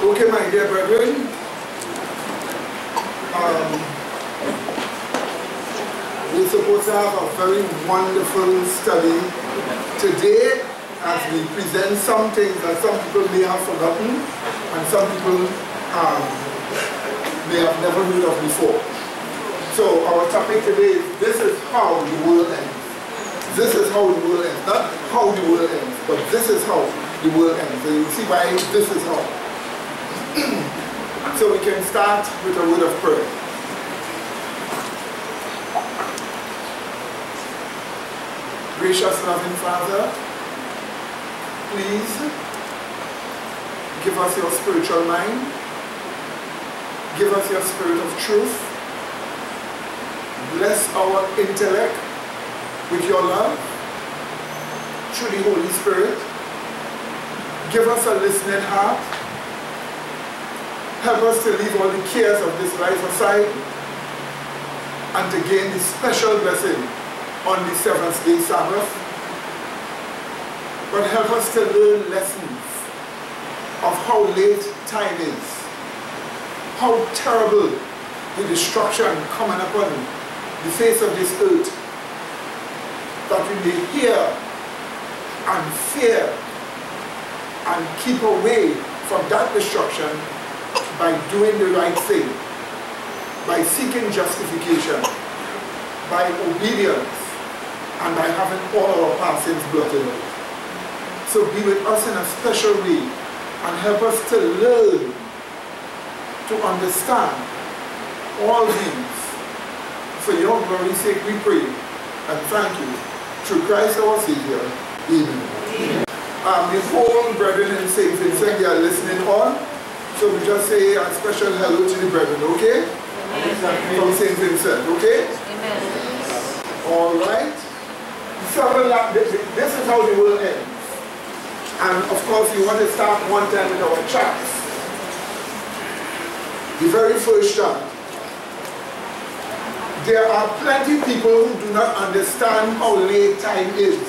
Okay, my dear brethren, we're supposed to have a very wonderful study today as we present some things that some people may have forgotten and some people may have never heard of before. So our topic today is, this is how the world ends. This is how the world ends. Not how the world ends, but this is how the world ends. So you see why this is how. So we can start with a word of prayer. Gracious loving Father, please give us your spiritual mind. Give us your spirit of truth. Bless our intellect with your love through the Holy Spirit. Give us a listening heart. Help us to leave all the cares of this life aside and to gain the special blessing on the seventh day Sabbath. But help us to learn lessons of how late time is, how terrible the destruction coming upon the face of this earth, that we may hear and fear and keep away from that destruction by doing the right thing, by seeking justification, by obedience, and by having all our past sins blotted out. So be with us in a special way and help us to learn, to understand all these. For your glory's sake we pray and thank you. Through Christ our Savior. Amen. The whole brethren in St. Vincent, they are listening on. So we just say a special hello to the brethren, okay? Amen. From St. Vincent, okay? Amen. All right. This is how the world ends. And of course, you want to start one time with our charts. The very first chart. There are plenty of people who do not understand how late time is.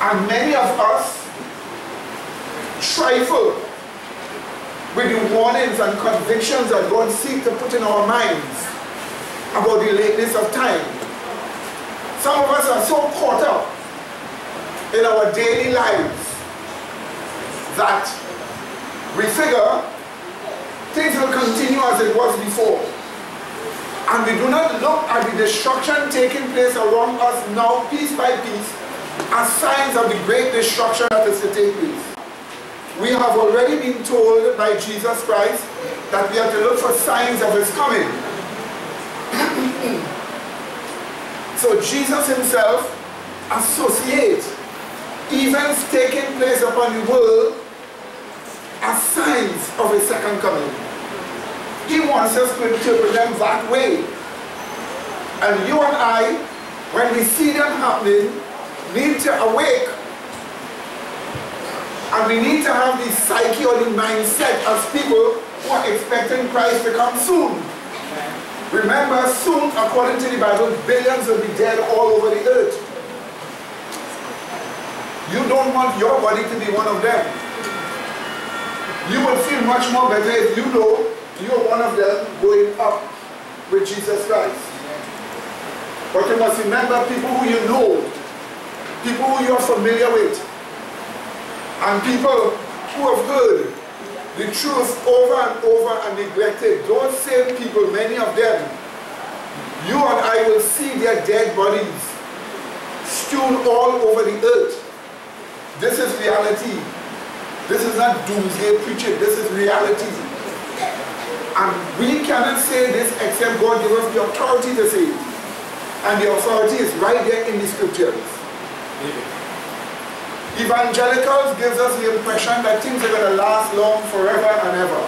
And many of us trifle with the warnings and convictions that God seeks to put in our minds about the lateness of time. Some of us are so caught up in our daily lives that we figure things will continue as it was before. And we do not look at the destruction taking place around us now, piece by piece, as signs of the great destruction that is to take place. We have already been told by Jesus Christ that we have to look for signs of his coming. So Jesus himself associates events taking place upon the world as signs of his second coming. He wants us to interpret them that way. And you and I, when we see them happening, need to awake. And we need to have the psyche or the mindset as people who are expecting Christ to come soon. Remember, soon, according to the Bible, billions will be dead all over the earth. You don't want your body to be one of them. You would feel much more better if you know you're one of them going up with Jesus Christ. But you must remember people who you know, people who you're familiar with, and people who have heard the truth over and over and neglected. Those same people, many of them, you and I will see their dead bodies strewn all over the earth. This is reality. This is not doomsday preaching. This is reality. And we cannot say this except God gives us the authority to say it. And the authority is right there in the scriptures. Evangelicals gives us the impression that things are going to last long forever and ever.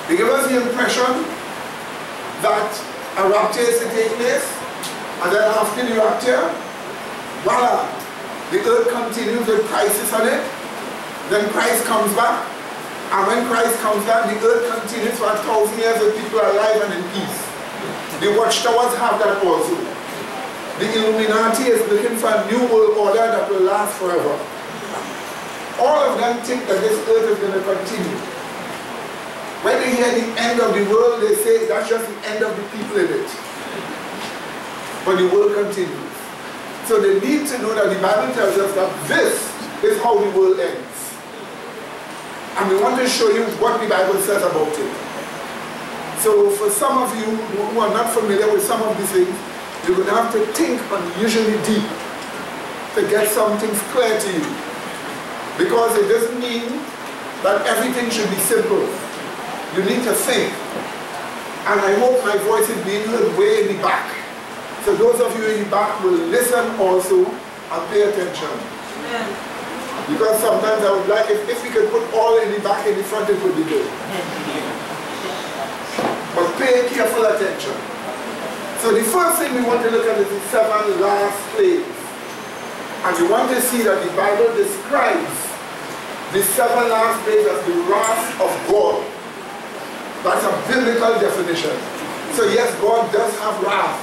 They give us the impression that a rapture is to take place, and then after the rapture, voila, the earth continues with crisis on it, then Christ comes back, and when Christ comes back, the earth continues for 1,000 years with people alive and in peace. The watchtowers have that also. The Illuminati is looking for a new world order that will last forever. all of them think that this earth is going to continue. When they hear the end of the world, they say that's just the end of the people in it. But the world continues. So they need to know that the Bible tells us that this is how the world ends. And we want to show you what the Bible says about it. So for some of you who are not familiar with some of these things, you're going to have to think unusually deep to get some things clear to you. Because it doesn't mean that everything should be simple. You need to think. And I hope my voice is being heard way in the back. So those of you in the back will listen also and pay attention. Amen. Because sometimes I would like, if we could put all in the back and in the front, it would be good. But pay careful attention. So the first thing we want to look at is the 7 last plagues. And you want to see that the Bible describes the 7 last plagues as the wrath of God. That's a biblical definition. So yes, God does have wrath,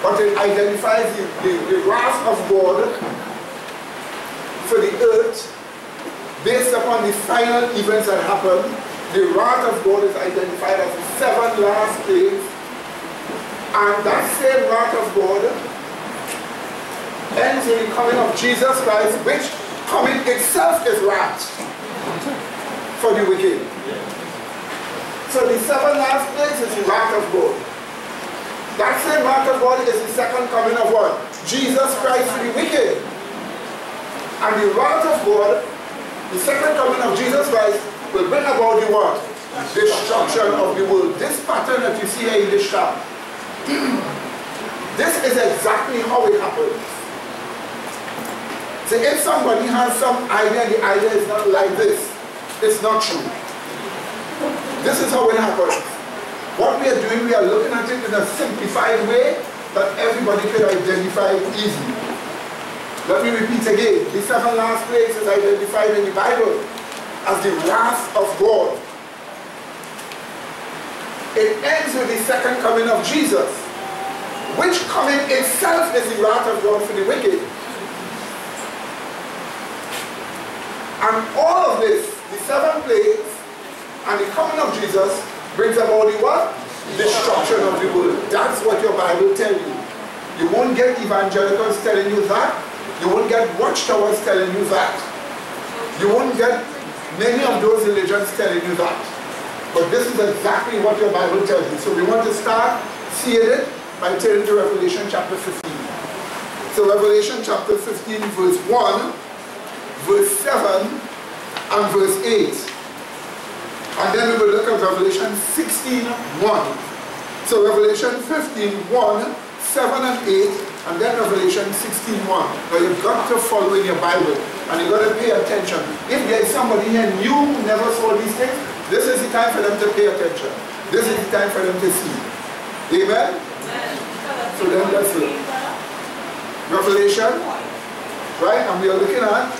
but it identifies the wrath of God for the earth based upon the final events that happen. The wrath of God is identified as the 7 last plagues, and that same wrath of God ends with the coming of Jesus Christ, which coming itself is wrath for the wicked. So the 7 last plagues is the wrath of God. That same wrath of God is the second coming of what? Jesus Christ to the wicked. And the wrath of God, the second coming of Jesus Christ, will bring about the what? Destruction of the world. This pattern that you see here in this chart, this is exactly how it happens. So if somebody has some idea, the idea is not like this, it's not true. This is how it happens. What we are doing, we are looking at it in a simplified way that everybody can identify easily. Let me repeat again. The 7 last plagues is identified in the Bible as the wrath of God. It ends with the second coming of Jesus, which coming itself is the wrath of God for the wicked. And all of this, the 7 plagues, and the coming of Jesus brings about the what? Destruction of the world. That's what your Bible tells you. You won't get evangelicals telling you that. You won't get watchtowers telling you that. You won't get many of those religions telling you that. But this is exactly what your Bible tells you. So we want to start seeing it by turning to Revelation chapter 15. So Revelation chapter 15 verse 1, verse 7 and verse 8. And then we will look at Revelation 16:1. So Revelation 15:1, 7 and 8, and then Revelation 16:1. Now you've got to follow in your Bible, and you've got to pay attention. If there is somebody here new who never saw these things, this is the time for them to pay attention. This is the time for them to see. Amen? So then let's look. Revelation, right? And we are looking at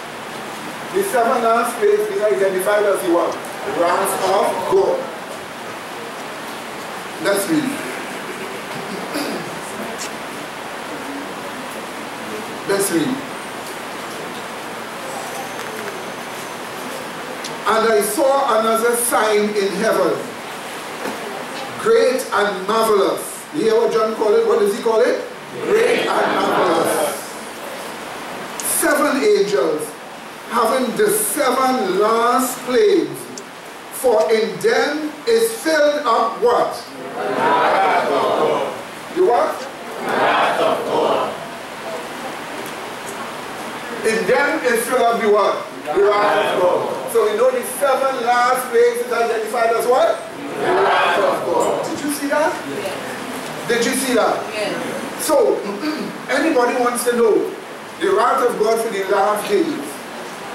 the 7 last plagues being identified as the what? Wrath of God. Let's read. Let's read. And I saw another sign in heaven, great and marvelous. You hear what John called it? What does he call it? Great and marvelous. 7 angels, having the 7 last plagues. For in them is filled up what? The wrath of God. The what? The wrath of God. In them is filled up the what? The wrath of God. So we know the 7 last plagues is identified as what? The wrath of God. Did you see that? Yes. Did you see that? Yes. So, anybody wants to know the wrath of God for the last days?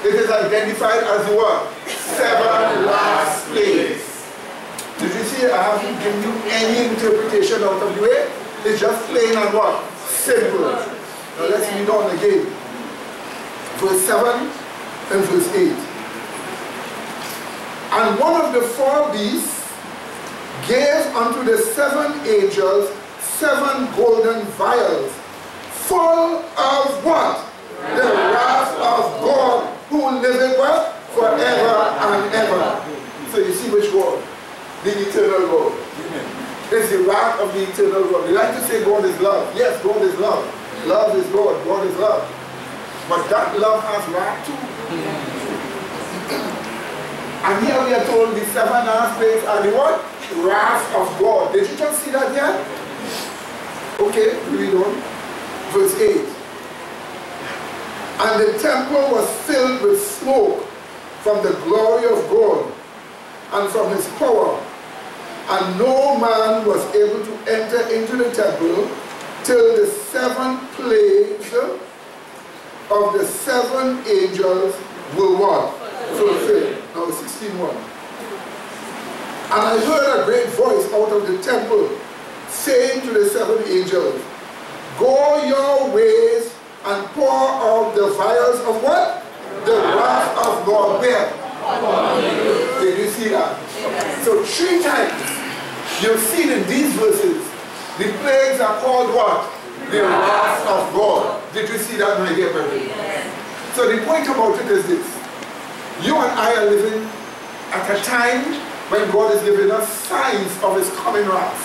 It is identified as the what? 7 last plagues. Did you see? I haven't given you any interpretation out of the way. It's just plain and what? Simple. Now let's read on again. Verse 7 and verse 8. And one of the 4 beasts gave unto the 7 angels 7 golden vials, full of what? The wrath of God who liveth what? Forever and ever. So you see which God? The eternal God. It's the wrath of the eternal God. We like to say God is love. Yes, God is love. Love is God. God is love. But that love has wrath too. And here we are told the 7 last plagues are the what? Wrath of God. Did you just see that here? Okay, read on. Verse 8. And the temple was filled with smoke from the glory of God and from his power. And no man was able to enter into the temple till the 7 plagues of the 7 angels were what? Fulfilled. Now 16:1. And I heard a great voice out of the temple saying to the 7 angels, go your ways and pour out the vials of what? The wrath of God. Where? Did you see that? So 3 times you've seen in these verses the plagues are called what? The wrath of God. Did you see that, my dear brother? So the point about it is this. You and I are living at a time when God is giving us signs of his coming wrath.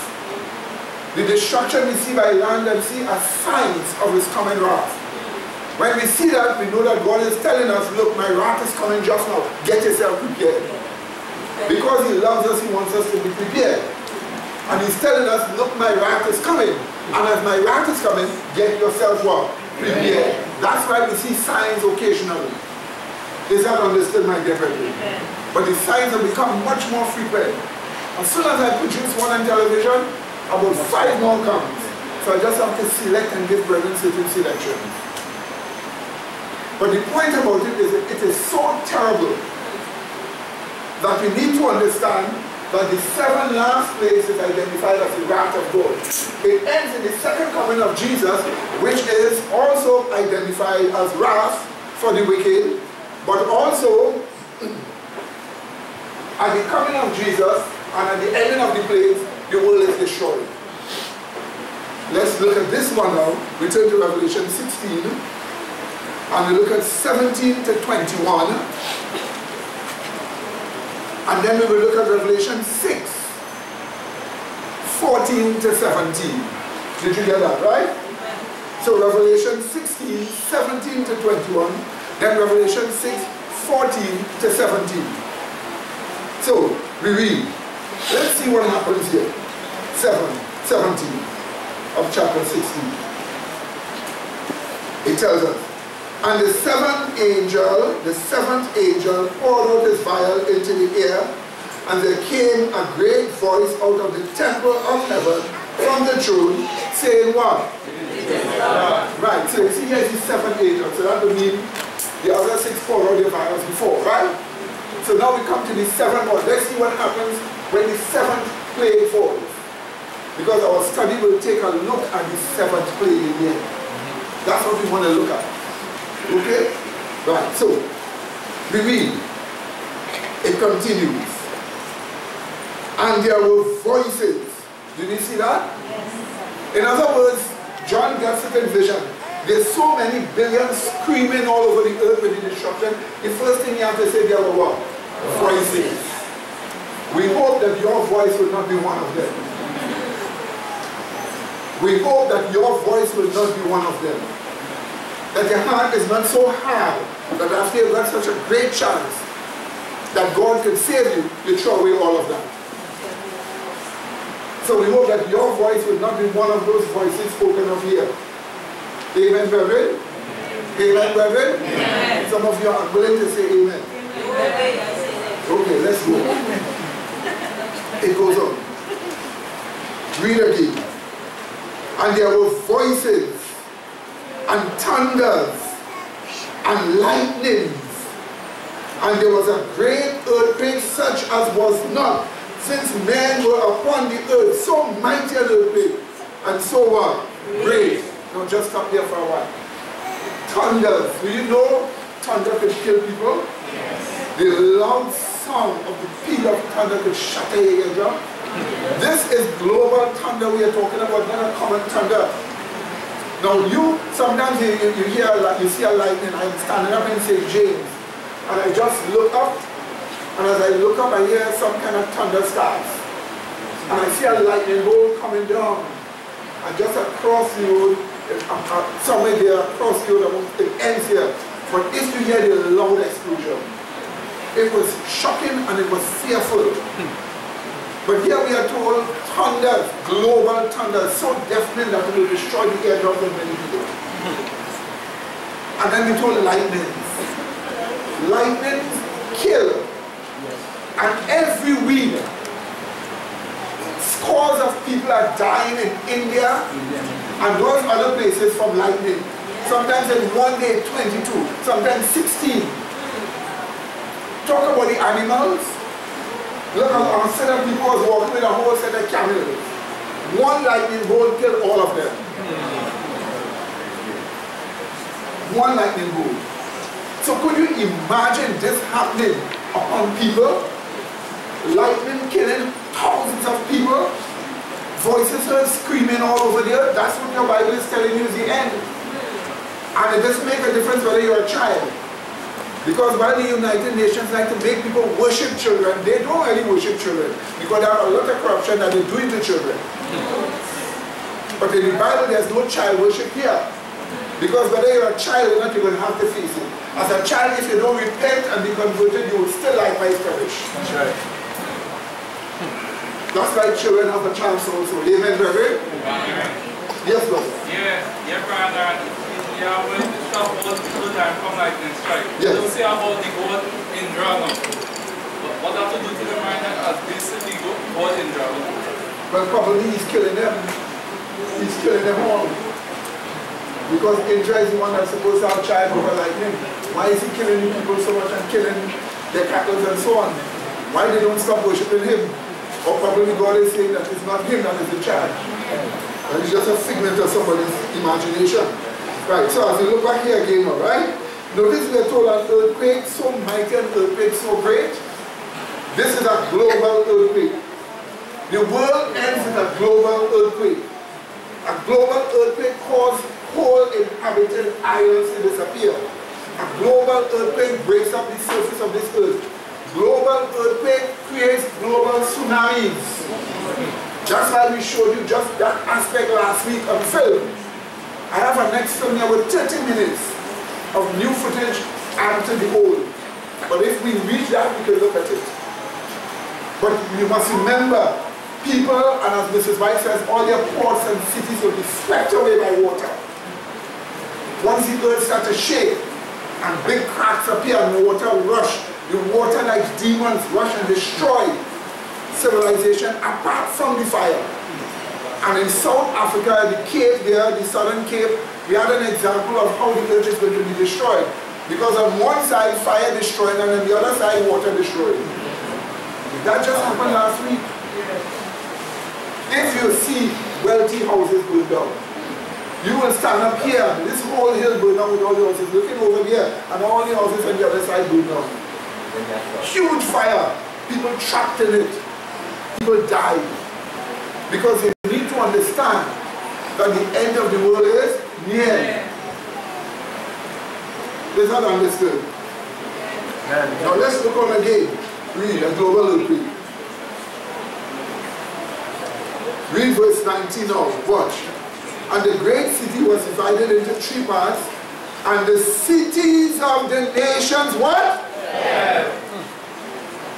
The destruction we see by land and sea are signs of his coming wrath. When we see that, we know that God is telling us, look, my wrath is coming just now. Get yourself prepared. Because he loves us, he wants us to be prepared. And he's telling us, look, my wrath is coming. And as my wrath is coming, get yourself what? Prepared. That's why we see signs occasionally. Is that understood, my dear brethren? But the signs have become much more frequent. As soon as I produce one on television, about 5 more comes. So I just have to select and give brethren certain selections. But the point about it is that it is so terrible that we need to understand that the 7 last plagues is identified as the wrath of God. It ends in the second coming of Jesus, which is also identified as wrath for the wicked, but also at the coming of Jesus and at the ending of the plagues, the world is destroyed. Let's look at this one now. We turn to Revelation 16 and we look at 17 to 21. And then we will look at Revelation 6, 14 to 17. Did you get that, right? So Revelation 16, 17 to 21. Then Revelation 6, 14 to 17. So, we read. Let's see what happens here. 17 of chapter 16. It tells us, and the 7th angel poured out his vial into the air, and there came a great voice out of the temple of heaven from the throne, saying what? Right, so you see here is the 7th angel, so that would mean the other 6 poured out their vials before, right? So now we come to the 7th one. Let's see what happens when the 7th plague falls. Because our study will take a look at the 7th plague in here. That's what we want to look at. Okay? Right, so we read. It continues. And there were voices. Did you see that? Yes. In other words, John gets it in vision. There's so many billions screaming all over the earth with the destruction. The first thing you have to say, there were what? Voices. We hope that your voice will not be one of them. We hope that your voice will not be one of them. That your heart is not so hard that after you've got such a great chance that God can save you, you throw away all of that. So we hope that your voice will not be one of those voices spoken of here. Amen, brethren? Amen, brethren? Amen. Some of you are willing to say amen. Okay, let's go. It goes on. Read again. And there were voices and thunders and lightnings, and there was a great earthquake such as was not since men were upon the earth. So mighty an earthquake, and so what? Great. Now just stop there for a while. Thunders. Do you know thunder could kill people? Yes. The loud sound of the peal of thunder could shatter your eardrum. This is global thunder we are talking about, not a common thunder. Now sometimes you see a lightning, I'm standing up in St. James, And I just look up, and as I look up, I hear some kind of thunderstorms. And I see a lightning bolt coming down. And just across the road, somewhere there across the road, it ends here. But if you hear the loud explosion, it was shocking and it was fearful. But here we are told thunder, global thunder, so deafening that it will destroy the eardrums of many people. And then we told lightnings. Lightnings kill. And every week, scores of people are dying in India and those other places from lightning. Sometimes in one day 22, sometimes 16. Talk about the animals. Look at a set of people was walking with a whole set of camels. One lightning bolt killed all of them. One lightning bolt. So could you imagine this happening upon people? Lightning killing thousands of people, voices are screaming all over there. That's what your Bible is telling you is the end. And it doesn't make a difference whether you're a child. Because while the United Nations like to make people worship children, they don't really worship children. Because there are a lot of corruption that they do to children. But in the Bible, there's no child worship here. Because whether you're a child or not, you're going to have to face it. As a child, if you don't repent and be converted, you will still likewise perish. That's right. That's why children have a chance also. Amen, brethren? Yes, brother. Yeah, brother. Yeah, when the stuff was people that come like this, right? Yes. You say about the God in Dragon. What have to do to the mind that has basically God in Dragon? Well, probably he's killing them. He's killing them all. Because Indra is the one that's supposed to have child over like him. Why is he killing people so much and killing their cattle and so on? Why they don't stop worshiping him? Or probably God is saying that it's not him that is in charge. And it's just a figment of somebody's imagination. Right, so as you look back here again, all right? Notice we are told an earthquake so mighty and earthquake so great. This is a global earthquake. The world ends with a global earthquake. A global earthquake caused whole inhabited islands to disappear. A global earthquake breaks up the surface of this earth. Global earthquake creates global tsunamis. Just like we showed you just that aspect last week on film. I have a next film here with 30 minutes of new footage added to the old. But if we reach that, we can look at it. But you must remember, people, and as Mrs. White says, all their ports and cities will be swept away by water. Once the earth starts to shake, and big cracks appear and water rush, the water like demons rush and destroy civilization apart from the fire. And in South Africa, the Cape there, the Southern Cape, we had an example of how the earth is going to be destroyed. Because on one side, fire destroyed, and on the other side, water destroyed. That just happened last week. If you see wealthy houses burn down, you will stand up here, this whole hill burn down with all the houses, looking over here, and all the houses on the other side burn down. Huge fire, people trapped in it, people died. Because they need to understand that the end of the world is near. Is that understood? Now let's look on again. Read a global earthquake. Read verse 19 now. Watch. And the great city was divided into 3 parts, and the cities of the nations, what? Yeah.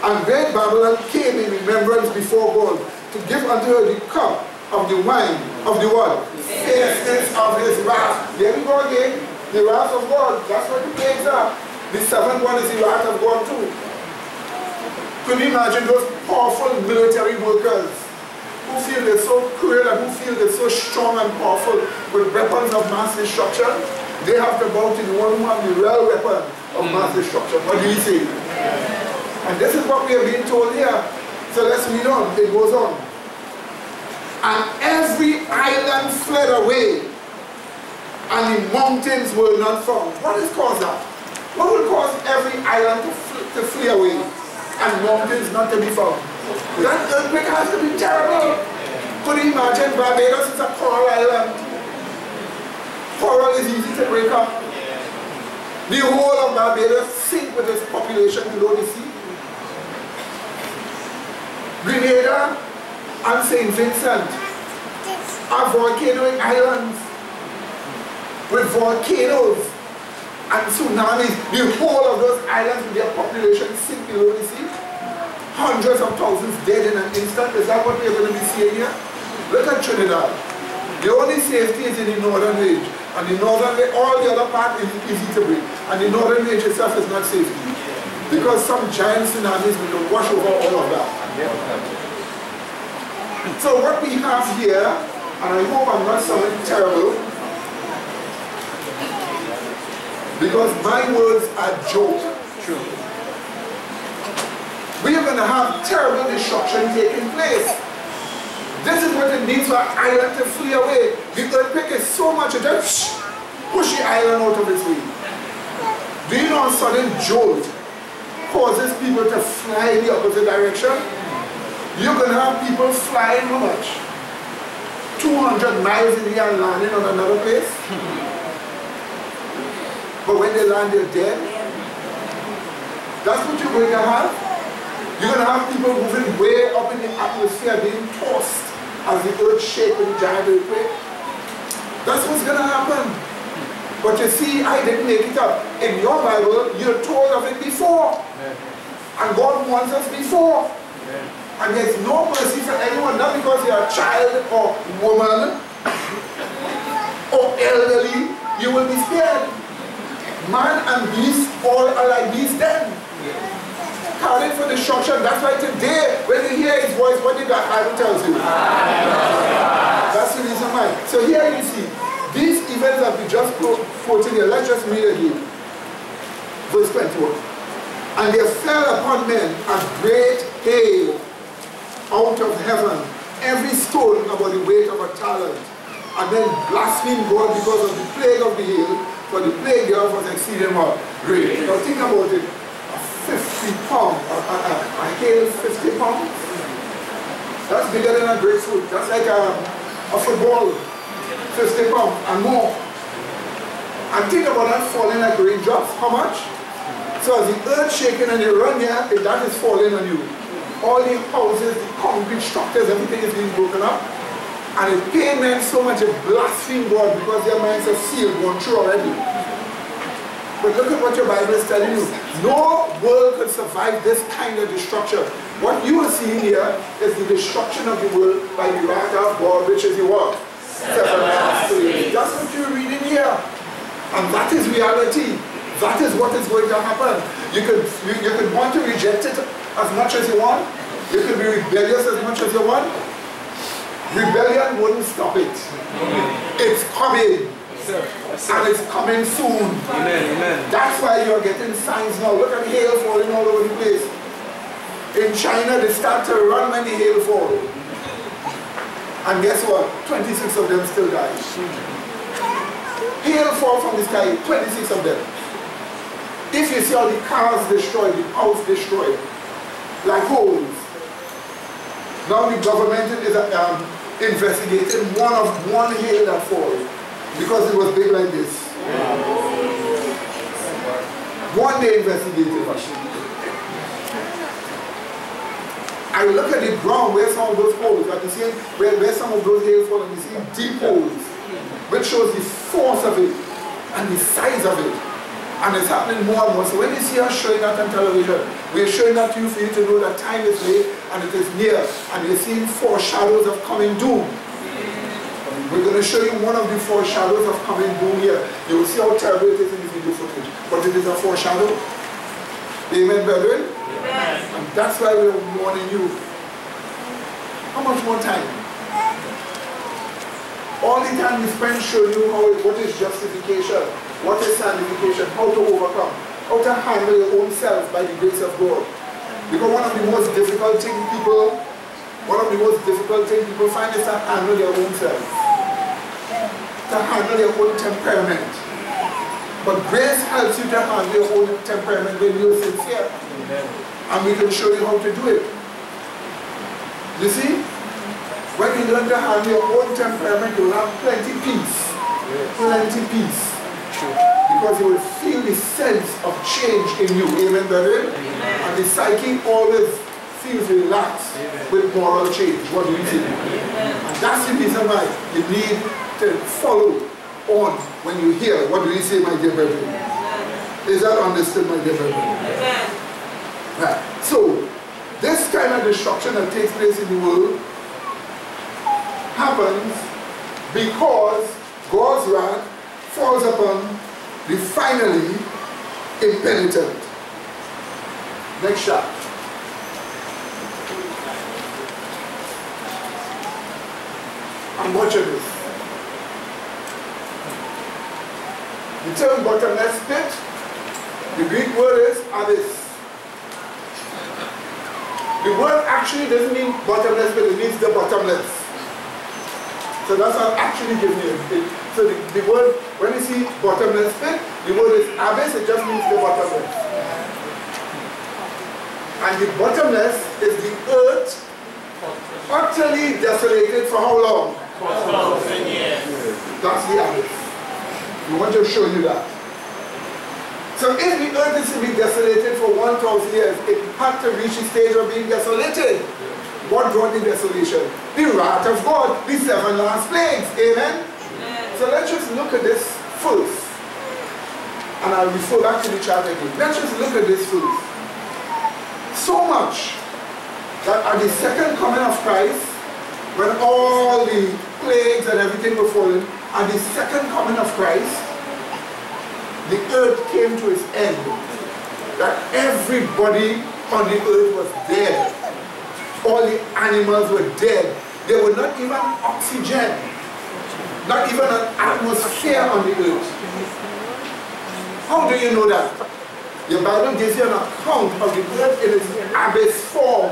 And great Babylon came in remembrance before God, to give unto her the cup of the wine of the what? Fierceness of his wrath. There we go again. The wrath of God. That's what the plagues are. The 7th one is the wrath of God too. Could you imagine those powerful military workers who feel they're so cruel and who feel they're so strong and powerful with weapons of mass destruction? They have to bow to the one who has the real weapon of mass destruction. What do you say? And this is what we are being told here. So let's read on. It goes on. And every island fled away, and the mountains were not found. What has caused that? What will cause every island to flee away and mountains not to be found? That earthquake has to be terrible. Could you imagine Barbados is a coral island? Coral is easy to break up. The whole of Barbados sink with its population below the sea. Grenada and St. Vincent are volcanoic islands with volcanoes and tsunamis. The whole of those islands with their population sink below the sea. Hundreds of thousands dead in an instant. Is that what we're going to be seeing here? Look at Trinidad. The only safety is in the northern range. And the northern range, all the other part is easy to break. And the northern range itself is not safety. Because some giant tsunamis will wash over all of that. So what we have here, and I hope I'm not sounding terrible, because my words are joke. True. We are going to have terrible destruction taking place. This is what it means for an island to flee away. The earthquake is so much, it just push the island out of its way. Do you know a sudden jolt causes people to fly in the opposite direction? You're going to have people flying how much? 200 miles in the air and landing on another place? But when they land, they're dead. That's what you're going to have. You're going to have people moving way up in the atmosphere, being tossed as the earth shakes with the giant earthquake. That's what's going to happen. But you see, I didn't make it up. In your Bible, you're told of it before. And God wants us before. And there's no mercy for anyone, not because you're a child or woman or elderly, you will be spared. Man and beast all are like beast then. Calling for destruction. That's why today, when you hear his voice, what did that Bible tells you? That's the reason why. So here you see, these events that we just quoted here, let's just read it here. Verse 21. And there fell upon men a great hail out of heaven, every stone about the weight of a talent, and then blasphemed God because of the plague of the hail, for the plague thereof was exceeding what? Great. Now think about it. A 50 pound, a hail 50 pounds. That's bigger than a grapefruit. That's like a football, 50 pounds and more. And think about that falling like raindrops. How much? So as the earth shaking and you run here, that is falling on you. All the houses, the concrete structures, everything is being broken up. And it paid men so much to blaspheme God because their minds are sealed, gone through already. But look at what your Bible is telling you. No world could survive this kind of destruction. What you are seeing here is the destruction of the world by the wrath of God, which is the what? That's what you're reading here. And that is reality. That is what is going to happen. You could want to reject it as much as you want. You could be rebellious as much as you want. Rebellion wouldn't stop it. It's coming. And it's coming soon. Amen. That's why you're getting signs now. Look at hail falling all over the place. In China, they start to run when the hail fall. And guess what? 26 of them still die. Hail fall from the sky, 26 of them. If you see all the cars destroyed, the house destroyed, like holes. Now the government is investigating one hail that falls because it was big like this. One day investigated. I look at the ground where some of those holes, like you see where some of those hails fall, and you see deep holes, which shows the force of it and the size of it. And it's happening more and more. So when you see us showing that on television, we're showing that to you for you to know that time is late and it is near. And you're seeing foreshadows of coming doom. We're going to show you one of the foreshadows of coming doom here. You will see how terrible it is in the video footage. But it is a foreshadow. Amen, brethren? Amen. And that's why we're warning you. How much more time? All the time we spend showing you what is justification. What is sanctification? How to overcome? How to handle your own self by the grace of God. Because one of the most difficult things people find is to handle their own self. To handle your own temperament. But grace helps you to handle your own temperament when you're sincere. And we can show you how to do it. You see? When you learn to handle your own temperament, you'll have plenty peace. Plenty peace. The Because you will feel the sense of change in you. Amen, brethren? And the psyche always feels relaxed with moral change. What do you think? And that's the reason why you need to follow on when you hear. What do you say, my dear brethren? Is that understood, my dear brethren? Right. So, this kind of destruction that takes place in the world happens because God's wrath falls upon the finally impenitent. Next shot. And watch this. The term bottomless pit, the Greek word is abyss. The word actually doesn't mean bottomless pit, it means the bottomless. So that's what I'm actually giving you. So the word, when you see bottomless pit, the word is abyss, it just means the bottomless. And the bottomless is the earth utterly desolated for how long? 1,000 years. That's the abyss. We want to show you that. So if the earth is to be desolated for 1,000 years, it had to reach the stage of being desolated. What brought the desolation? The wrath of God, the 7 last plagues. Amen? So let's just look at this first. And I'll refer back to the chart again. Let's just look at this first. So much that at the second coming of Christ, when all the plagues and everything were fallen, at the second coming of Christ, the earth came to its end. That everybody on the earth was dead. All the animals were dead. There was not even oxygen, not even an atmosphere on the earth. How do you know that? Your Bible gives you an account of the earth in its abyss form,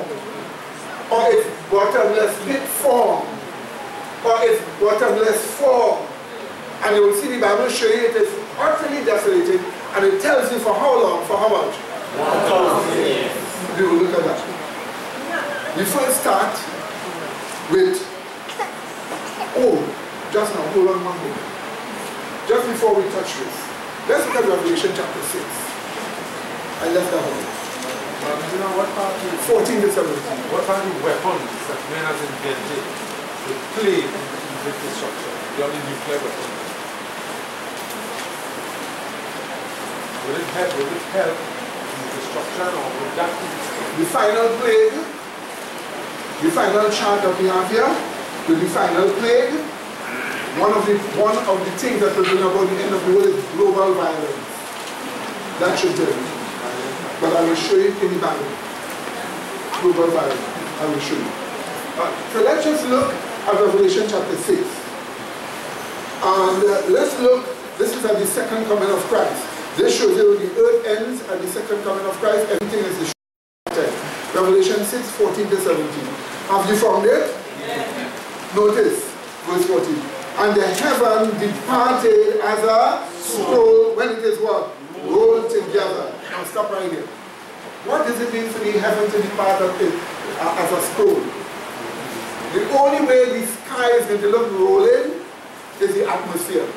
or its bottomless pit form, or its bottomless form. And you will see the Bible show you it is utterly desolated, and it tells you for how long, for how much? 1,000 years. We will look at that. We first start with, just now, hold on one minute. Just before we touch this, let's look at Revelation chapter 6. I left that one. You know what part 14 to 17. What are the weapons that men have invented to play with destruction? Beyond the nuclear weapons. Will it help in the destruction, or would that be The final plague, the final chart that we have here, with the final plague, one of the things that will bring about the end of the world is global violence. That should tell you. But I will show you in the Bible. Global violence. I will show you. So let's just look at Revelation chapter 6. And let's look, this is at the second coming of Christ. This shows you the earth ends at the second coming of Christ, everything is destroyed. Revelation 6, 14 to 17. Have you found it? Yes. Notice, verse 14. And the heaven departed as a scroll, when it is what? Rolled together. Now stop right here. What does it mean for the heaven to depart as a scroll? The only way the sky is going to look rolling is the atmosphere.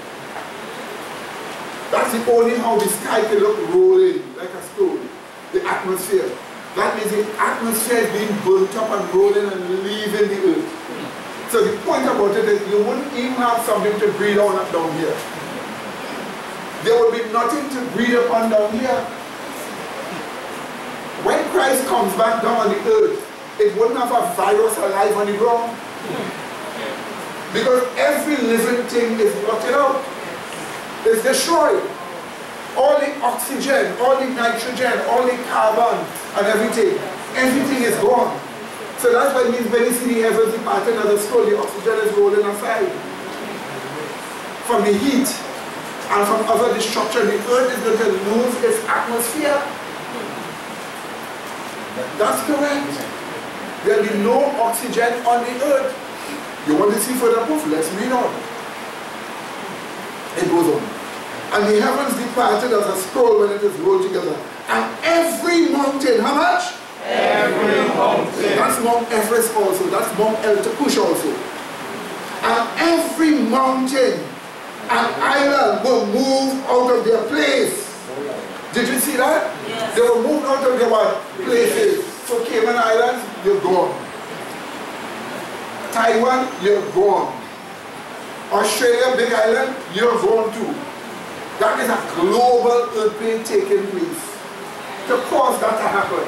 That's the only how the sky can look rolling like a scroll. The atmosphere. That means the atmosphere is being burnt up and rolling and leaving the earth. So the point about it is you wouldn't even have something to breathe on up down here. There would be nothing to breathe upon down here. When Christ comes back down on the earth, it wouldn't have a virus alive on the ground. Because every living thing is blotted out. It's destroyed. All the oxygen, all the nitrogen, all the carbon and everything is gone. So that's what it means when you see the heavens departed as a scroll, the oxygen is rolling aside. From the heat and from other destruction, the earth is going to lose its atmosphere. That's correct. There will be no oxygen on the earth. You want to see further proof? Let's read on. It goes on. And the heavens departed as a scroll when it is rolled together. And every mountain, how much? Every mountain. That's Mount Everest also. That's Mount El Takush also. And every mountain and islands were moved out of their place. Did you see that? Yes. They were moved out of their what? Places. So Cayman Islands, you're gone. Taiwan, you're gone. Australia, Big Island, you're gone too. That is a global earthquake taking place to cause that to happen.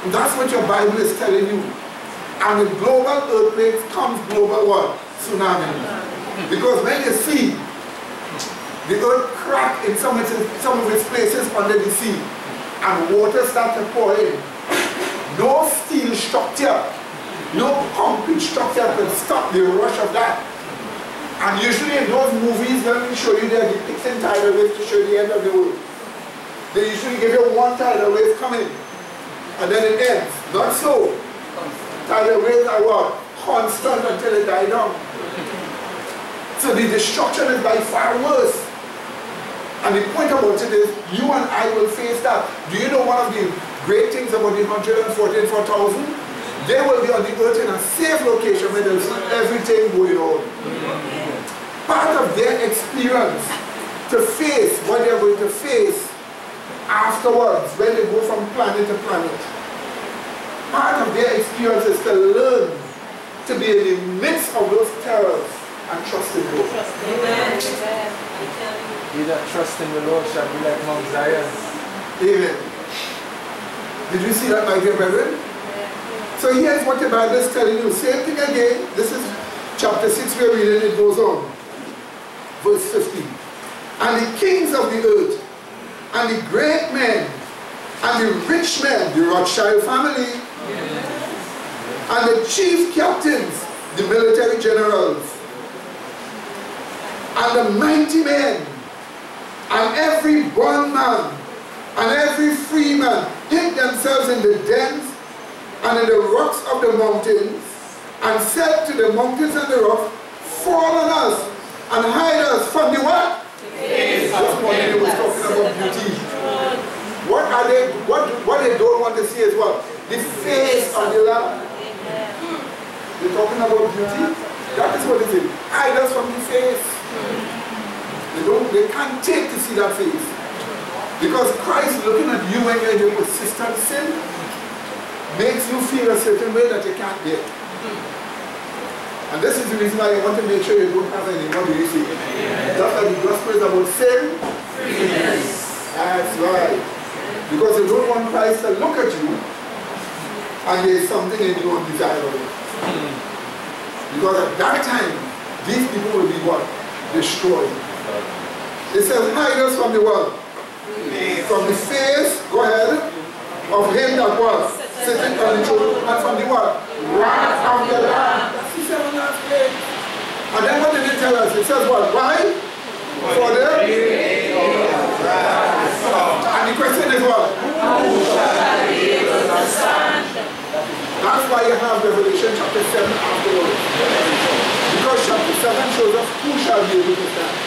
And that's what your Bible is telling you. And with global earthquakes comes global what? Tsunami. Because when you see the earth crack in some of its places under the sea and water start to pour in, no steel structure, no concrete structure can stop the rush of that. And usually in those movies, when we show you they're depicting tidal waves to show the end of the world, they usually give you one tidal wave coming and then it ends. Not so. Tidal waves are what? Constant until it die down. So the destruction is by far worse. And the point about it is, you and I will face that. Do you know one of the great things about the 144,000? They will be on the earth in a safe location where there's everything going on. Part of their experience to face what they're going to face afterwards when they go from planet to planet. Part of their experience is to learn to be in the midst of those terrors and trust in God. Amen. He that trusts in the Lord shall be like Mount Zion. Amen. Did you see that, my dear brethren? So here's what the Bible is telling you. Same thing again. This is chapter 6 we're reading. It goes on. Verse 15. And the kings of the earth, and the great men, and the rich men, the Rothschild family, and the chief captains, the military generals, and the mighty men, and every bondman, and every free man hid themselves in the dens and in the rocks of the mountains, and said to the mountains and the rocks, fall on us, and hide us from the what? This morning they was talking about beauty. What are they, what they don't want to see is what? The face of the Lamb. They're talking about beauty. That is what it is. Hide us from the face. They can't take to see that face. Because Christ looking at you when you're in your persistent sin makes you feel a certain way that you can't get. And this is the reason why you want to make sure you don't have any. What do you see? Just like the gospel is about sin. That's right. Because you don't want Christ to look at you and there's something in you undesirable. Because at that time, these people will be what? Destroyed. It says, hide us from the world. From the face, go ahead, of him that was sitting on the throne, and from the what? Wrath of the Lamb. That's the seven last plague. And then what did it tell us? It says what? Why? For the and the question is what? Who shall be able to stand? That's why you have Revelation chapter 7 afterwards. Because chapter 7 shows us who shall be able to stand.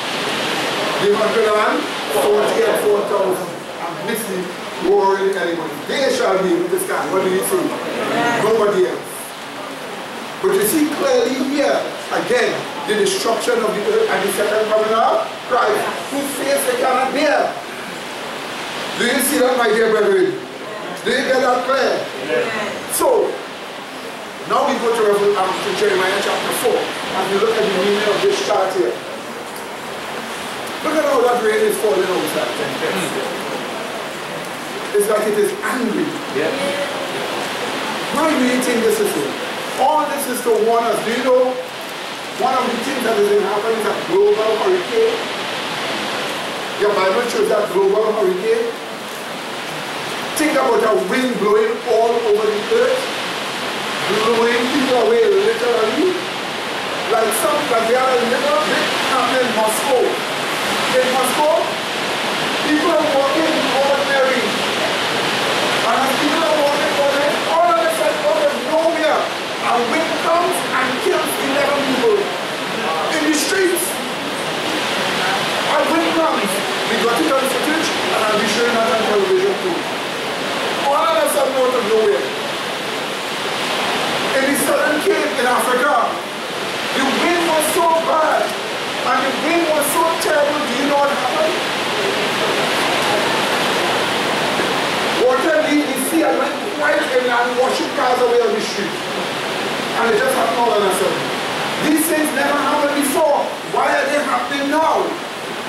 The 144,000 and missing warring elements. They shall be able to stand. What do you see? Nobody else. But you see clearly here, again, the destruction of the earth and the second coming of Christ, whose face they cannot bear. Do you see that, my dear brethren? Do you get that clear? So, now we go to Jeremiah chapter 4, and we look at the meaning of this chart here. Look at how that rain is falling outside. It's like it is angry. Why do you think this is so? All this is to warn us. Do you know one of the things that is going to happen is a global hurricane? Your Bible shows that global hurricane. Think about a wind blowing all over the earth, blowing people away literally. Like they are a little bit happening in Moscow. In Moscow, people are walking ordinary. And as people are walking ordinary, all of a sudden, out of nowhere, a wind comes and kills 11 people in the streets. A wind comes. We got it on footage, and I'll be showing that on television too. All of a sudden, out of nowhere. In the Southern Cape in Africa, right inland washing cars away on the street. And it just happened all of a sudden. These things never happened before. Why are they happening now?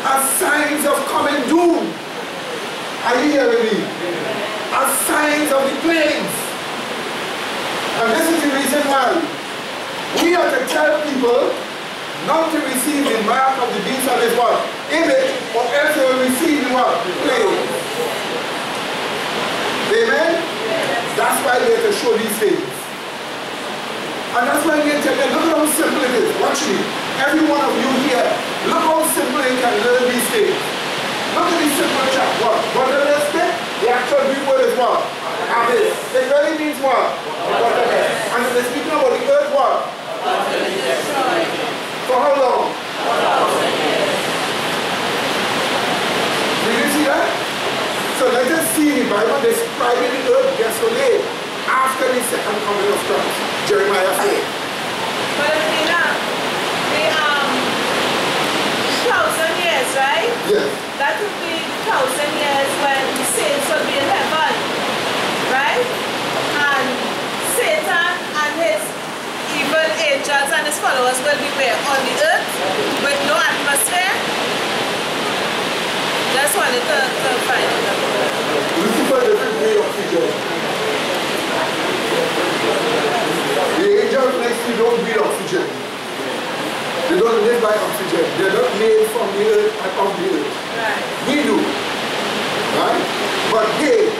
As signs of coming doom. Are you hearing me? As signs of the plagues. And this is the reason why we have to tell people not to receive the mark of the beast of his what? Image, or else they will receive the what? Plague. Amen? That's why we have to show these things. And that's why we have to tell them, look at how simple it is. Watch me. Every one of you here, look how simple you can learn these things. Look at this simple chat. What does it say? The actual Greek word is what? Abyss. It really means what? And if they're speaking about the earth, what? For how long? Did you see that? So let us see the Bible describing the earth desolate after the second coming of Christ. Jeremiah 4. But the 1,000 years, right? Yes. That would be 1,000 years when the saints will be in heaven, right? And Satan and his evil angels and his followers will be where? On the earth with no atmosphere? Just wanted to find out. Lucifer doesn't breathe oxygen. The angels next to you don't breathe oxygen. They don't live by oxygen. They're not made from the earth and of the earth. Right. We do. Right? But hey,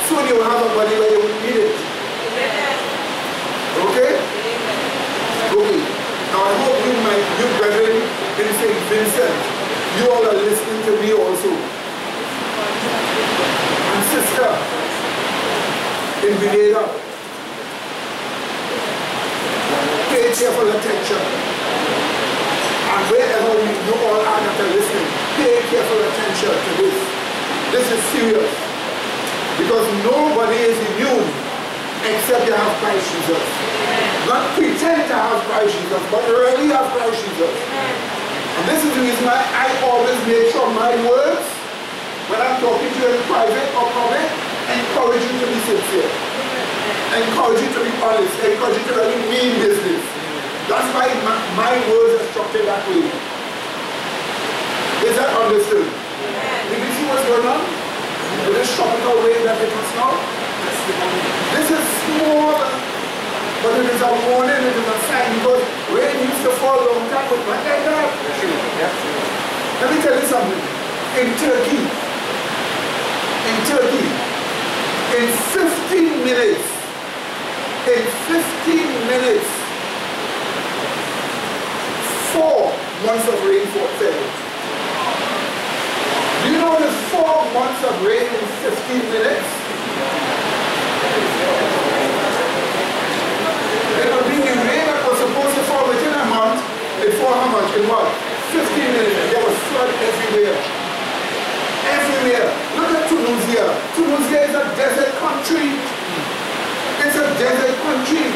soon you will have a body where you will need it. Okay? Okay. Now I hope you brethren in St. Vincent, you all are listening to me also. And sister in Grenada, pay careful attention. And wherever you all are that are listening, pay careful attention to this. This is serious. Because nobody is immune except they have Christ Jesus. Not pretend to have Christ Jesus, but really have Christ Jesus. And this is the reason why I always make sure my words, when I'm talking to you in private or public, encourage you to be sincere. Encourage you to be honest. Encourage you to really mean business. That's why my words are structured that way. Is that understood? Did you see what's going on? With this tropical wave that it is now? This is small, but it is a warning, it is a sign, because rain used to fall long time, but not like that. Let me tell you something. In Turkey, in 15 minutes, 4 months of rain fell. Do you know there's 4 months of rain in 15 minutes? The rain that was supposed to fall within a month, it fell how much? In what? 15 minutes. There was flood everywhere. Everywhere. Look at Tunisia. Tunisia is a desert country. It's a desert country.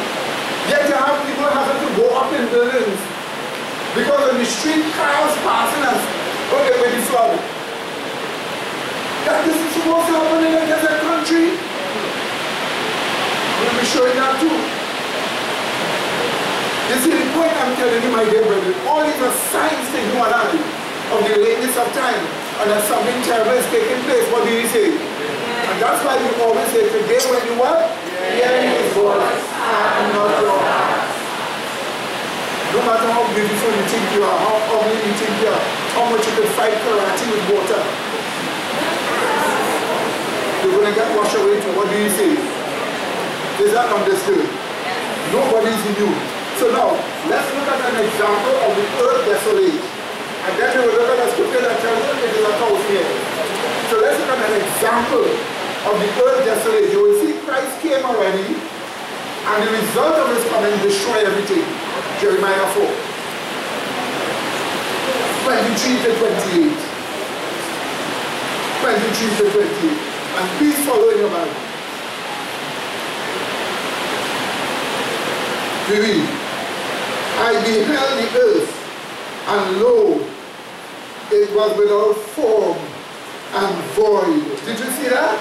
Yet you have people having to go up in buildings. Because on the street, cars passing us with the flood. That this is supposed to happen in a desert country. Let me show you that too. You see, the point I'm telling you, my dear brethren, all these are signs to you and I of the lateness of time and that something terrible is taking place. What do you say? And that's why we always say, today when you what? Hearing his voice, and not your heart. No matter how beautiful you think you are, how ugly you think you are, how much you can fight karate with water, you're going to get washed away too. What do you say? Is that understood? Nobody's immune. So now, let's look at an example of the earth desolate. And then we will look at a scripture that tells us it is 1,000 years. So let's look at an example of the earth desolate. You will see Christ came already, and the result of his coming destroy everything. Jeremiah 4. 23 to 28. 23 to 28. And please follow in your Bible. We read, I beheld the earth, and lo, it was without form and void. Did you see that?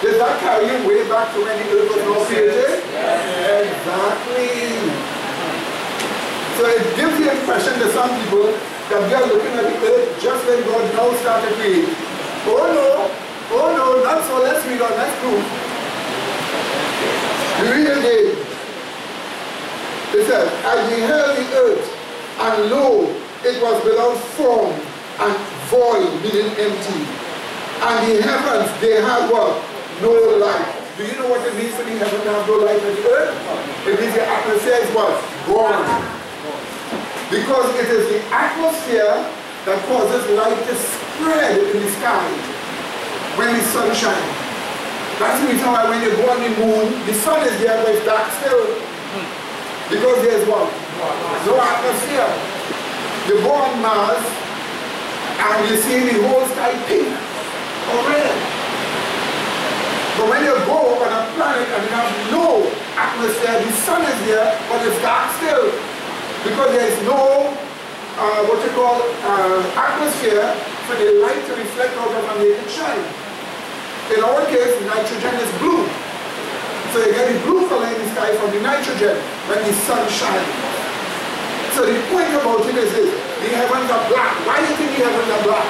Does that carry you way back to when the earth was not created? Exactly. So it gives the impression to some people that we are looking at the earth just when God now started creating. Oh no, not so. Let's read on, let's prove. We read again. It says, I beheld the earth, and lo, it was without form and void, meaning empty. And the heavens, they had what? No light. Do you know what it means for the heaven to have no light on the earth? It means the atmosphere is what? Gone. Because it is the atmosphere that causes light to spread in the sky when the sun shines. That's the reason why when you go on the moon, the sun is there but it's dark still. Because there's what? No atmosphere. You go on Mars and you see the whole sky pink or red. But when you go on a planet and you have no atmosphere, the sun is there but it's dark still. Because there is no atmosphere for the light to reflect out of and make it shine. In our case, nitrogen is blue. So you get the blue color in the sky from the nitrogen when the sun shines. So the point about it is this: the heavens are black. Why do you think the heavens are black?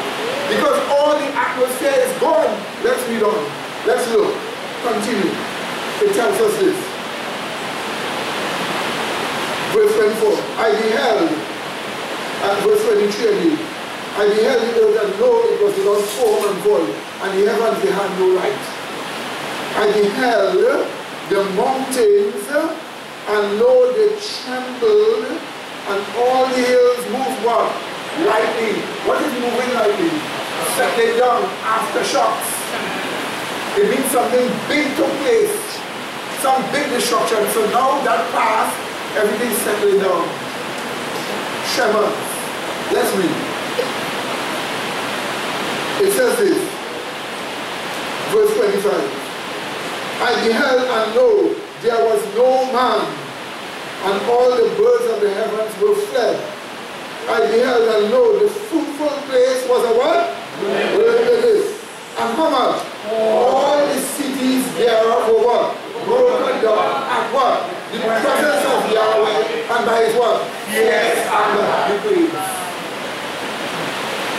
Because all the atmosphere is gone. Let's read on. Let's look. Continue. It tells us this. Verse 24. I beheld, and verse 23 again. I beheld the earth, and lo, it was without form and void, and the heavens they had no light. I beheld the mountains, and lo, they trembled, and all the hills moved what? Lightning. What is moving lightning? Settling down, aftershocks. It means something big took place, some big destruction. So now that passed, everything's settling down. Tremors. Let's read. It says this, verse 25. I beheld, and lo, there was no man, and all the birds of the heavens were fled. I beheld, and lo, the fruitful place was a what? Wilderness. And how much? All the cities thereof were what? Broken down. And what? The presence of Yahweh, and by his what? Yes, and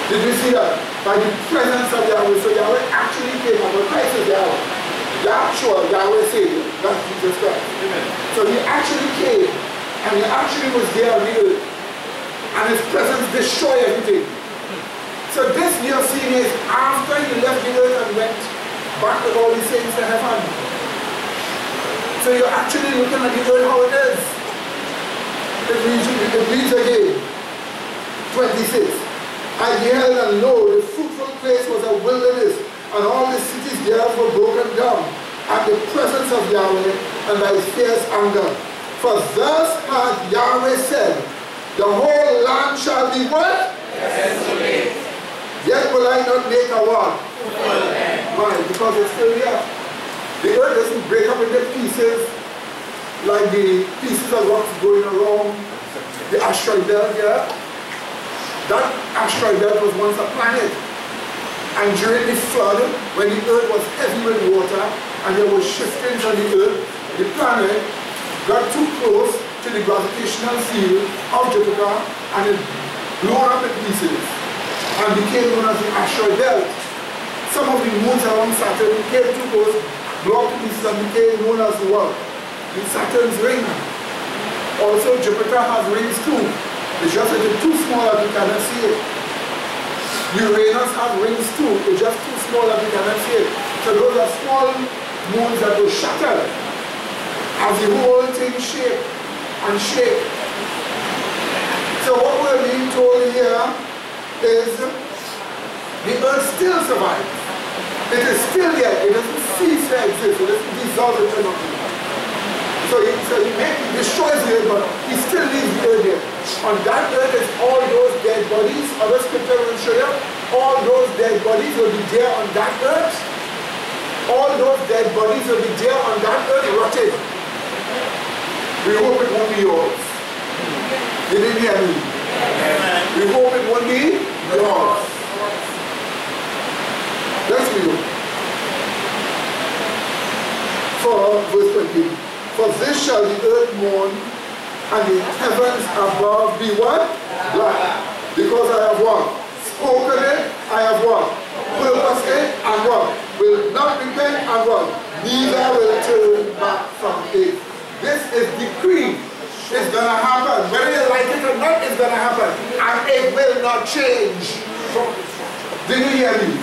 did we see that? By the presence of Yahweh. So Yahweh actually came, and the Christ is Yahweh. Yahshua, Yahweh Savior. That's Jesus Christ. Amen. So he actually came, and he actually was there on the earth. And his presence destroyed everything. So this you're seeing is after he left the earth and went back with all these things to heaven. So you're actually looking at the earth how it is. It reads again. 26. I beheld, and lo, the fruitful place was a wilderness, and all the cities thereof were broken down at the presence of Yahweh and by his fierce anger. For thus hath Yahweh said, the whole land shall be what? Desolate. Yet will I not make a what? Why? Because it's still here. The earth doesn't break up into pieces like the pieces of rocks going around the asteroid belt here. That asteroid belt was once a planet. And during the flood, when the earth was heavy with water and there was shiftings on the earth, the planet got too close to the gravitational field of Jupiter and it blew up in pieces and became known as the asteroid belt. Some of the moons around Saturn came too close, blew up to pieces and became known as the what? The Saturn's ring. Also Jupiter has rings too. It's just that it's too small that you cannot see it. Uranus has rings too. It's just too small that you cannot see it. So those are small moons that will shatter as the whole thing shake and shake. So what we're being told here is the earth still survives. It is still there. It doesn't cease to exist. It doesn't dissolve into nothing. So he destroys the earth, but he still leaves the earth there. On that earth is all those dead bodies. Other scripture will show you. All those dead bodies will be there on that earth. All those dead bodies will be there on that earth rotted. We hope it won't be yours. You didn't hear me? We hope it won't be yours. Let's read. For this shall the earth mourn, and the heavens above be what? Black. Because I have what? Spoken it, I have what? Purposed it, and what? Will not repent, and what? Neither will turn back from it. This is decree. It's going to happen. Whether you like it or not, it's going to happen. And it will not change. Did you hear me?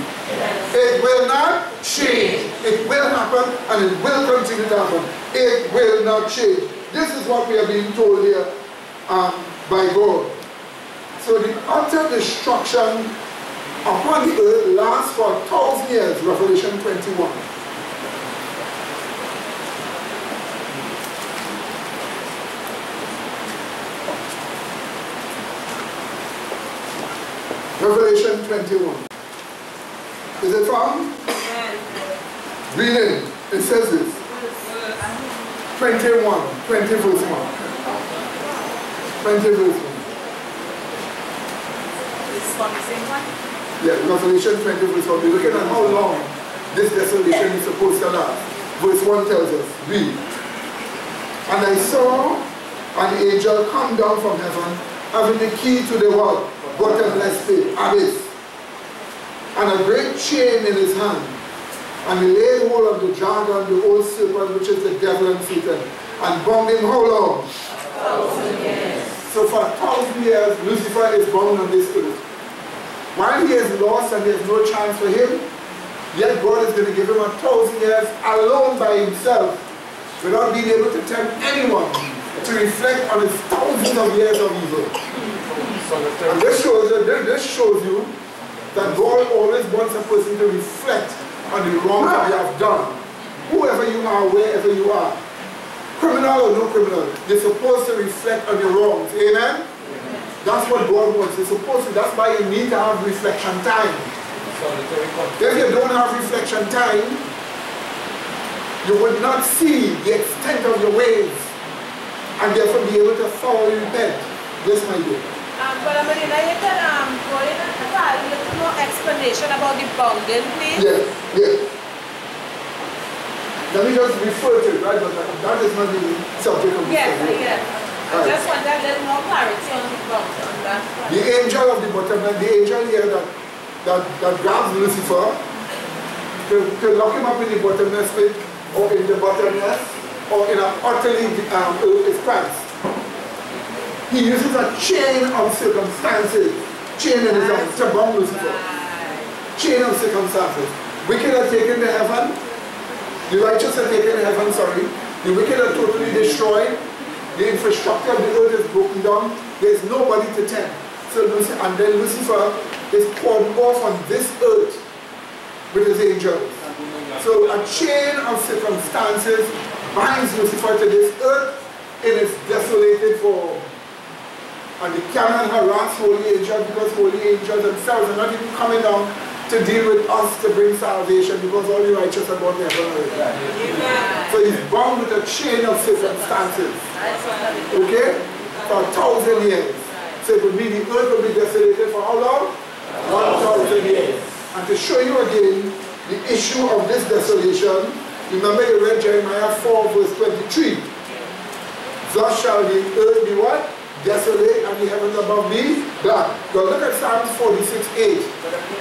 It will not change. It will happen, and it will continue to happen. It will not change. This is what we are being told here by God. So the utter destruction upon the earth lasts for 1,000 years, Revelation 21. Revelation 21. Is it found? Read it. It says this. 21, 20 verse 1. 20 verse 1. It's from the same one? Yeah, Revelation 20 verse 1. We're looking at how long this desolation is supposed to last. Verse 1 tells us, read. And I saw an angel come down from heaven, having the key to the what? Bottomless pit, abyss, and a great chain in his hand. And he laid hold of the dragon, the old serpent, which is the devil and Satan, and bound him how long? 1,000 years. So for 1,000 years, Lucifer is bound on this earth. While he is lost and there is no chance for him, yet God is going to give him 1,000 years alone by himself, without being able to tempt anyone to reflect on his thousands of years of evil. And this shows you that God always wants a person to reflect on the wrong that you have done. Whoever you are, wherever you are, criminal or no criminal, you're supposed to reflect on your wrongs. Amen? That's what God wants. You're supposed to. That's why you need to have reflection time. If you don't have reflection time, you would not see the extent of your ways and therefore be able to thoroughly repent. This my dear. But I mean, you can go in a little more explanation about the bounding, please. Yes, yes. Let me just refer to it, right? But that is not the subject of this. Yes, yes. I just want a little more clarity on the bounding on that. The angel of the bottomless, the angel here that grabs Lucifer to lock him up in the bottomless pit, or in the bottomless, or in an utterly is Christ. He uses a chain of circumstances, chain in his arm, to bound Lucifer. Chain of circumstances. Wicked are taken to heaven, the righteous are taken to heaven, sorry. The wicked are totally destroyed, the infrastructure of the earth is broken down, there's nobody to tempt. So and then Lucifer is poured off on this earth with his angels. So a chain of circumstances binds Lucifer to this earth in its desolated form. And they cannot harass holy angels because holy angels themselves are not even coming down to deal with us to bring salvation because all the righteous are going to heaven already. So he's bound with a chain of circumstances. Okay? For 1,000 years. So it would mean the earth will be desolated for how long? 1,000 years. And to show you again the issue of this desolation, remember you read Jeremiah 4 verse 23. Thus shall the earth be what? Desolate, and the heavens above me black. Now look at Psalms 46:8. But let me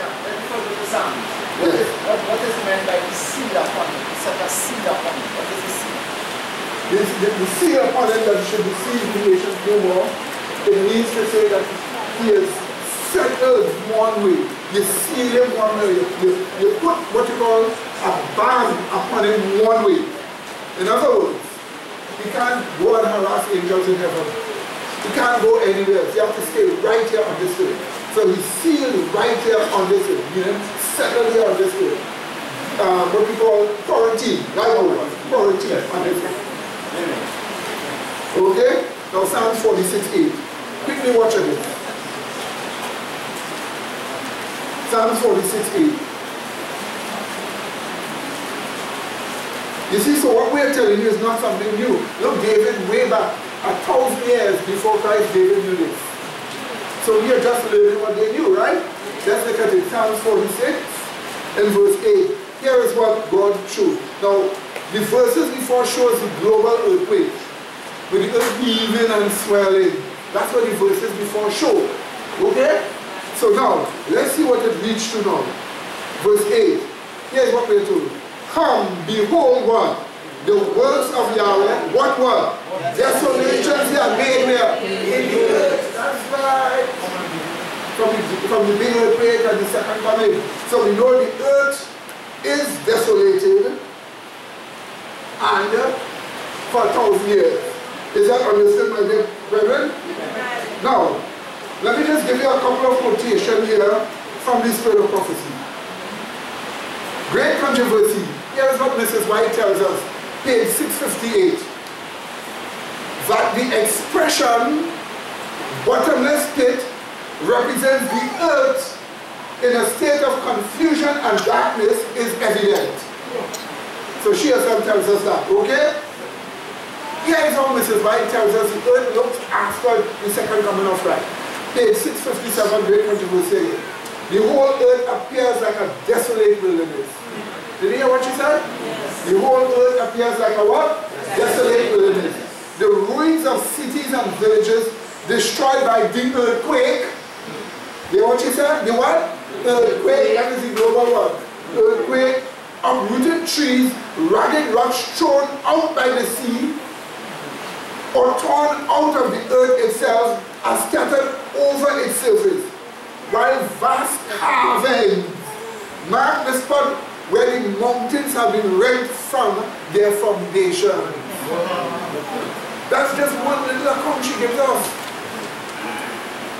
go to Psalm. What is meant by the seal upon it? It's like a seal upon it. What is the seal? The seal upon it that should deceive the nations no more. It means to say that he is settled one way. You seal him one way. You put what you call a ban upon him one way. In other words, he can't go and harass angels in heaven. He can't go anywhere. You have to stay right here on this earth. So he's sealed right here on this earth. You know, settled here on this earth. What we call quarantine. Right over. Quarantine on this earth. Okay? Now Psalms 46:8. Quickly watch it. Psalms 46:8. You see, so what we're telling you is not something new. Look, David way back. 1,000 years before Christ, David knew this. So we are just learning what they knew, right? Let's look at it. Psalms 46 and verse 8. Here is what God showed. Now, The verses before shows the global earthquake, with the earth heaving and swelling. That's what the verses before show. Okay? So now, let's see what it reached to now. Verse 8. Here's what we're told. Come, behold what? The works of Yahweh. What? Desolations they are made where? In the earth. That's right. From the big earthquake and the second coming. So we know the earth is desolated and for 1,000 years. Is that understood, my dear brethren? Now, let me just give you a couple of quotations here from the Spirit of Prophecy. Great controversy. Here is what Mrs. White tells us, page 658. That the expression bottomless pit represents the earth in a state of confusion and darkness is evident. So she herself tells us that, okay? Here is how Mrs. White tells us the earth looks after the second coming of Christ. Page 657, great controversy. The whole earth appears like a desolate wilderness. Did you hear what she said? Yes. The whole earth appears like a what? Desolate wilderness. The ruins of cities and villages destroyed by the earthquake. You hear what she said? The what? Earthquake, that is the global what? Earthquake, uprooted trees, ragged rocks thrown out by the sea, or torn out of the earth itself are scattered over its surface, while vast caverns mark the spot where the mountains have been rent from their foundation. That's just one little account she gives us.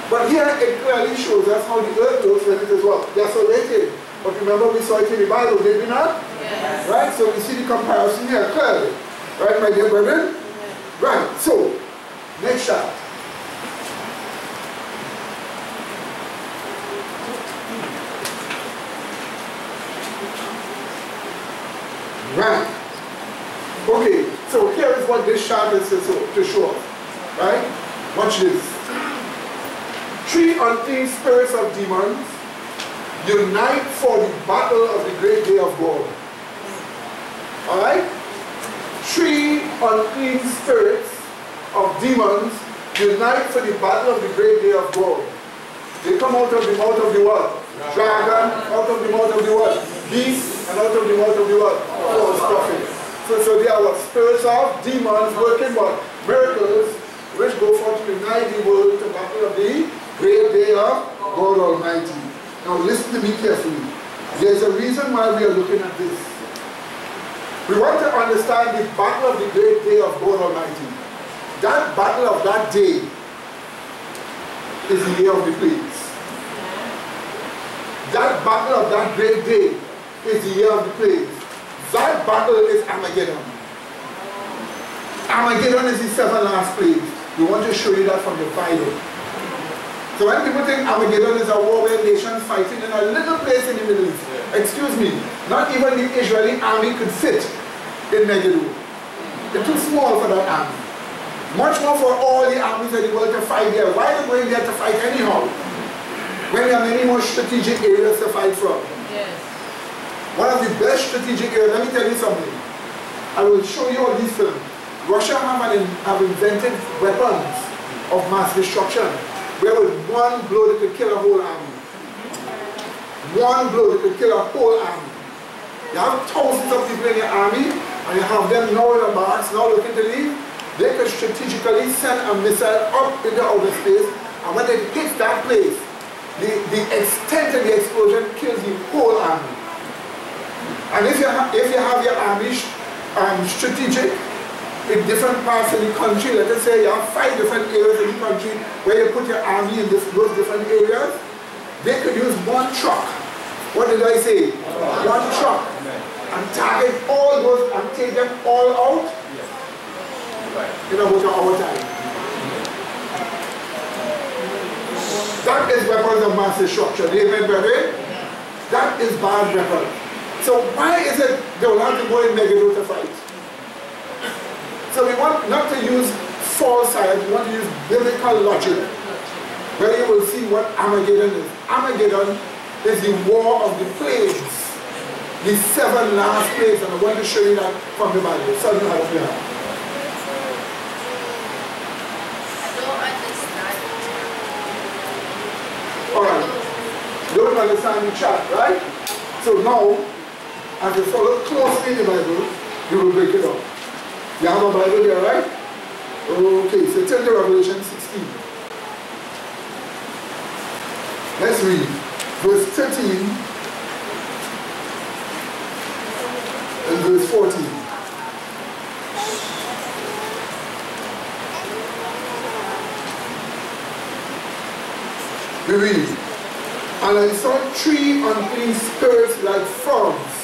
But here it clearly shows us how the earth looks when it is what? Desolated. But remember we saw it in the Bible, did we not? Yes. Right? So we see the comparison here clearly. Right, my dear brethren? Yes. Right, so, next chart. Right. Okay, so here is what this chart is to show us. Right? Watch this. 3 unclean spirits of demons unite for the battle of the great day of God. Alright? 3 unclean spirits of demons unite for the battle of the great day of God. They come out of the mouth of the what? Dragon, out of the mouth of the what? Beast, and out of the mouth of the what? False prophet. So they are what? Spirits of demons working what? Miracles, which go forth to unite the world to battle of the great day of God Almighty. Now listen to me carefully. There's a reason why we are looking at this. We want to understand the battle of the great day of God Almighty. That battle of that day is the year of the plagues. That battle of that great day is the year of the plagues. That battle is Armageddon. Armageddon is the 7 last plagues. We want to show you that from the Bible. So when people think Armageddon is a war where nations fighting in a little place in the Middle East, excuse me, not even the Israeli army could fit in Megiddo. They're too small for that army. Much more for all the armies of the world to fight there. Why are they going there to fight anyhow? When there are many more strategic areas to fight from. Yes. One of the best strategic areas, let me tell you something. I will show you all these films. Russia have invented weapons of mass destruction, where with one blow they could kill a whole army. One blow they could kill a whole army. You have thousands of people in your army, and you have them now in a box, now looking to leave. They could strategically send a missile up into outer space, and when it hits that place, the extent of the explosion kills the whole army. And if you have your army strategic in different parts of the country, let us say you have 5 different areas in the country where you put your army in those different areas, they could use one truck. What did I say? One truck. And target all those and take them all out in about an hour time. That is weapons of mass destruction. Amen, brethren? That is bad weapon. So why is it they will have to go in Megiddo to fight? So we want not to use false science, we want to use biblical logic, where you will see what Armageddon is. Armageddon is the war of the plagues. the 7 last plagues, and I want to show you that from the Bible. So you have here. Alright. You don't understand the chart, right? So now, as you follow closely the Bible, you will break it up. You have a Bible there, right? Okay, so turn to Revelation 16. Let's read verse 13 and verse 14. We read, and I saw 3 unclean spirits like frogs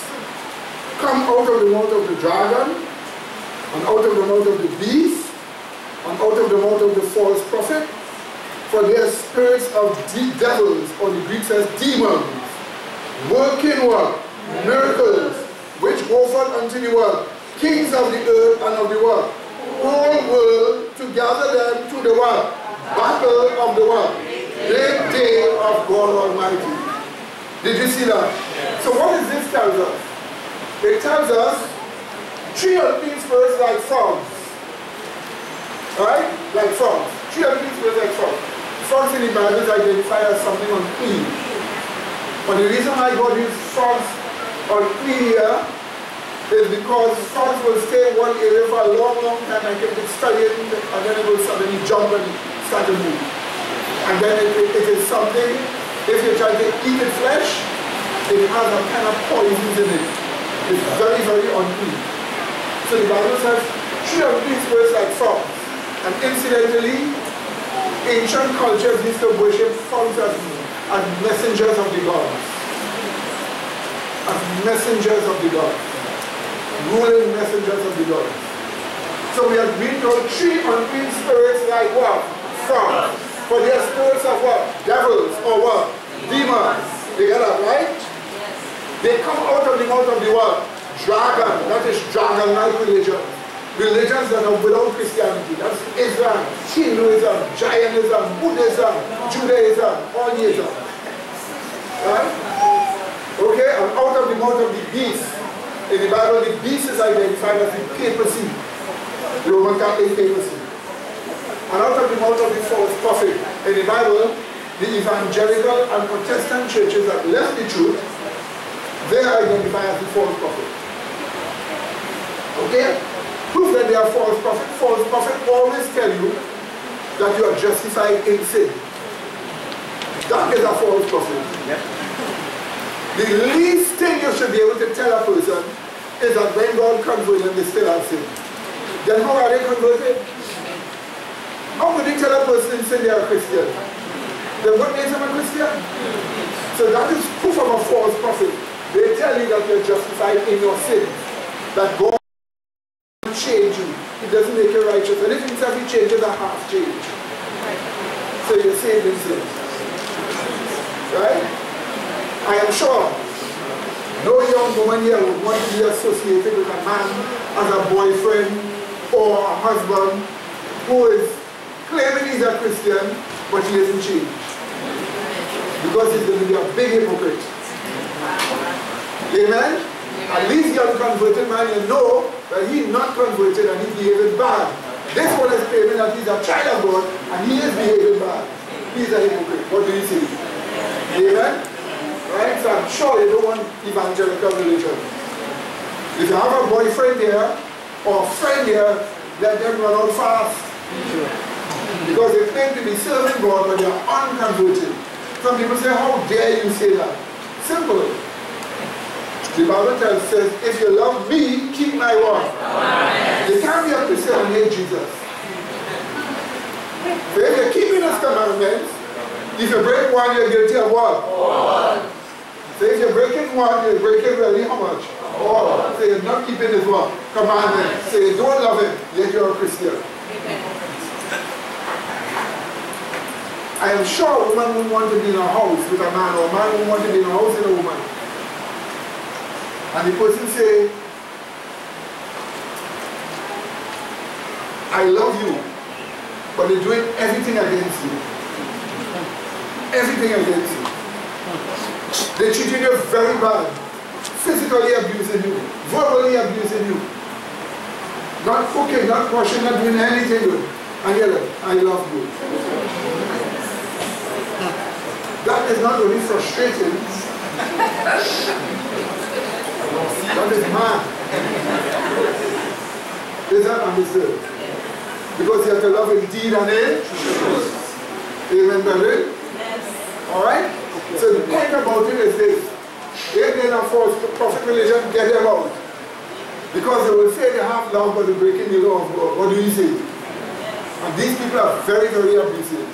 come out of the mouth of the dragon, and out of the mouth of the beast, and out of the mouth of the false prophet, for they are spirits of devils, or the Greek says demons, working what? Miracles, which go forth unto the what? Kings of the earth and of the what? Whole world, to gather them to the what? Battle of the what? Great day of God Almighty. Did you see that? Yes. So what does this tell us? It tells us 3 unclean spirits like frogs. Right? Like frogs. 3 unclean spirits like frogs. Frogs in the Bible is identified as something unclean. But the reason why God used frogs unclean here is because frogs will stay in one area for a long, long time and keep studying, and then it will suddenly jump and start to move. And then it is something, if you try to eat its flesh, it has a kind of poisons in it. It's very, very unclean. So the Bible says 3 unclean spirits like frogs. And incidentally, ancient cultures used to worship frogs as messengers of the gods. As messengers of the gods. Ruling messengers of the gods. So we have been told 3 unclean spirits like what? Frogs. For they are spirits of what? Devils or what? Demons. You get that, right? Yes. They come out of the mouth of the what? Dragon. That is dragon-like religion. Religions that are without Christianity. That's Islam, Hinduism, Jainism, Buddhism, Judaism, Ornism. Right? Okay? And out of the mouth of the beast. In the Bible, the beast is identified as the papacy. The Roman Catholic papacy. And out of the mouth of the false prophet. In the Bible, the evangelical and Protestant churches that left the truth, they are identified as the false prophet. Okay? Proof that they are false prophet. False prophet always tell you that you are justified in sin. That is a false prophet. Yep. The least thing you should be able to tell a person is that when God converts them, they still have sin. Then how are they converted? How could you tell a person in sin they are a Christian? Then what makes them a Christian? So that is proof of a false prophet. They tell you that you're justified in your sins. That God will change you. It doesn't make you righteous. And if himself he changes, a half change. So you're saved in sin. Right? I am sure no young woman here would want to be associated with a man as a boyfriend or a husband who is claiming he's a Christian, but he isn't changed. Because he's going to be a big hypocrite. Amen? At least the unconverted man, you know that he's not converted and he's behaving bad. This one is claiming that he's a child of God and he is behaving bad. He's a hypocrite. What do you see? Amen? Right? So I'm sure you don't want evangelical religion. If you have a boyfriend here or a friend here, let them run out fast. Because they claim to be serving God, but they are unconverted. Some people say, how dare you say that? Simple. The Bible says, if you love me, keep my word. You can't be a Christian and hate Jesus. So if you're keeping his commandments, if you break one, you're guilty of what? All. So if you're breaking one, you're breaking really how much? All. So you're not keeping his what? Commandments. So you don't love him, yet you're a Christian. I am sure a woman wouldn't want to be in a house with a man, or a man wouldn't want to be in a house with a woman. And the person say, I love you, but they're doing everything against you. Everything against you. They're treating you very bad. physically abusing you, verbally abusing you, not cooking, not washing, not doing anything good, and you're like, I love you. That is not only frustrating, that is mad. Is that understood? Because you have to love in deed and in truth. Amen, brethren? Yes. Alright? So the point about it is this. If they don't force prophet religion, get them out. Because they will say they have love, but they're breaking the law of God. What do you say? And these people are very, very abusive.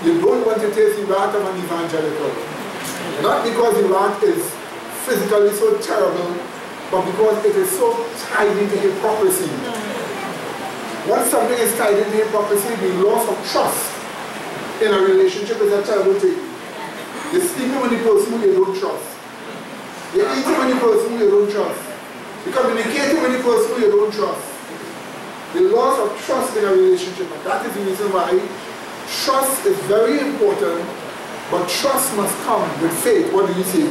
You don't want to taste the wrath of an evangelical. Not because the wrath is physically so terrible, but because it is so tied into hypocrisy. Once something is tied into hypocrisy, the loss of trust in a relationship is a terrible thing. You're sleeping with the person who you don't trust. You're eating with the person who you don't trust. You're communicating with the person who you don't trust. The loss of trust in a relationship, and that is the reason why trust is very important, but trust must come with faith. What do you say?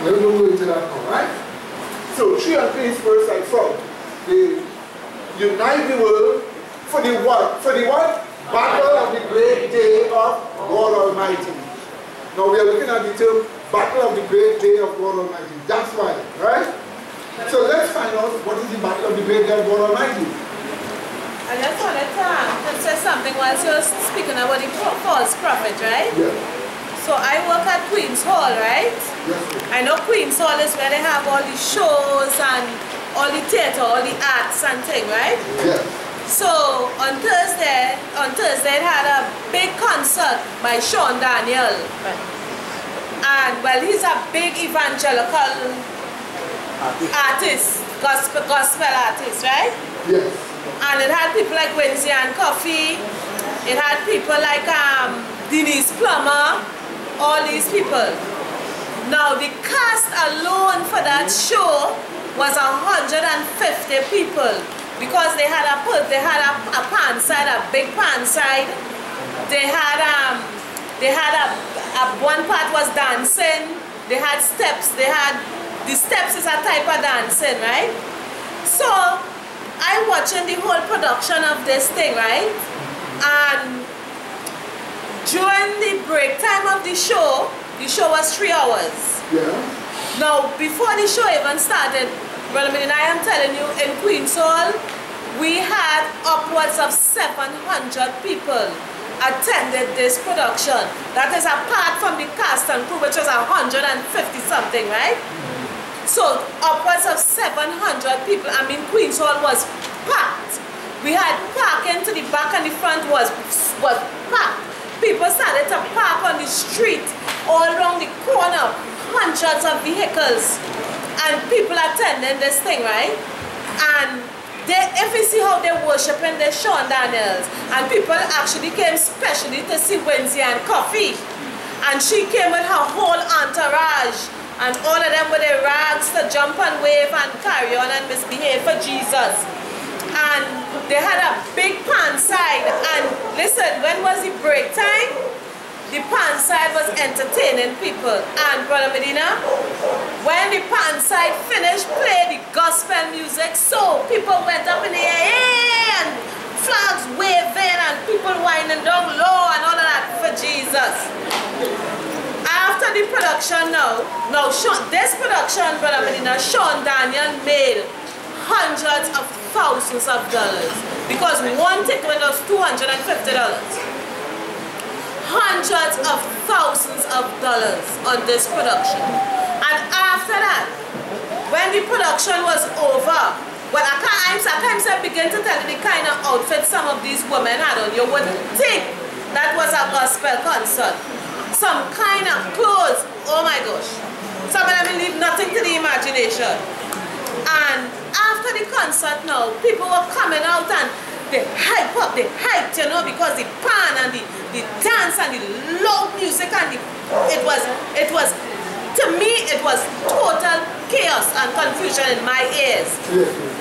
Let me go into that now, right? So, 3 and 3 is first I found. They unite the world for the what? For the what? Battle of the great day of God Almighty. Now we are looking at the term Battle of the great day of God Almighty. That's why, right? So let's find out what is the Battle of the great day of God Almighty. I just wanted to say something while you were speaking about the false prophet, right? Yeah. So I work at Queen's Hall, right? Yes, sir. I know Queen's Hall is where they have all the shows and all the theatre, all the arts and thing, right? Yes. So on Thursday it had a big concert by Sean Daniel. And well, he's a big evangelical artist, gospel artist, right? Yes. And it had people like Wednesday and Coffee. It had people like Denise Plummer, all these people. Now the cast alone for that show was 150 people, because they had a pan side, a big pan side. They had one part was dancing. They had steps. The steps is a type of dancing, right? So I watching the whole production of this thing, right? And during the break time of the show was 3 hours. Yeah. Now, before the show even started, Brother Medina, I am telling you, in Queen's Hall, we had upwards of 700 people attended this production. That is apart from the cast and crew, which was 150 something, right? So, upwards of 700 people. I mean, Queen's Hall was packed. We had parking to the back, and the front was packed. People started to park on the street, all around the corner, hundreds of vehicles, and people attending this thing, right? And if you see how they worshiping the Sean Daniels, and people actually came specially to see Wednesday and Coffee, and she came with her whole entourage, and all of them with their rags to jump and wave and carry on and misbehave for Jesus. And they had a big pan side, and listen, when was the break time? The pan side was entertaining people. And Brother Medina, when the pan side finished, played the gospel music, so people went up in the air, hey, and flags waving and people winding down low and all of that for Jesus. After the production this production, Brother Medina, Sean Daniel made hundreds of thousands of dollars, because one ticket was $250. Hundreds of thousands of dollars on this production. And after that, when the production was over, well, I can't begin to tell you the kind of outfit some of these women had on. You wouldn't think that was a gospel concert. Some kind of clothes, oh my gosh. Some of them leave nothing to the imagination. And after the concert now, people were coming out and they hyped, you know, because the pan and the dance and the loud music and it was, to me, it was total chaos and confusion in my ears.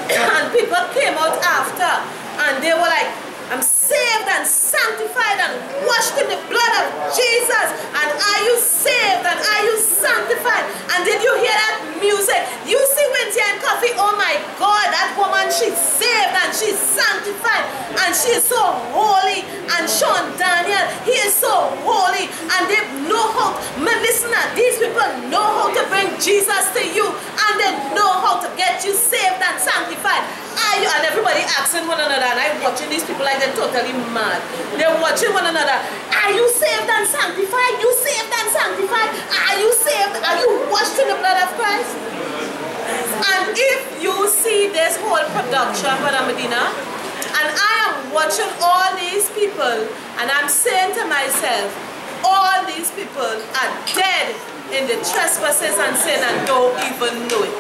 And people came out after and they were like, I'm saved and sanctified and washed in the blood of Jesus. And are you saved and are you sanctified? And did you hear that He is so holy, and they know how. Listen, these people know how to bring Jesus to you, and they know how to get you saved and sanctified. Are you? And everybody asking one another, and I'm watching these people like they're totally mad. They're watching one another. Are you saved and sanctified? You saved and sanctified? Are you saved? Are you washed in the blood of Christ? And if you see this whole production, Brother Medina, and I am watching all these people, and I'm saying to myself, all these people are dead in the trespasses and sin and don't even know it.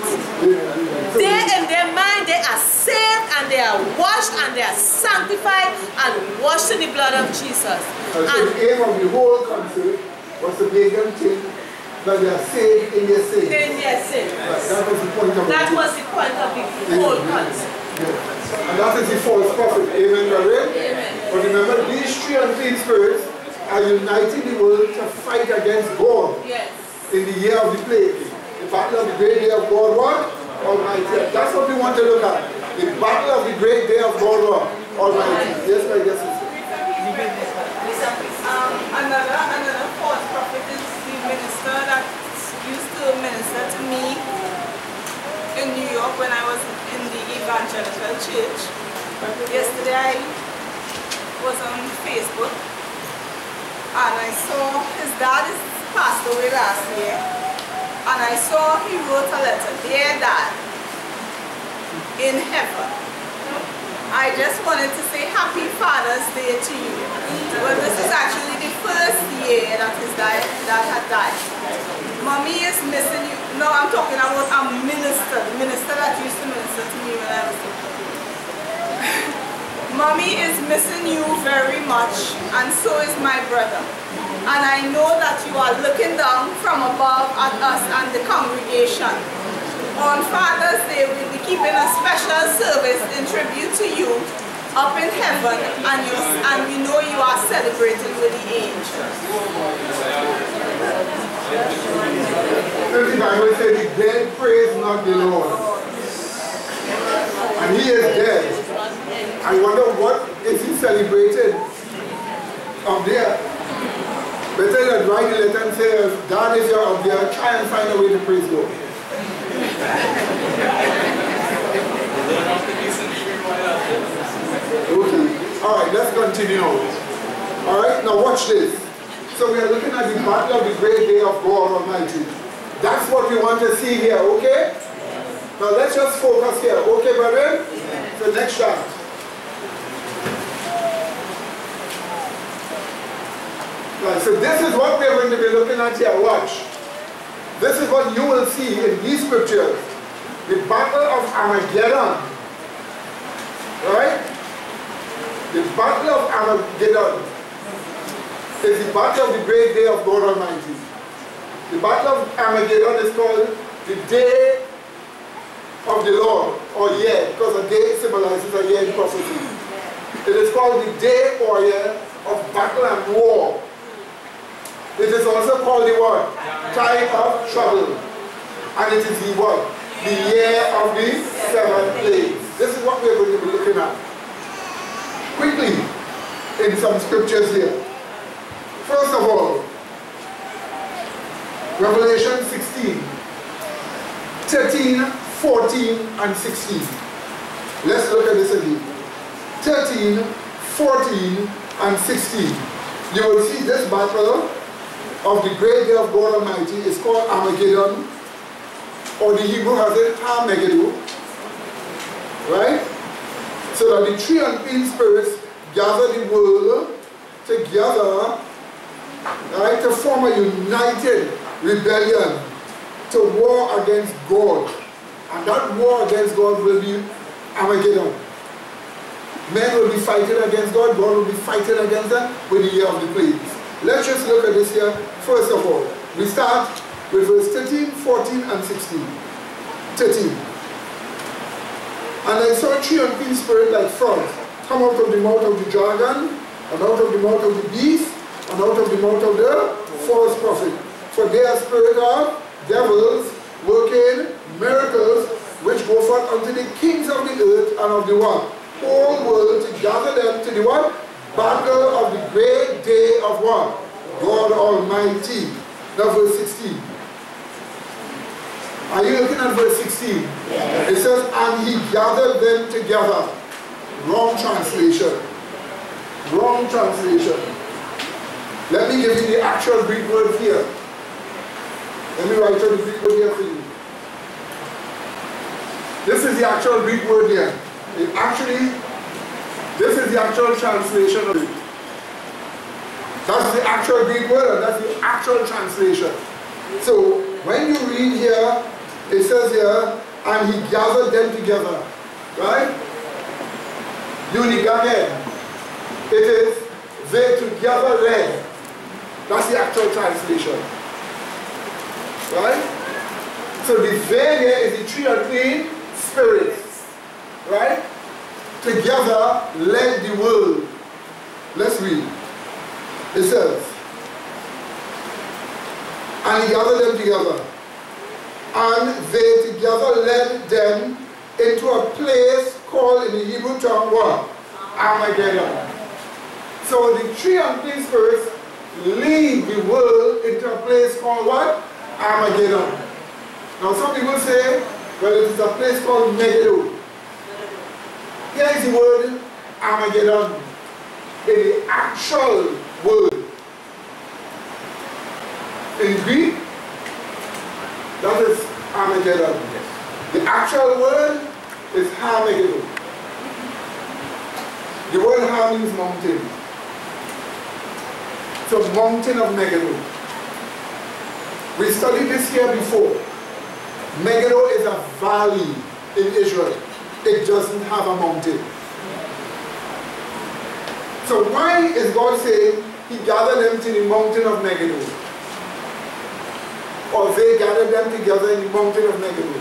They, in their mind, they are saved and they are washed and they are sanctified and washed in the blood of Jesus. And the aim of the whole concert was to make them think that they are saved in their sin. In their sin. That was the point of it. That was the point of the whole concert. And that is the false prophet. Amen, brother? Amen. But remember, these three unclean spirits are uniting the world to fight against God. Yes. In the year of the plague. The battle of the great day of God, what? Almighty. That's what we want to look at. The battle of the great day of God, what? Almighty. Yes, my dear sister. Another false prophet is the minister that used to minister to me in New York when I was in the evangelical church. Yesterday I was on Facebook and I saw his dad passed away last year, and I saw he wrote a letter, "Dear Dad, in heaven, I just wanted to say Happy Father's Day to you." Well, this is actually the first year that his dad had died. Mommy is missing you. No, I'm talking about a minister, the minister that used to minister to me when I was little. Mommy is missing you very much, and so is my brother. And I know that you are looking down from above at us and the congregation. On Father's Day, we'll be keeping a special service in tribute to you up in heaven, and we know you are celebrating with the angels. The Bible says the dead praise not the Lord. And he is dead. I wonder what is he celebrated up there. Better than write the letter and say, God, if you're up there, try and find a way to praise God. Okay. Alright, let's continue. Alright, now watch this. So we are looking at the battle of the great day of God Almighty. That's what we want to see here, okay? Now let's just focus here, okay, brother? So next shot. Right, so this is what we're going to be looking at here. Watch. This is what you will see in these scriptures. The battle of Armageddon. Right? The battle of Armageddon is the battle of the great day of God Almighty. The battle of Armageddon is called the day of the Lord, or year, because a day symbolizes a year in prophecy. It is called the day or year of battle and war. It is also called the what? Time of trouble. And it is the what? The year of the 7 plagues. This is what we are going to be looking at. Quickly, in some scriptures here. First of all, Revelation 16, 13, 14, and 16. Let's look at this again. 13, 14, and 16. You will see this battle of the great day of God Almighty is called Armageddon, or the Hebrew has it Armageddon, right? So that the three unclean spirits gather the world together, right, to form a united rebellion to war against God. And that war against God will be Armageddon. Men will be fighting against God, God will be fighting against them with the year of the plagues. Let's just look at this here. First of all, we start with verse 13, 14, and 16. 13. And I saw three unclean spirits like frogs come out of the mouth of the dragon, and out of the mouth of the beast, and out of the mouth of the false prophet. For they are spirits of devils, working miracles, which go forth unto the kings of the earth and of the what? Whole world, to gather them to the what? Battle of the great day of what? God Almighty. Now verse 16. Are you looking at verse 16? It says, and he gathered them together. Wrong translation. Wrong translation. Let me give you the actual Greek word here. Let me write out the Greek word here for you. This is the actual Greek word here. This is the actual translation of it. That's the actual Greek word, and that's the actual translation. So, when you read here, it says here, and he gathered them together. Right? Unigagen. It is, they together read. That's the actual translation. Right? So the they here is the three unclean spirits. Right? Together led the world. Let's read. It says, and he gathered them together, and they together led them into a place called in the Hebrew tongue what? Armageddon. So the three unclean spirits lead the world into a place called what? Armageddon. Now some people say, well, it is a place called Megiddo. Here is the word Armageddon in the actual word. In Greek, that is Armageddon. The actual word is Armageddon. The word Har means mountain. So mountain of Megiddo. We studied this here before. Megiddo is a valley in Israel. It doesn't have a mountain. So why is God saying he gathered them to the mountain of Megiddo? Or they gathered them together in the mountain of Megiddo?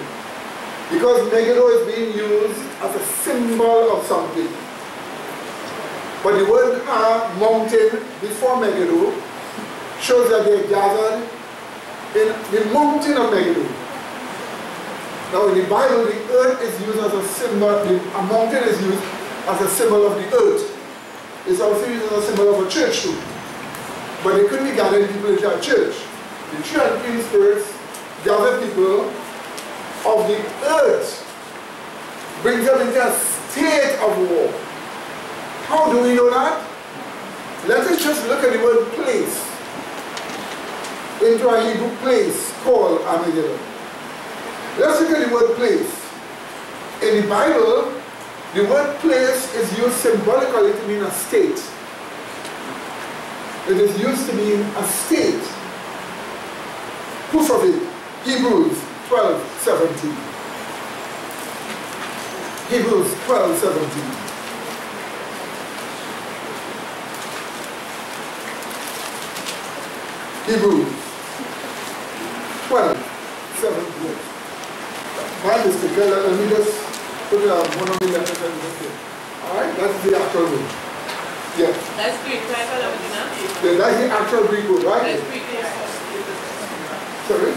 Because Megiddo is being used as a symbol of something. But the word mountain before Megiddo shows that they gathered in the mountain of Megiddo. Now in the Bible, the earth is used as a symbol, a mountain is used as a symbol of the earth. It's also used as a symbol of a church too. But they couldn't be gathering people into a church. The three unclean spirits gather people of the earth, brings them into a state of war. How do we know that? Let us just look at the word place. Into a Hebrew place called Armageddon. Let's look at the word place. In the Bible, the word place is used symbolically to mean a state. It is used to mean a state. Proof of it, Hebrews 12:17. Hebrews 12:17. Hebrews 12:17. My mistake, let me just put one of the letters in here. Alright, that's the actual word. Yeah. That's Greek, right? Yeah, that's the actual Greek word, right? That's Greek, yes. Sorry?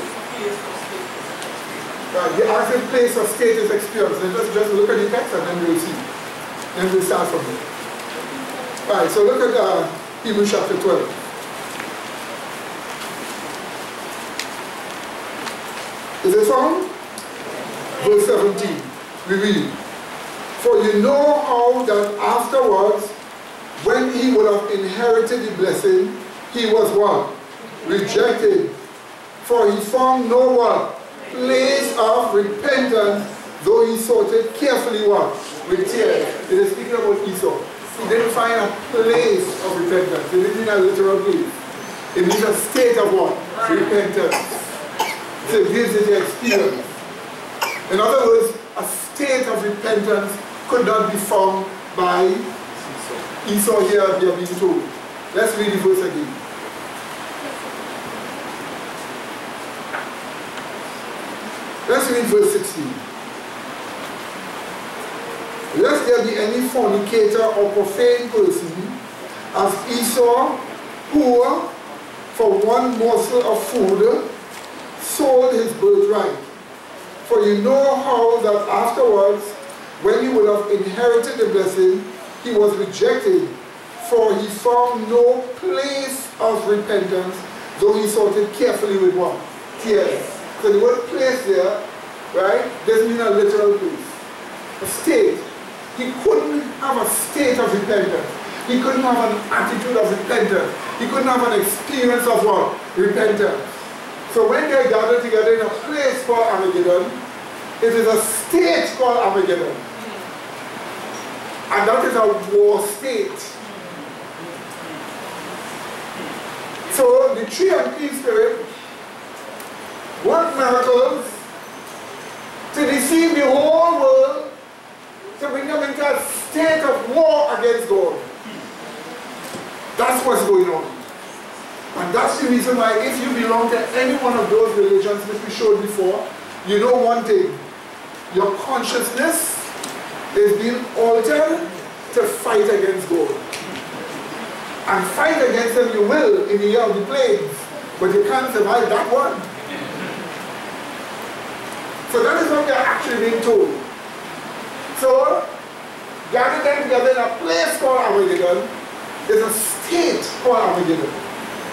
Right, the actual place of state is experience. Let's just look at the text and then we'll see. Then we'll start from there. Alright, so look at Hebrews chapter 12. Is it found? Verse 17. We read. For you know how that afterwards, when he would have inherited the blessing, he was what? Rejected. For he found no what? Place of repentance, though he sought it carefully what? With tears. It is speaking about Esau. He didn't find a place of repentance. It didn't mean a literal place. It means a state of what? Repentance. So it gives it the experience. In other words, a state of repentance could not be found by Esau here, we are being told. Let's read the verse again. Let's read verse 16. Lest there be any fornicator or profane person as Esau, who for one morsel of food sold his birthright. For you know how that afterwards, when he would have inherited the blessing, he was rejected. For he found no place of repentance, though he sought it carefully with what? Tears. So the word place there, right, doesn't mean a literal place. A state. He couldn't have a state of repentance. He couldn't have an attitude of repentance. He couldn't have an experience of what? Repentance. So when they gathered together in a place called Armageddon, it is a state called Armageddon. And that is a war state. So the three unclean spirits work miracles to deceive the whole world, to bring them into a state of war against God. That's what's going on. And that's the reason why if you belong to any one of those religions which we showed before, you know one thing. Your consciousness is being altered to fight against God. And fight against them you will in the year of the plagues, but you can't survive that one. So that is what we are actually being told. So, gather them together in a place called Armageddon is a state called Armageddon.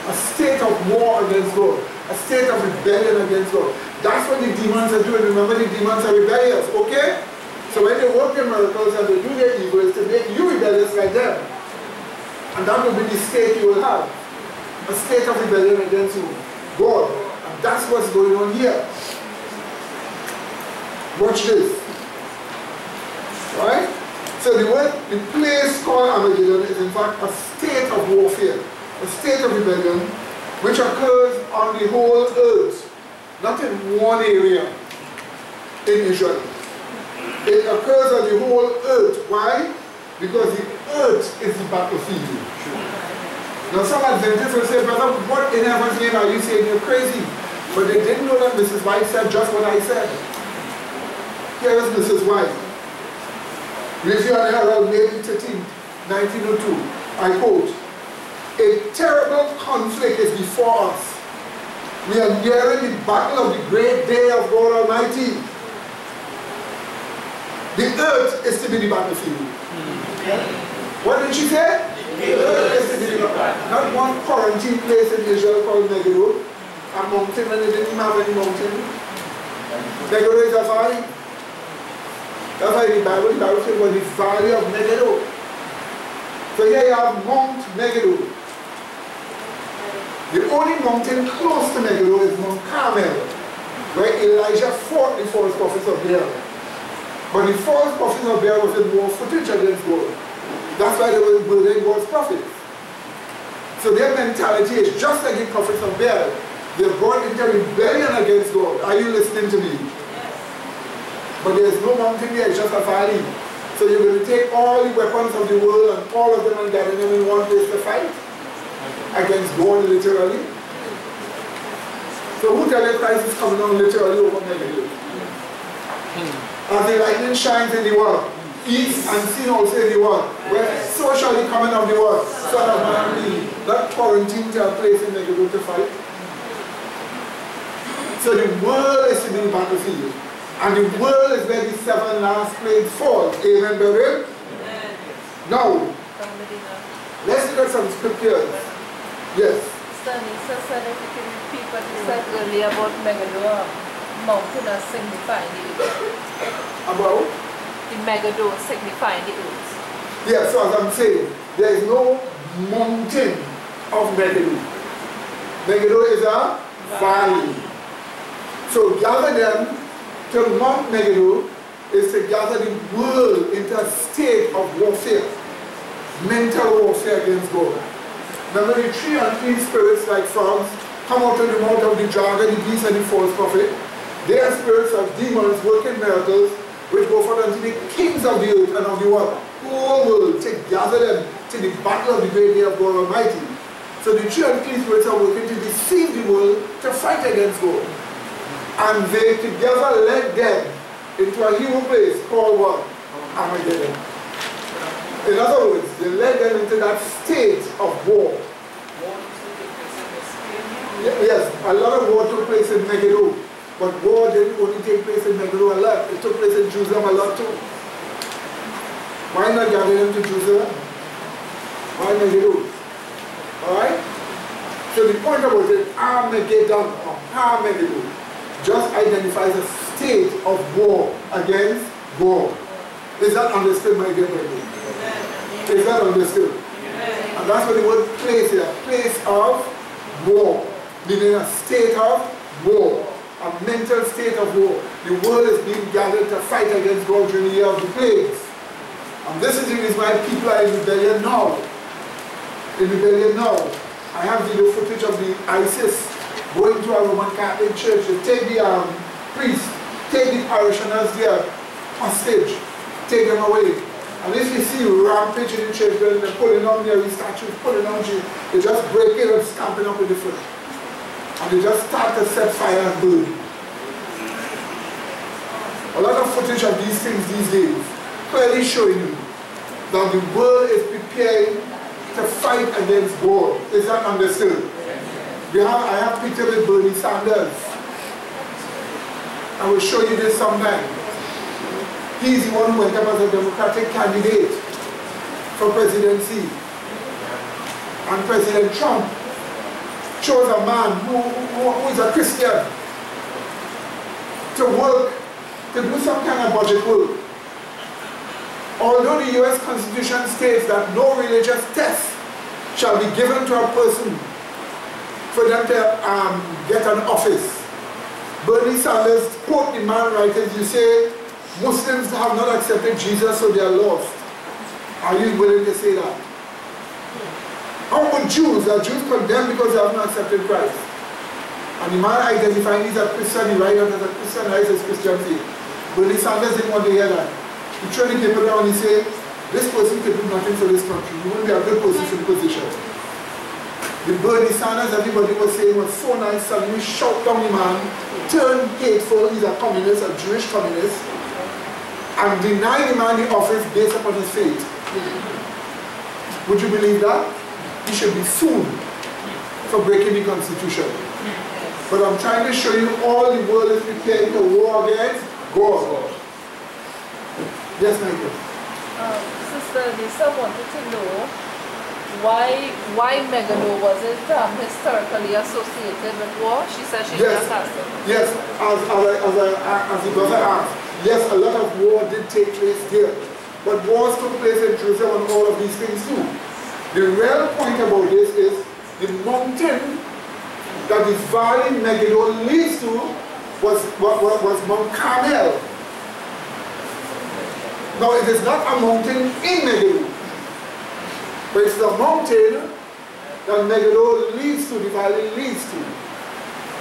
A state of war against God. A state of rebellion against God. That's what the demons are doing. Remember, the demons are rebellious, okay? So when they work their miracles and they do their evil, it's to make you rebellious like them. And that will be the state you will have. A state of rebellion against you. God. And that's what's going on here. Watch this. Right? So the place called Armageddon is in fact a state of warfare. A state of rebellion which occurs on the whole earth. Not in one area in Israel. It occurs on the whole earth. Why? Because the earth is the battlefield. Now some Adventists will say, brother, what in heaven's name are you saying? You're crazy. But they didn't know that Mrs. White said just what I said. Here is Mrs. White. Review on Herald, May 13, 1902. I quote, "A terrible conflict is before us. We are nearing the battle of the great day of God Almighty. The earth is to be the battlefield." What did she say? The earth is to be the battlefield. Not one quarantine place in Israel called Megiddo. A mountain when they didn't have any mountain. Megiddo is a valley. That's why the Bible says about the valley of Megiddo. So here you have Mount Megiddo. The only mountain close to Megiddo is Mount Carmel, where Elijah fought the false prophets of Baal. But the false prophets of Baal was in more footage against God. That's why they were murdering God's prophets. So their mentality is just like the prophets of Baal. They're brought into rebellion against God. Are you listening to me? Yes. But there's no mountain there, it's just a valley. So you're going to take all the weapons of the world and all of them and gather them in one place to fight against God literally. So who tells you Christ is coming on literally over Megiddo? As the lightning shines in the world, east and seen also in the world, where so shall he come in of the world, Son of Man be. Not quarantined to a place in Megiddo to fight. So the world is to be the battlefield. And the world is where the 7 last plagues fall. Amen, brethren? Now, let's look at some scriptures. Yes. Stanley said if you can repeat what you said earlier about Megiddo, mountain as signifying the earth. About? The Megiddo signifying the earth. Yes, so as I'm saying, there is no mountain of Megiddo. Megiddo is a valley. So gather them to Mount Megiddo is to gather the world into a state of warfare. Mental warfare against God. Remember the 3 unclean spirits like frogs come out of the mouth of the dragon, the beast and the false prophet. They are spirits of demons working miracles which go forth unto the kings of the earth and of the world, whole world, to gather them to the battle of the great day of God Almighty. So the 3 unclean spirits are working to deceive the world to fight against God. And they together led them into a Hebrew place called what? Armageddon. In other words, they led them into that state of war. Yes, a lot of war took place in Megiddo. But war didn't only take place in Megiddo a lot. It took place in Jerusalem a lot too. Why not gather them to Jerusalem? Armageddon. Alright? So the point about it, Armageddon or Armageddon just identifies a state of war against God. Is that understood, my dear brethren? Is that understood? And that's what the word place is, a place of war, meaning a state of war, a mental state of war. The world is being gathered to fight against God during the year of the plagues. And this is the reason why people are in rebellion now. In rebellion now. I have video footage of the ISIS going to a Roman Catholic church to take the priests, take the parishioners there hostage, take them away. And if you see rampage in the church, they're pulling on their statues, pulling on you, they just break it and stamping up with the foot. And they just start to set fire and burn. A lot of footage of these things these days clearly showing you that the world is preparing to fight against God. Is that understood? I have pictures with Bernie Sanders. I will show you this sometime. He's the one who went up as a Democratic candidate for presidency. And President Trump chose a man who is a Christian to work, to do some kind of budget work. Although the US Constitution states that no religious test shall be given to a person for them to get an office, Bernie Sanders quote the man right as you say, Muslims have not accepted Jesus, so they are lost. Are you willing to say that? How about Jews? Are Jews condemned because they have not accepted Christ? And the man identifying he's a Christian, he writes out as a Christian, writes his Christianity. Bernie Sanders didn't want to hear that. He threw the paper down and he said, this person can do nothing for this country. You won't be a good person for the position. The Bernie Sanders, everybody was saying was so nice, suddenly shot down the man, turned hateful, he's a communist, a Jewish communist, and denied the man the office based upon his faith. Would you believe that? He should be sued for breaking the Constitution. But I'm trying to show you all the world is preparing to war against God. Yes, Michael. Sister Lisa wanted to know why Megiddo wasn't historically associated with war. She said she just asked it. Yes, as the brother asked, yes, a lot of war did take place there. But wars took place in Jerusalem and all of these things too. The real point about this is the mountain that the valley Megiddo leads to was Mount Carmel. Now it is not a mountain in Megiddo, but it's the mountain that Megiddo leads to, the valley leads to.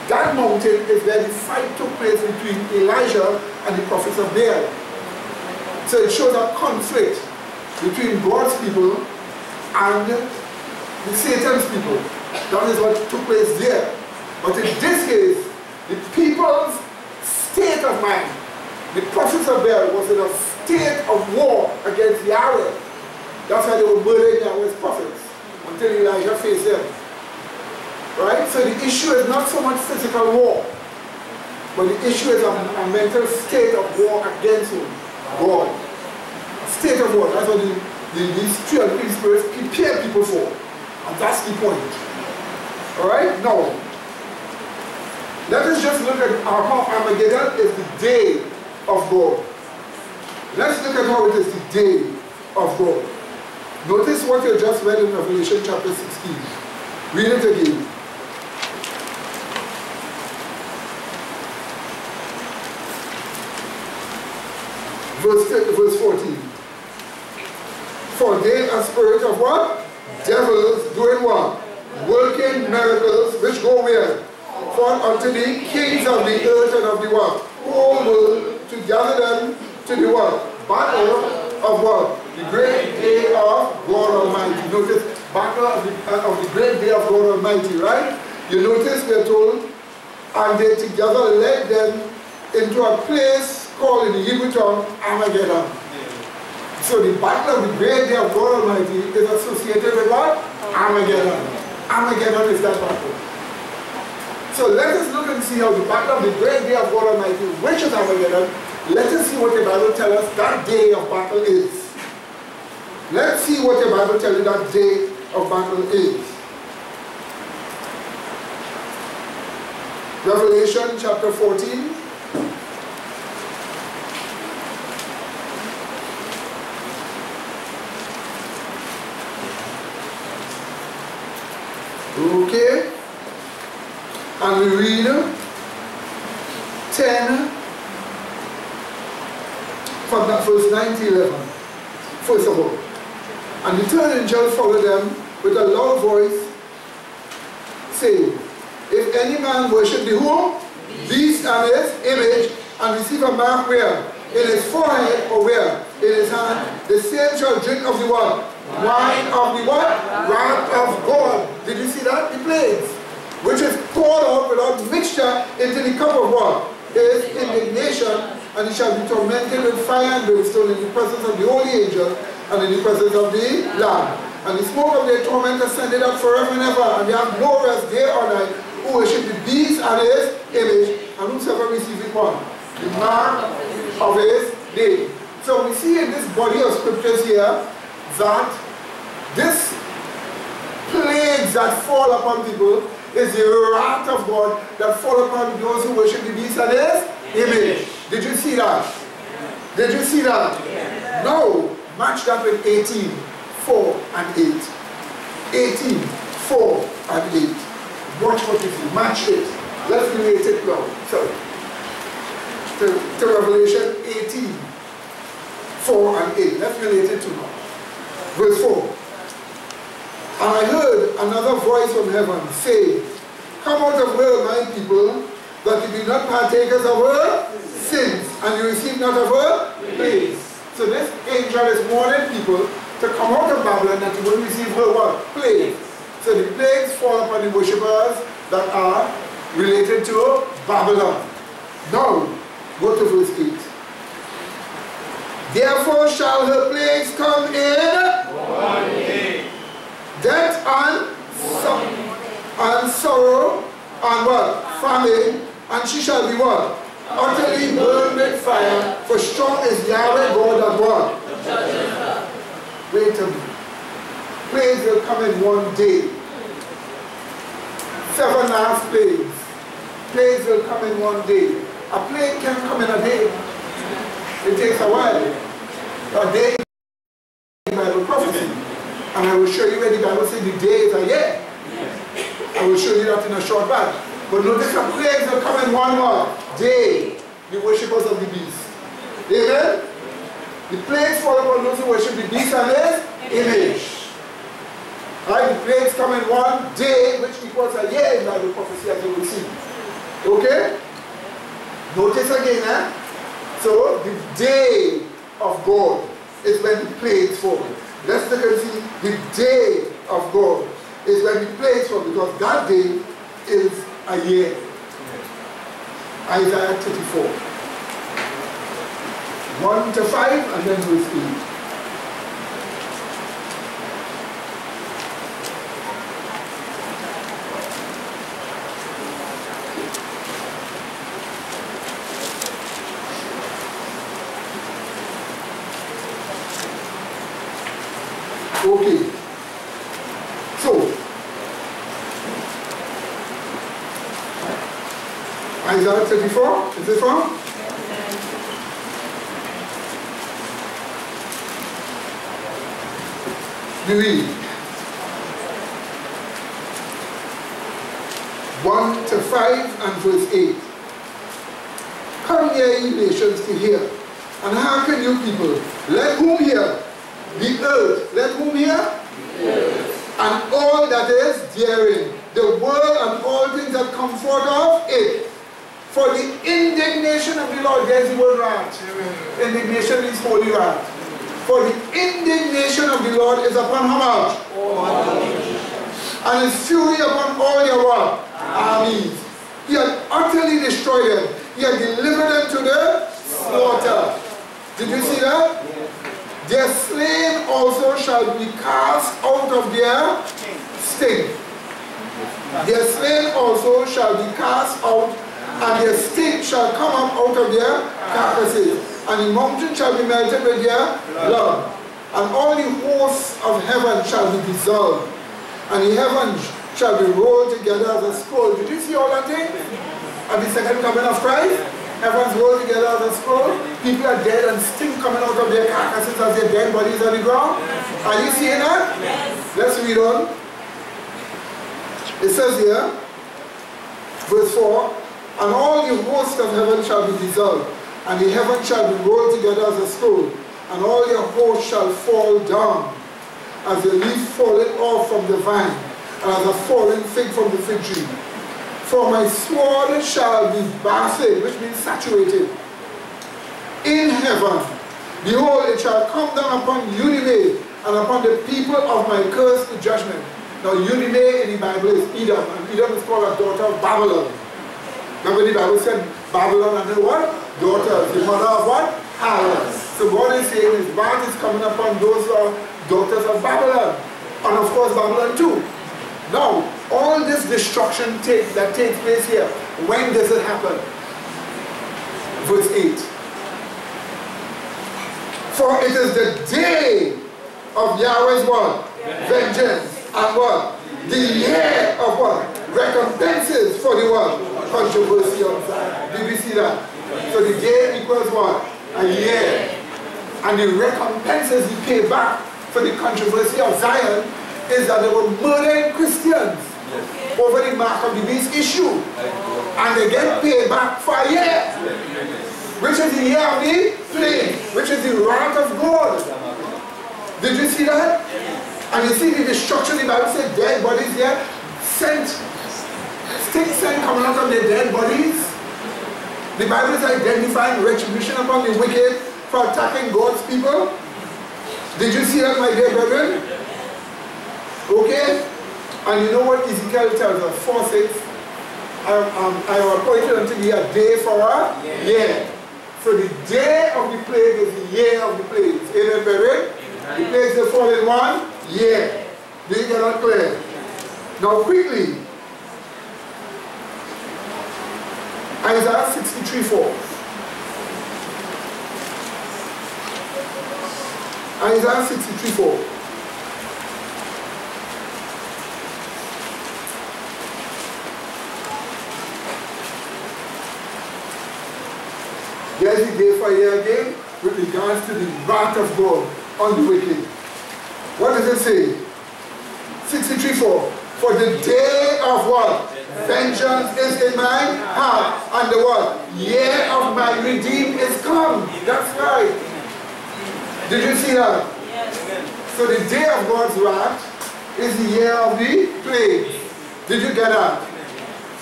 That mountain is where the fight took place between Elijah and the prophets of Baal. So it shows a conflict between God's people and the Satan's people. That is what took place there. But in this case, the people's state of mind, the prophets of Baal was in a state of war against Yahweh. That's why they were murdering Yahweh's prophets until Elijah faced them. Right? So the issue is not so much physical war, but the issue is a mental state of war against whom? God. A state of war. That's what these three unclean spirits prepare people for. And that's the point. Alright? Now, let us just look at how Armageddon is the day of God. Let's look at how it is the day of God. Notice what you just read in Revelation chapter 16. Read it again. Verse 14. For they are spirit of what? Devils doing what? Working miracles which go where? For unto the kings of the earth and of the what? Whole world to gather them to the what? Battle of what? The great day of God Almighty. Notice, battle of the great day of God Almighty, right? You notice we are told, and they together led them into a place called in the Hebrew tongue Armageddon. So the battle of the great day of God Almighty is associated with what? Armageddon. Armageddon is that battle. So let us look and see how the battle of the great day of God Almighty, which is Armageddon, let us see what the Bible tells us that day of battle is. Let's see what the Bible tells you that day of battle is. Revelation chapter 14. Okay. And we read 10 from that verse 9 to 11. First of all. And the third angel followed them with a loud voice, saying, if any man worship the who? Beast and his image, and receive a mark where? In his forehead or where? In his hand, the same shall drink of the what? Wine of the what? Wrath of God. Did you see that? The plagues, which is poured out without mixture into the cup of what? His indignation, and he shall be tormented with fire and brimstone in the presence of the holy angel and in the presence of the Lamb. And the smoke of their torment ascended up forever and ever, and they have no rest day or night, who worship the beast and his image, and whosoever receives it one, the mark of his name. So we see in this body of scriptures here that this plagues that fall upon people is the wrath of God that fall upon those who worship the beast and his image. Did you see that? Did you see that? Yeah. Now, match that with 18, 4 and 8. 18, 4 and 8. Watch what you see. Match it. Let's relate it now. Sorry. To Revelation 18, 4 and 8. Let's relate it to now. Verse 4. And I heard another voice from heaven saying, come out of her, my people, that you be not partakers of her sins, and you receive not of her plagues. So this angel is warning people to come out of Babylon, that you will receive her what? Plagues. So the plagues fall upon the worshippers that are related to Babylon. Now, go to verse 8. Therefore shall her plagues come in one day. Death and sorrow and what? Famine, and she shall be what? Utterly burned with fire, for strong is Yahweh God that what? Wait a minute. Plagues will come in one day. 7 last plagues. Plagues will come in one day. A plague can come in a day. It takes a while. A day in Bible prophecy. And I will show you where the Bible says the day is a year. I will show you that in a short while. But notice the plagues will come in one day. The worshippers of the beast. Amen? The plagues fall upon those who worship the beast and his image. Right? The plagues come in one day, which equals a year in Bible prophecy, as you will see. Okay? Notice again, So the day of God is when the plagues fall. Let's look and see the day of God is when the plagues fall, because that day is a year. Isaiah 34. 1 to 5 and then verse 8. Okay, so Isaiah 34, is it from? We read 1 to 5 and verse 8. Come ye, ye nations, to hear, and hearken, you people. Let whom hear? The earth. Let whom hear? Yes. And all that is therein, the world and all things that come forth of it. For the indignation of the Lord, there's the word wrath. Indignation is holy wrath. For the indignation of the Lord is upon how much? And his fury upon all your what? Armies. He had utterly destroyed them. He had delivered them to the slaughter. Did you see that? Their slain also shall be cast out of their sting. Their slain also shall be cast out, and their sting shall come up out of their carcasses. And the mountain shall be melted with their blood. and all the hosts of heaven shall be dissolved, and the heavens shall be rolled together as a scroll. Did you see all that thing? At the second coming of Christ, heavens rolled together as a scroll. People are dead and stink coming out of their carcasses as their dead bodies on the ground. Are you seeing that? Yes. Let's read on. It says here, verse 4, and all the hosts of heaven shall be dissolved, and the heaven shall be rolled together as a scroll, and all your hosts shall fall down, as a leaf falling off from the vine, and as a falling fig from the fig tree. For my sword shall be bathed, which means saturated, in heaven. Behold, it shall come down upon Nineveh, and upon the people of my curse to judgment. Now Nineveh in the Bible is Edom, and Edom is called a daughter of Babylon. Remember the Bible said Babylon and the what? Daughters, the mother of what? Harlots. So what is saying is wrath is coming upon those who are daughters of Babylon, and of course Babylon too. Now, all this destruction that takes place here, when does it happen? Verse 8. For it is the day of Yahweh's what? Vengeance. And what? The year of what? Recompenses for the what? Controversy of Zion. Did we see that? So the day equals what? A year. And the recompenses he paid back for the controversy of Zion is that they were murdering Christians over the mark of the beast issue. And they get paid back for a year. Which is the year of the plague. Which is the wrath of God. Did you see that? And you see the destruction, the Bible said dead bodies there, sticks coming out of their dead bodies. The Bible is identifying retribution upon the wicked for attacking God's people. Did you see that, my dear brethren? Okay? And you know what Ezekiel tells us? 4:6. I have appointed unto thee a day for a year. So the day of the plague is the year of the plagues. Amen, brethren? The plagues that fall in 1 year. Do you get that clear? Now quickly, Isaiah 63:4. Isaiah 63:4. There's the day for here again with regards to the wrath of God on the wicked. What does it say? 63:4. For the day of what? Vengeance is in my heart, and the what? Year of my redeem is come. That's right. Did you see that? Yes. So the day of God's wrath is the year of the plague. Did you get that?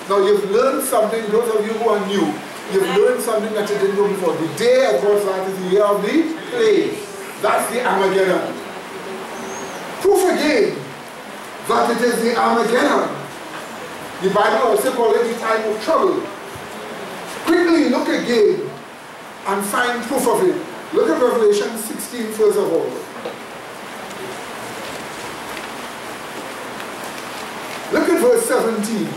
Now you've learned something, those of you who are new. You've learned something that you didn't know before. The day of God's wrath is the year of the plague. That's the Armageddon. Proof again that it is the Armageddon. The Bible also calls it the time of trouble. Quickly look again and find proof of it. Look at Revelation 16 first of all. Look at verse 17.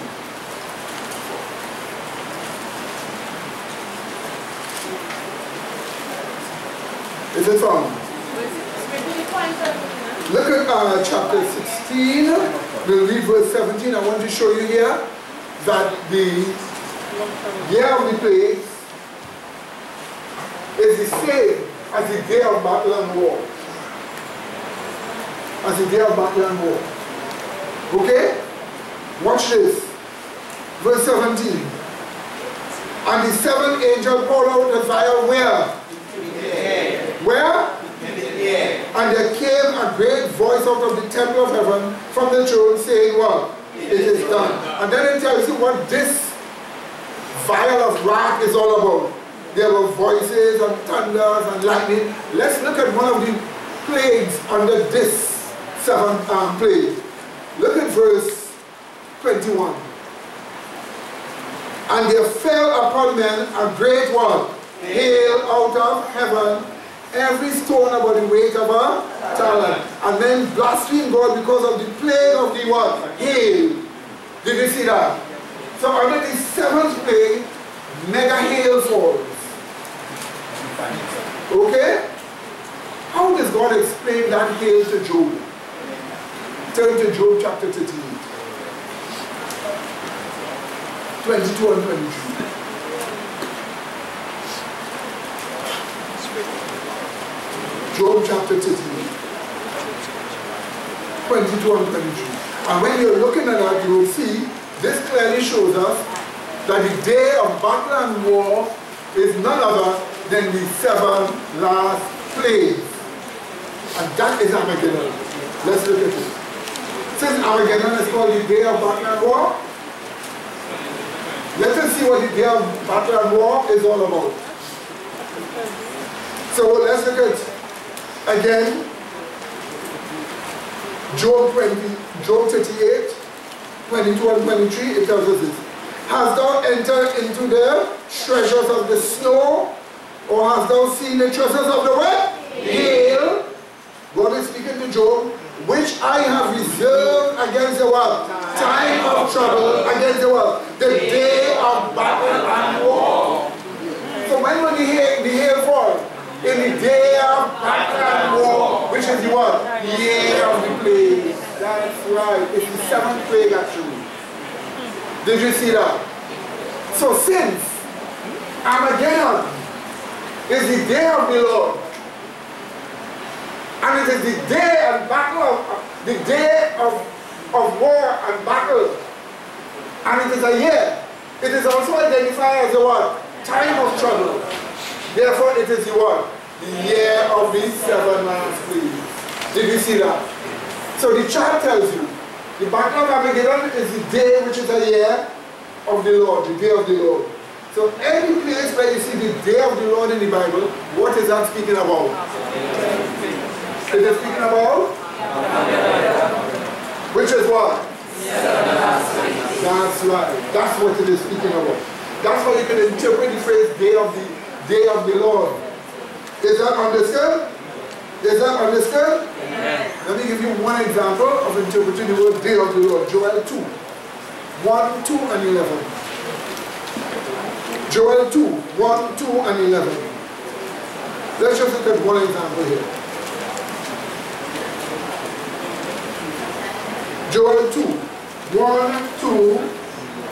Is it found? Look at chapter 16. We'll read verse 17. I want to show you here that the year of the plague is the same as the day of battle and war. As the day of battle and war. Okay? Watch this. Verse 17. And the seventh angel poured out the fire where? Where? And there came a great voice out of the temple of heaven from the throne saying what? It is done. And then it tells you what this vial of wrath is all about. There were voices and thunders and lightning. Let's look at one of the plagues under this seventh plague. Look at verse 21. And there fell upon men a great what? Hail out of heaven, every stone about the weight of a talent. And then blaspheme God because of the plague of the what? Hail. Did you see that? So under the seventh plague, mega hail falls. Okay? How how does God explain that hail to Job? Turn to Job chapter 38. 22 and 23. Job chapter 38. 22 and 23. And when you're looking at that, you will see this clearly shows us that the day of battle and war is none other than the 7 last plagues. And that is Armageddon. Let's look at it. Since Armageddon is called the day of battle and war, let us see what the day of battle and war is all about. So let's look at again Job 38, 22 and 23. It tells us this. Hast thou entered into the treasures of the snow, or hast thou seen the treasures of the what? Hail. God is speaking to Job, which I have reserved against the what? Time of trouble, against the what? The day of battle and war. So when will the hail fall? In the day of battle and war, which is the what? The year of the plague. That's right. It's the 7th plague actually. Did you see that? So since Armageddon is the day of the Lord, and it is the day and battle the day of war and battle, and it is a year, it is also identified as the what? Time of trouble. Therefore it is the what? The year of the 7 last plagues. Did you see that? So the chart tells you the battle of Armageddon is the day which is a year of the Lord, the day of the Lord. So any place where you see the day of the Lord in the Bible, what is that speaking about? It is speaking about? Which is what? That's right. That's what it is speaking about. That's how you can interpret the phrase day of the Lord. Is that understood? Is that understood? Amen. Let me give you one example of interpreting the word day of the Lord. Joel 2. 1, 2, and 11. Joel 2, 1, 2, and 11. Let's just look at one example here. Joel 2, 1, 2,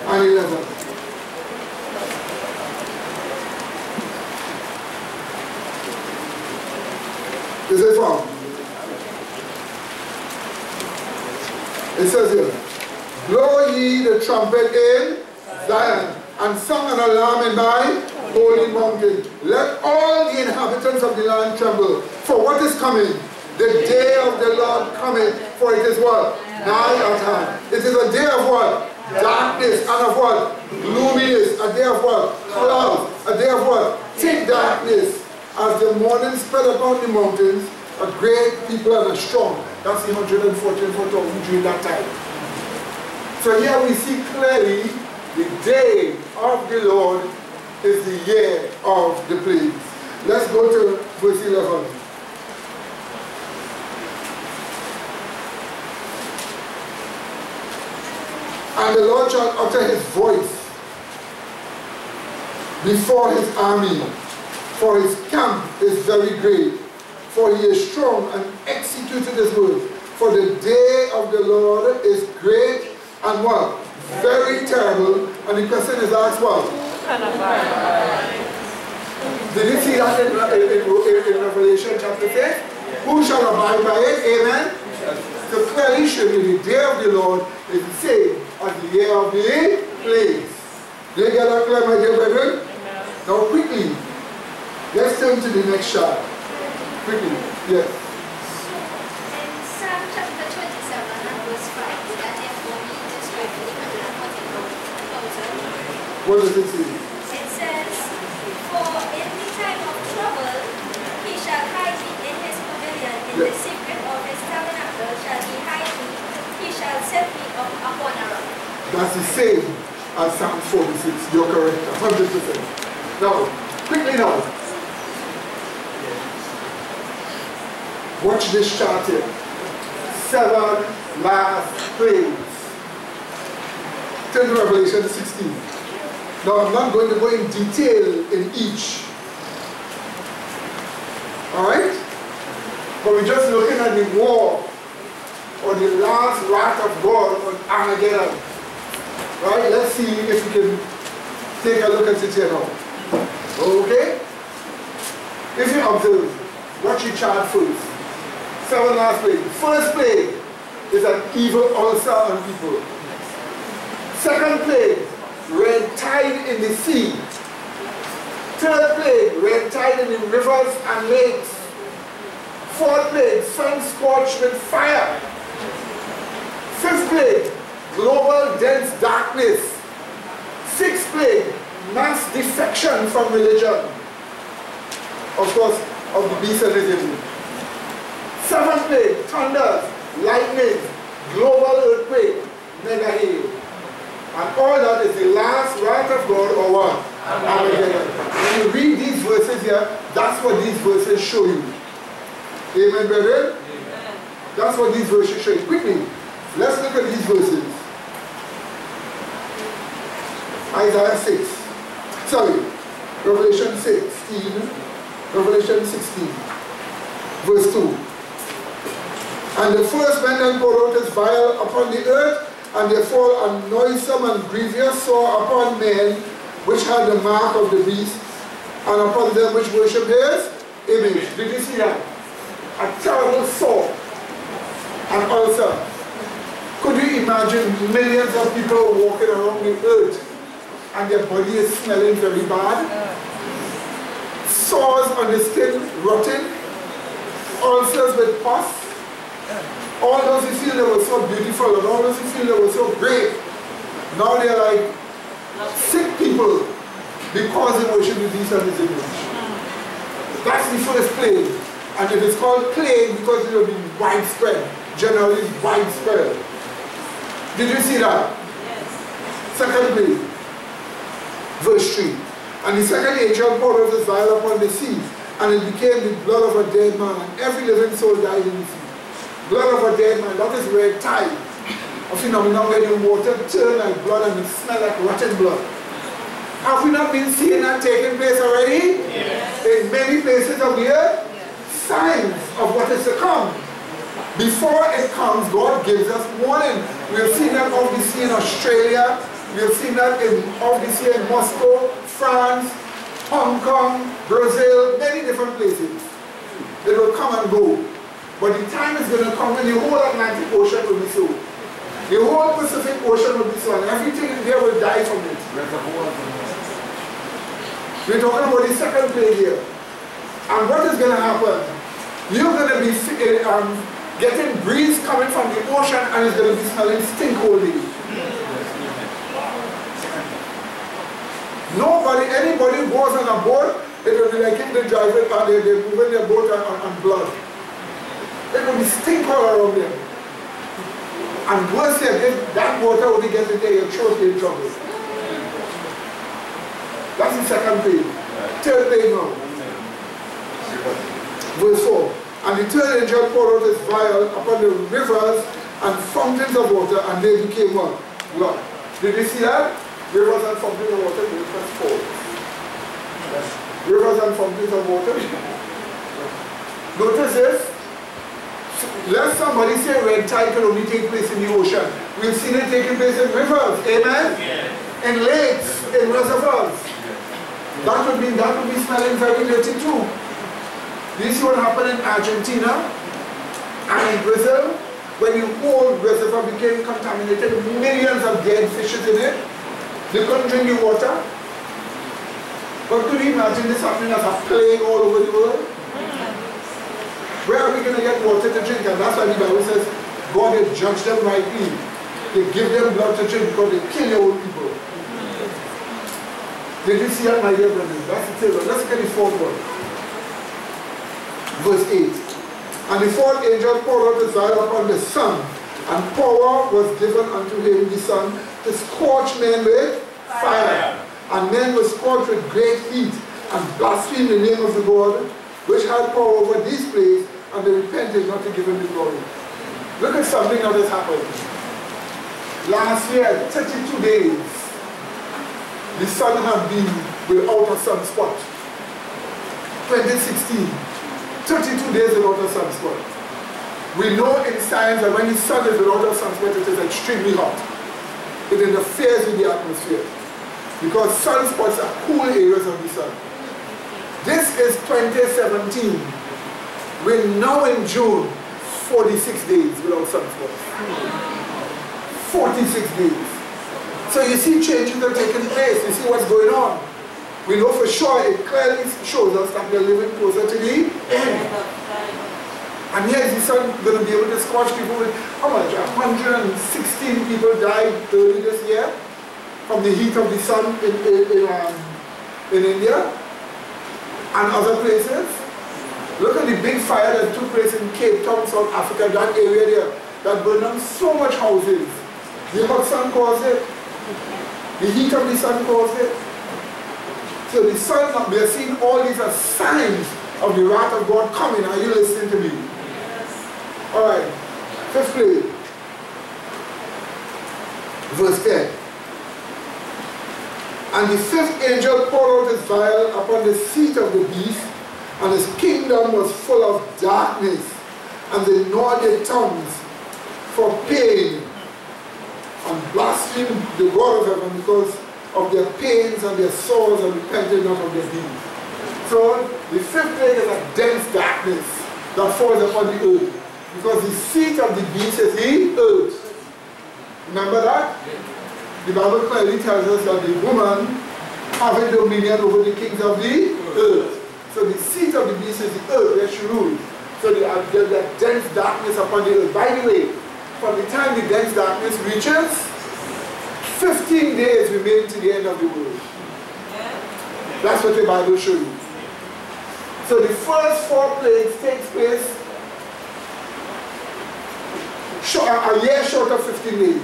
and 11. Is it wrong? It says here, blow ye the trumpet in Zion, and sound an alarm in my holy mountain. Let all the inhabitants of the land tremble. For what is coming? The day of the Lord cometh, for it is what? Nigh at hand. It is a day of what? Darkness, and of what? Gloominess. A day of what? Clouds. A day of what? Thick darkness. As the morning spread upon the mountains, a great people and a strong. That's the 144,000 during that time. So here we see clearly the day of the Lord is the year of the plagues. Let's go to verse 11. And the Lord shall utter his voice before his army, for his camp is very great, for he is strong and executed his word. For the day of the Lord is great and what? Very terrible. And the question is asked what? Did you see that in Revelation chapter 6? Who shall abide by it? Amen? So clearly showing the day of the Lord is the same as the year of the plagues. Did you get that clear, my dear brethren? Now quickly, let's turn to the next chart. Quickly, yes. In Psalm chapter 27 and verse 5, that therefore he destroyed the 144,000. What does it say? It says, for in the time of trouble he shall hide me in his pavilion, in the secret of his tabernacle shall he hide me, he shall set me up upon a rock. That's the same as Psalm 46. You're correct, 100%. Now, quickly now. Watch this chart here. 7 last plagues. Turn to Revelation 16. Now I'm not going to go in detail in each. Alright? But we're just looking at the war, or the last wrath of God on Armageddon. Right? Let's see if we can take a look at it here now. Okay? If you observe, what you chart first. 7 last plague. First plague is an evil ulcer on people. Second plague, red tide in the sea. Third plague, red tide in the rivers and lakes. Fourth plague, sun scorched with fire. Fifth plague, global dense darkness. Sixth plague, mass defection from religion. Of course, of the beast and the devil. Seventh plague, thunders, lightning, global earthquake, mega hail. And all that is the last wrath of God, or what? Armageddon. When you read these verses here, that's what these verses show you. Amen, brethren? Amen. That's what these verses show you. Quickly, let's look at these verses. Isaiah 6. Sorry, Revelation 16. Revelation 16. Verse 2. And the first man that poured out his vial upon the earth, and there fall a noisome and grievous sore upon men which had the mark of the beast, and upon them which worship his image. Did you see that? A terrible sore, an ulcer. Could you imagine millions of people walking around the earth and their body is smelling very bad? Sores on the skin rotting, ulcers with pus. All those who feel they were so beautiful and all those who feel they were so great, now they're like sick people because they worship the beast and his image. That's the first plague. And it is called plague because it will be widespread, generally widespread. Did you see that? Yes. Second plague, verse 3. And the second angel poured out his vial upon the sea, and it became the blood of a dead man, and every living soul died in the sea. Blood of a dead man, that is red tide. A phenomenon where the water turn like blood and it smell like rotten blood. Have we not been seeing that taking place already? Yes. In many places of the earth? Yes. Signs of what is to come. Before it comes, God gives us warning. We have seen that obviously in Australia. We have seen that obviously in Moscow, France, Hong Kong, Brazil, many different places. It will come and go. But the time is going to come when the whole Atlantic Ocean will be so. The whole Pacific Ocean will be so, and everything in there will die from it. We're talking about the second plague here. And what is going to happen? You're going to be getting breeze coming from the ocean, and it's going to be smelling stinkholdy. Nobody, anybody who goes on a boat, it will be like if they drive it and they're moving their boat on blood. It will be stink all around them. And worse yet, if that water will get into your throat, you're in trouble. That's the second plague. Third plague now. Verse 4. And the third angel poured out his vial upon the rivers and fountains of water, and they became what? Blood. Did you see that? Rivers and fountains of water, they just fall. Rivers and fountains of water. Notice this. Let somebody say red tide can only take place in the ocean. We've seen it taking place in rivers, amen? Yeah. In lakes, in reservoirs. Yeah. That would be smelling very dirty too. Do you see what happened in Argentina and in Brazil? When the whole reservoir became contaminated, millions of dead fishes in it. They couldn't drink the water. But could you imagine this happening as a plague all over the world? Where are we going to get water to drink? And that's why the Bible says God will judge them rightly. They give them blood to drink because they kill your own people. Did you see that, my dear brothers? That's the third one. Let's look at the fourth one. Verse 8. And the fourth angel poured out his vial upon the sun, and power was given unto him, the sun, to scorch men with fire. And men were scorched with great heat, and blasphemed the name of the God, which had power over these plagues, and they repented not to give him the glory. Look at something that has happened. Last year, 32 days, the sun had been without a sunspot. 2016. 32 days without a sunspot. We know in science that when the sun is without a sunspot, it is extremely hot. It interferes with the atmosphere because sunspots are cool areas of the sun. This is 2017. We're now in June, 46 days without sunspots. 46 days. So you see changes are taking place. You see what's going on. We know for sure, it clearly shows us that we're living closer to the end. And here is the sun going to be able to scorch people with, how much? 116 people died early this year from the heat of the sun in India and other places. Look at the big fire that took place in Cape Town, South Africa, that area there, that burned down so much houses. The hot sun caused it. The heat of the sun caused it. So the sun, we are seeing all these as signs of the wrath of God coming. Are you listening to me? Yes. Alright, 5th plague. Verse 10. And the 5th angel poured out his vial upon the seat of the beast, and his kingdom was full of darkness, and they gnawed their tongues for pain, and blasphemed the God of heaven because of their pains and their sores, and repented not of their deeds. So the 5th plague is a dense darkness that falls upon the earth, because the seat of the beast is the earth. Remember that? The Bible clearly tells us that the woman having dominion over the kings of the earth. So the seat of the beast is the earth where she rules. So there's that dense darkness upon the earth. By the way, from the time the dense darkness reaches, 15 days remain to the end of the world. That's what the Bible shows you. So the first 4 plagues takes place a year short of 15 days.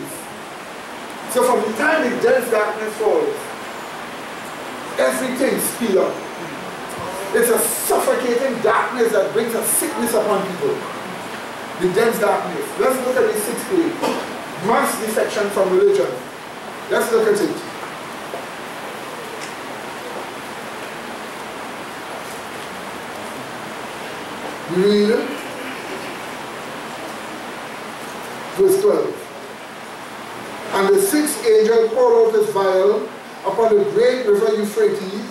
So from the time the dense darkness falls, everything speeds up. It's a suffocating darkness that brings a sickness upon people. The dense darkness. Let's look at the 6th plague. Mass defection from religion. Let's look at it. Read verse 12. And the 6th angel poured out his vial upon the great river Euphrates,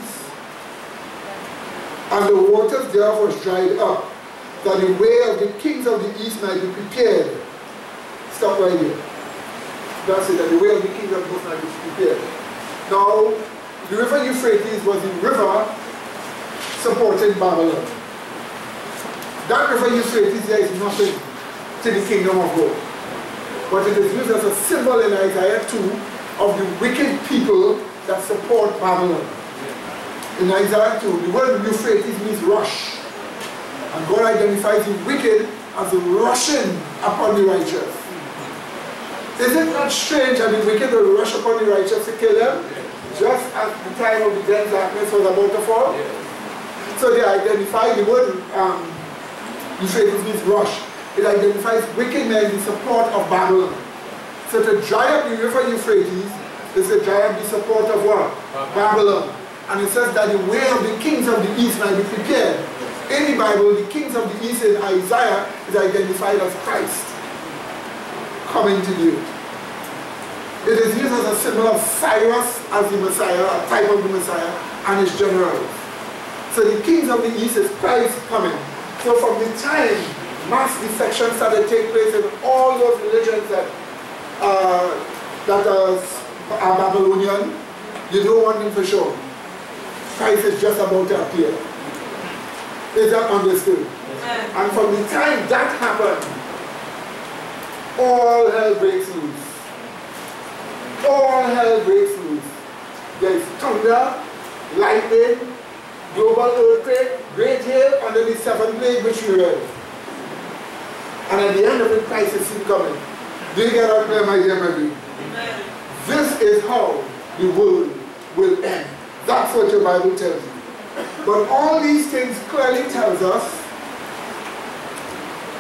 and the waters thereof was dried up, that the way of the kings of the east might be prepared. Stop right here. That's it, that the way of the kings of the east might be prepared. Now, the river Euphrates was the river supporting Babylon. That river Euphrates there is nothing to the kingdom of God. But it is used as a symbol in Isaiah 2 of the wicked people that support Babylon. In Isaiah 2, the word Euphrates means rush. And God identifies the wicked as rushing upon the righteous. Is it not strange that the wicked will rush upon the righteous to kill them? Just as the time of the dense darkness was about to fall? So they identify the word Euphrates means rush. It identifies wicked men in support of Babylon. So to dry up the river Euphrates is to dry up the support of what? Babylon. And it says that the way of the kings of the east might be prepared. In the Bible, the kings of the east in Isaiah is identified as Christ coming to the earth. It is used as a symbol of Cyrus as the Messiah, a type of the Messiah, and his generals. So the kings of the east is Christ coming. So from the time mass defection started to take place in all those religions that are Babylonian, you know one thing for sure. Christ is just about to appear. Is that understood? Amen. And from the time that happened, all hell breaks loose. All hell breaks loose. There is thunder, lightning, global earthquake, great hail under the 7th plague which we read. And at the end of it, Christ is seen coming. Do you get that clear, my dear Mary? Amen. This is how the world will end. That's what your Bible tells you. But all these things clearly tells us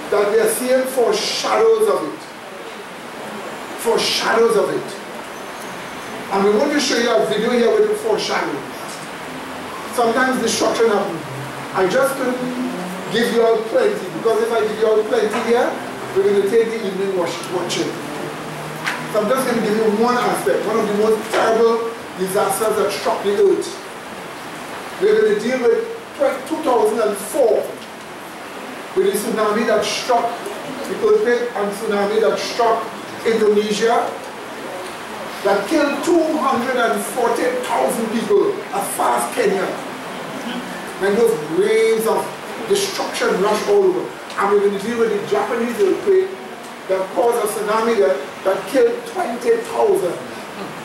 that we are seeing foreshadows of it. Foreshadows of it. And we want to show you a video here with the foreshadows. Sometimes destruction happens. I just couldn't give you all plenty, because if I give you all plenty here, we're going to take the evening watching. So I'm just going to give you one aspect, one of the most terrible disasters that struck the earth. We're going to deal with 2004, with the tsunami that struck, the earthquake and tsunami that struck Indonesia, that killed 240,000 people as far as Kenya. And those waves of destruction rushed all over. And we're going to deal with the Japanese earthquake that caused a tsunami that killed 20,000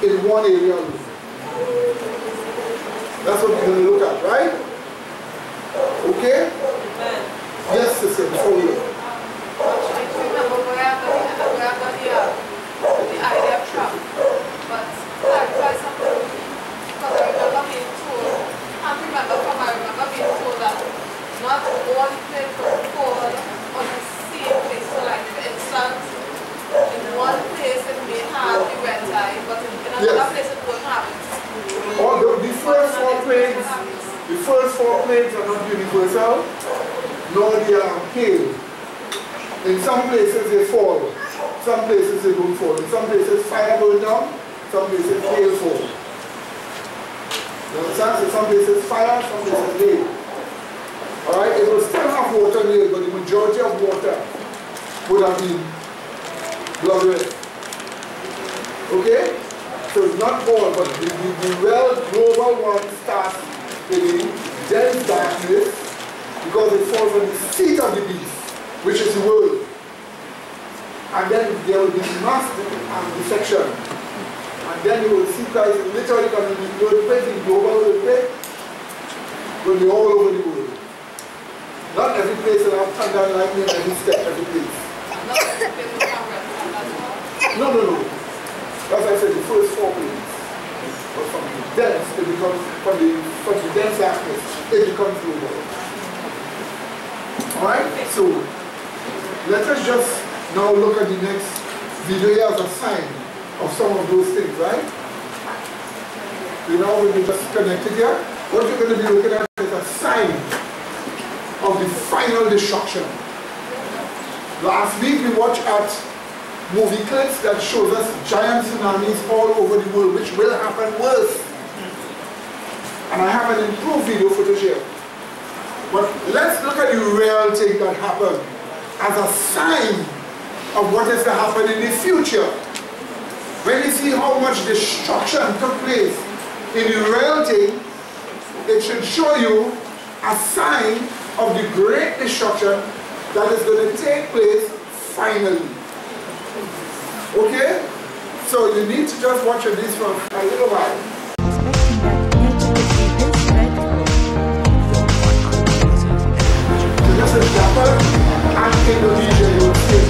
in one area alone. That's what we're going to look at, right? Okay? Yes, sister, before we look. The idea of travel, but clarify something, because I remember being told, I remember being told that not all planes will fall on the same place. So like for instance, in one place it may have the red tide, but in another place it won't have it. The first four planes are not universal, nor they are hail. In some places they fall. Some places they don't fall. In some places fire burn down, some places hail fall. You understand? So some places fire, some places hail. Alright, it will still have water in it, but the majority of water would have been blood red. Okay? So it's not all, but the real global one starts in dense darkness because it falls on the seat of the beast, which is the world. And then there will be mass defection. And then you will see Christ literally coming in the earthquake, the global earthquake, will be all over the world. Not every place will have thunder and lightning and every step, every place. No. As I said, the first four places. But from the dense, it becomes, from the dense darkness, it becomes global. Alright? So, let us just now look at the next video as a sign of some of those things, right? You know, when you just connected here, what you're going to be looking at is a sign of the final destruction. Last week we watched at movie clips that shows us giant tsunamis all over the world, which will happen worse. And I have an improved video footage here. But let's look at the real thing that happened as a sign of what is to happen in the future. When you see how much destruction took place in the real thing, it should show you a sign of the great destruction that is going to take place finally. Okay? So you need to just watch this for a little while. So this is Japan and Indonesia, you will see.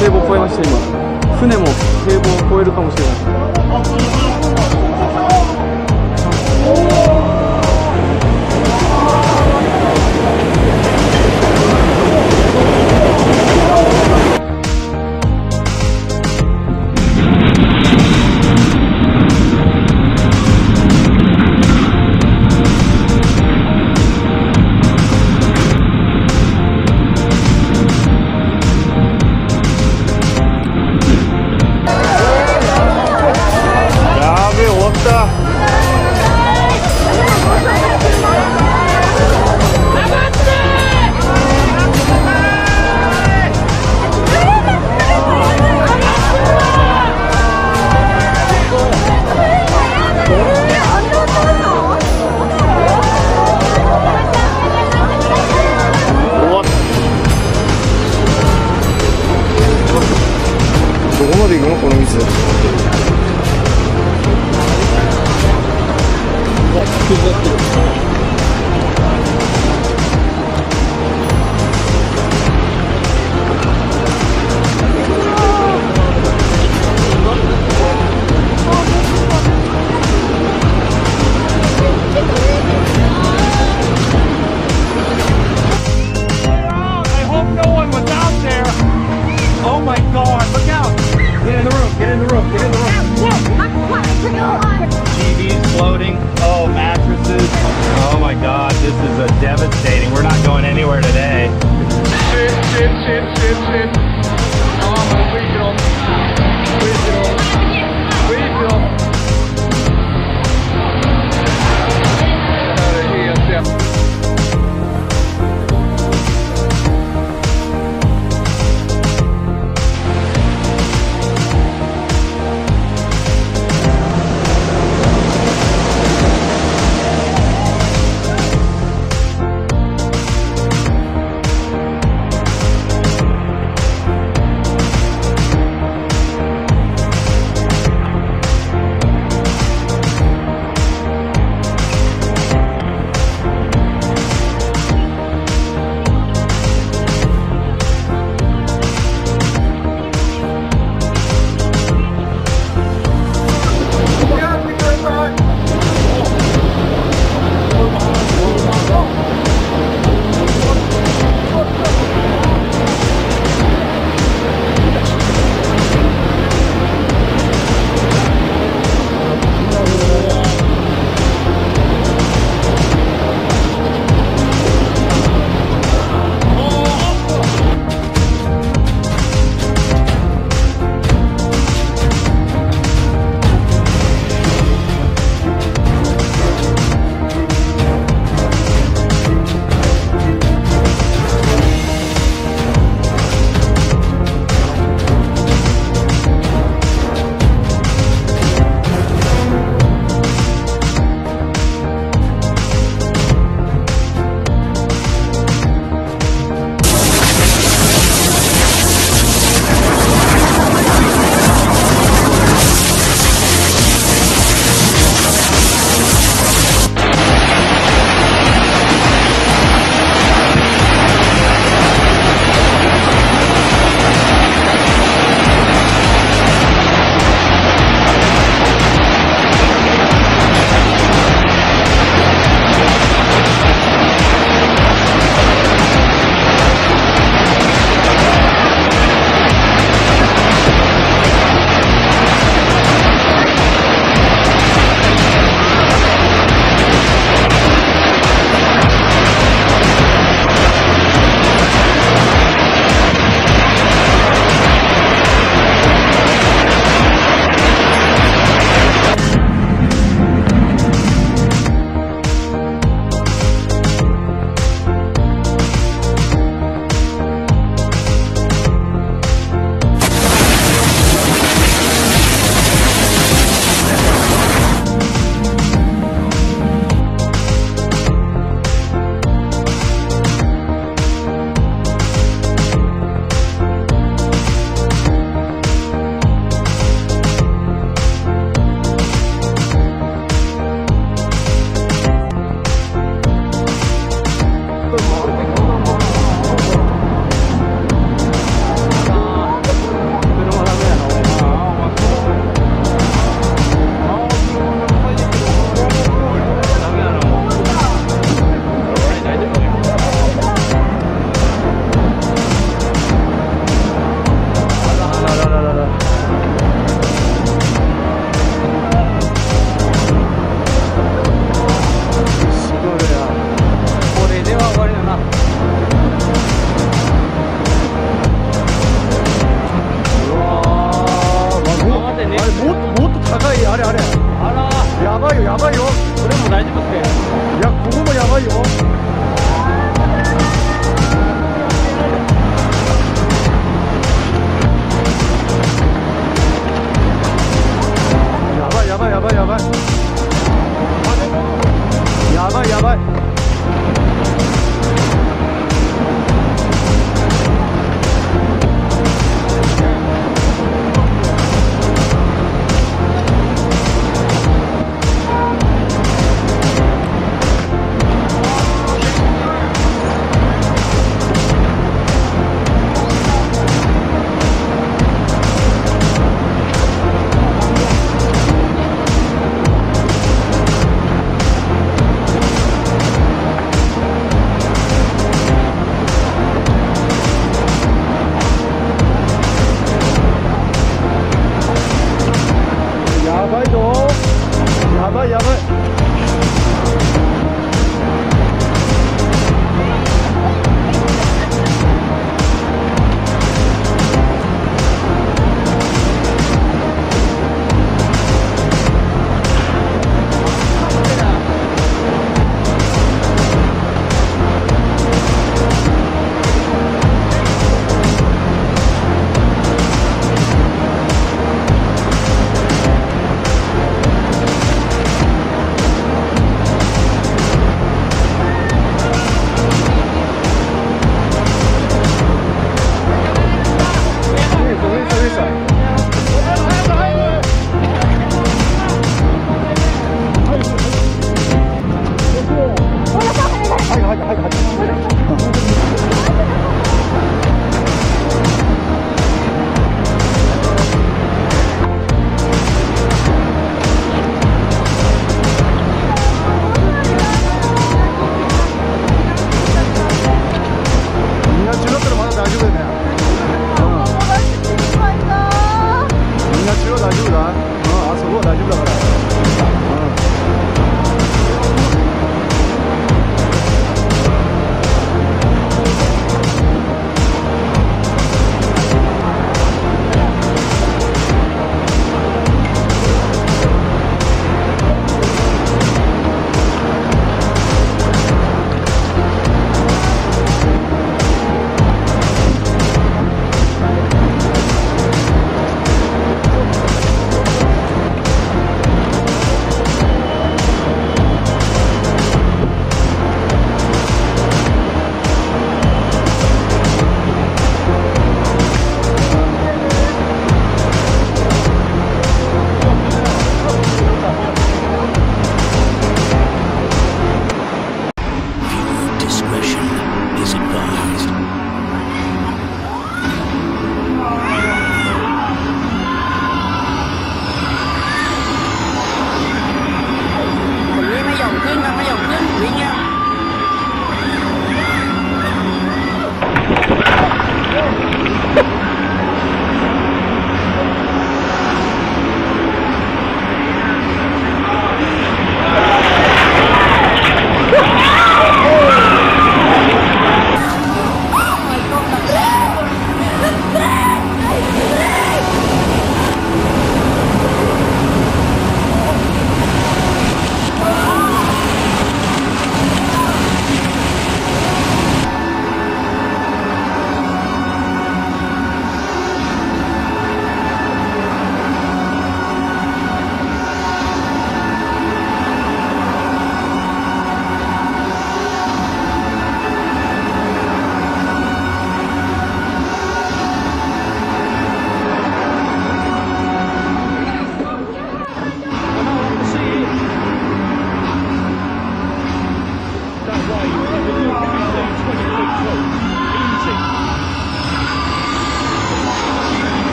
堤防を越えました今。船も堤防を越えるかもしれない。TVs floating. Oh, mattresses. Oh my God, this is a devastating. We're not going anywhere today. Shit. Oh,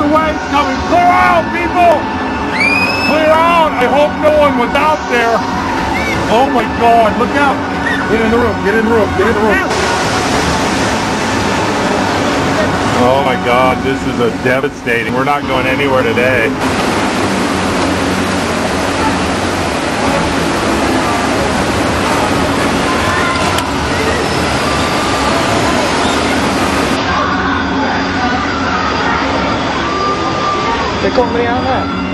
the waves coming. Clear out, people! Clear out! I hope no one was out there. Oh my God, look out! Get in the room, get in the room, get in the room. Oh my God, this is a devastating. We're not going anywhere today. Det kommer igen här.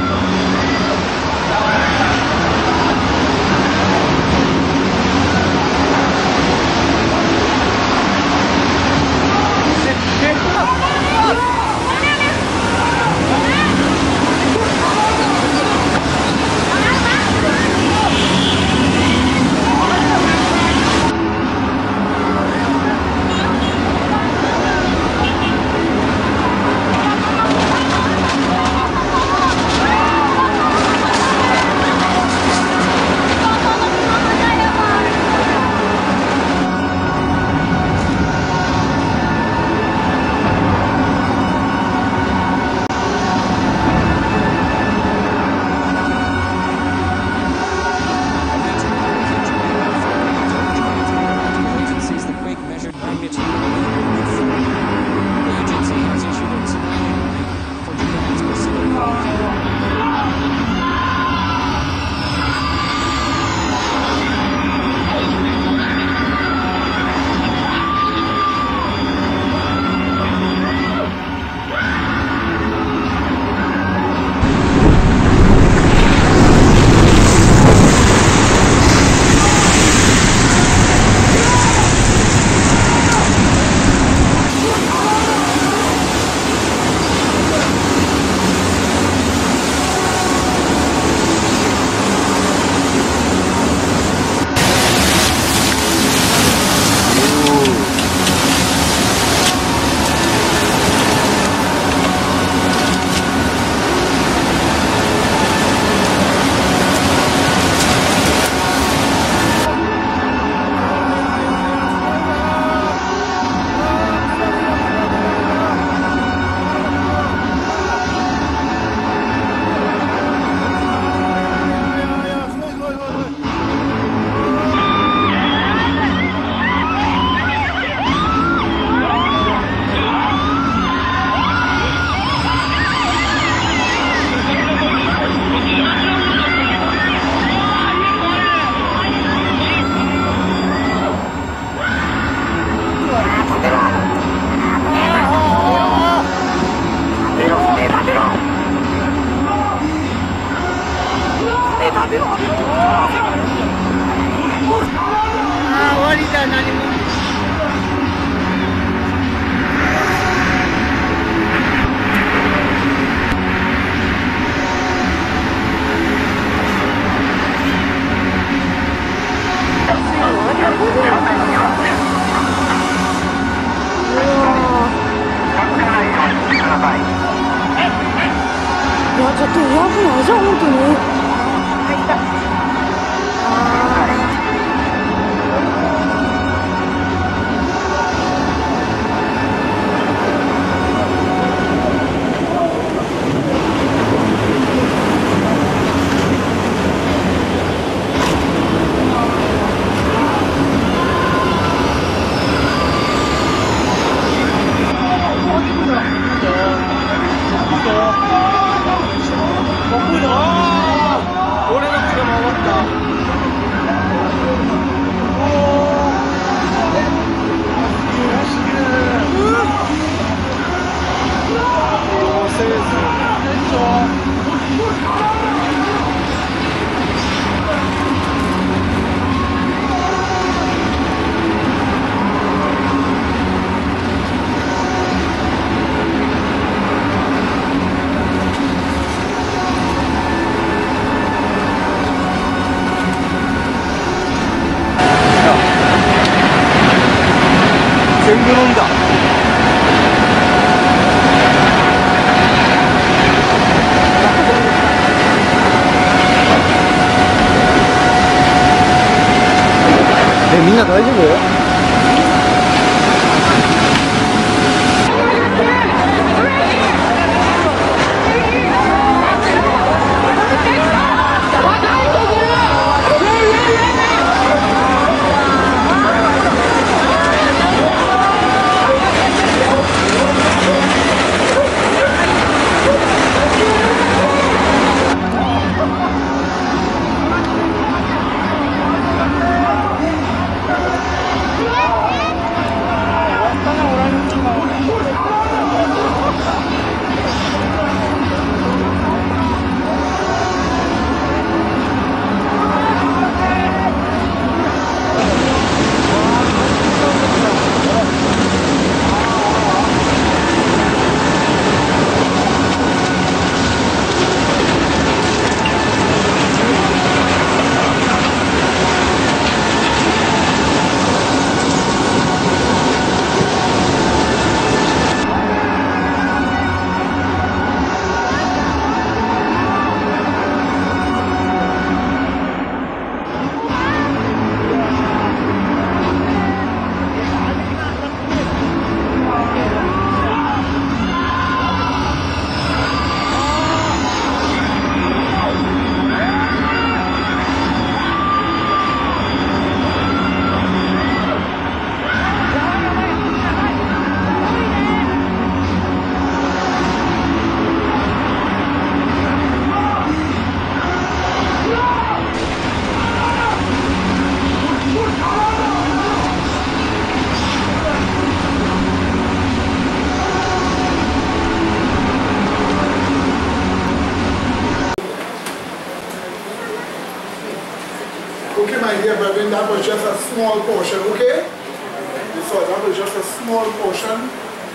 brethren, that was just a small portion, okay? You saw that was just a small portion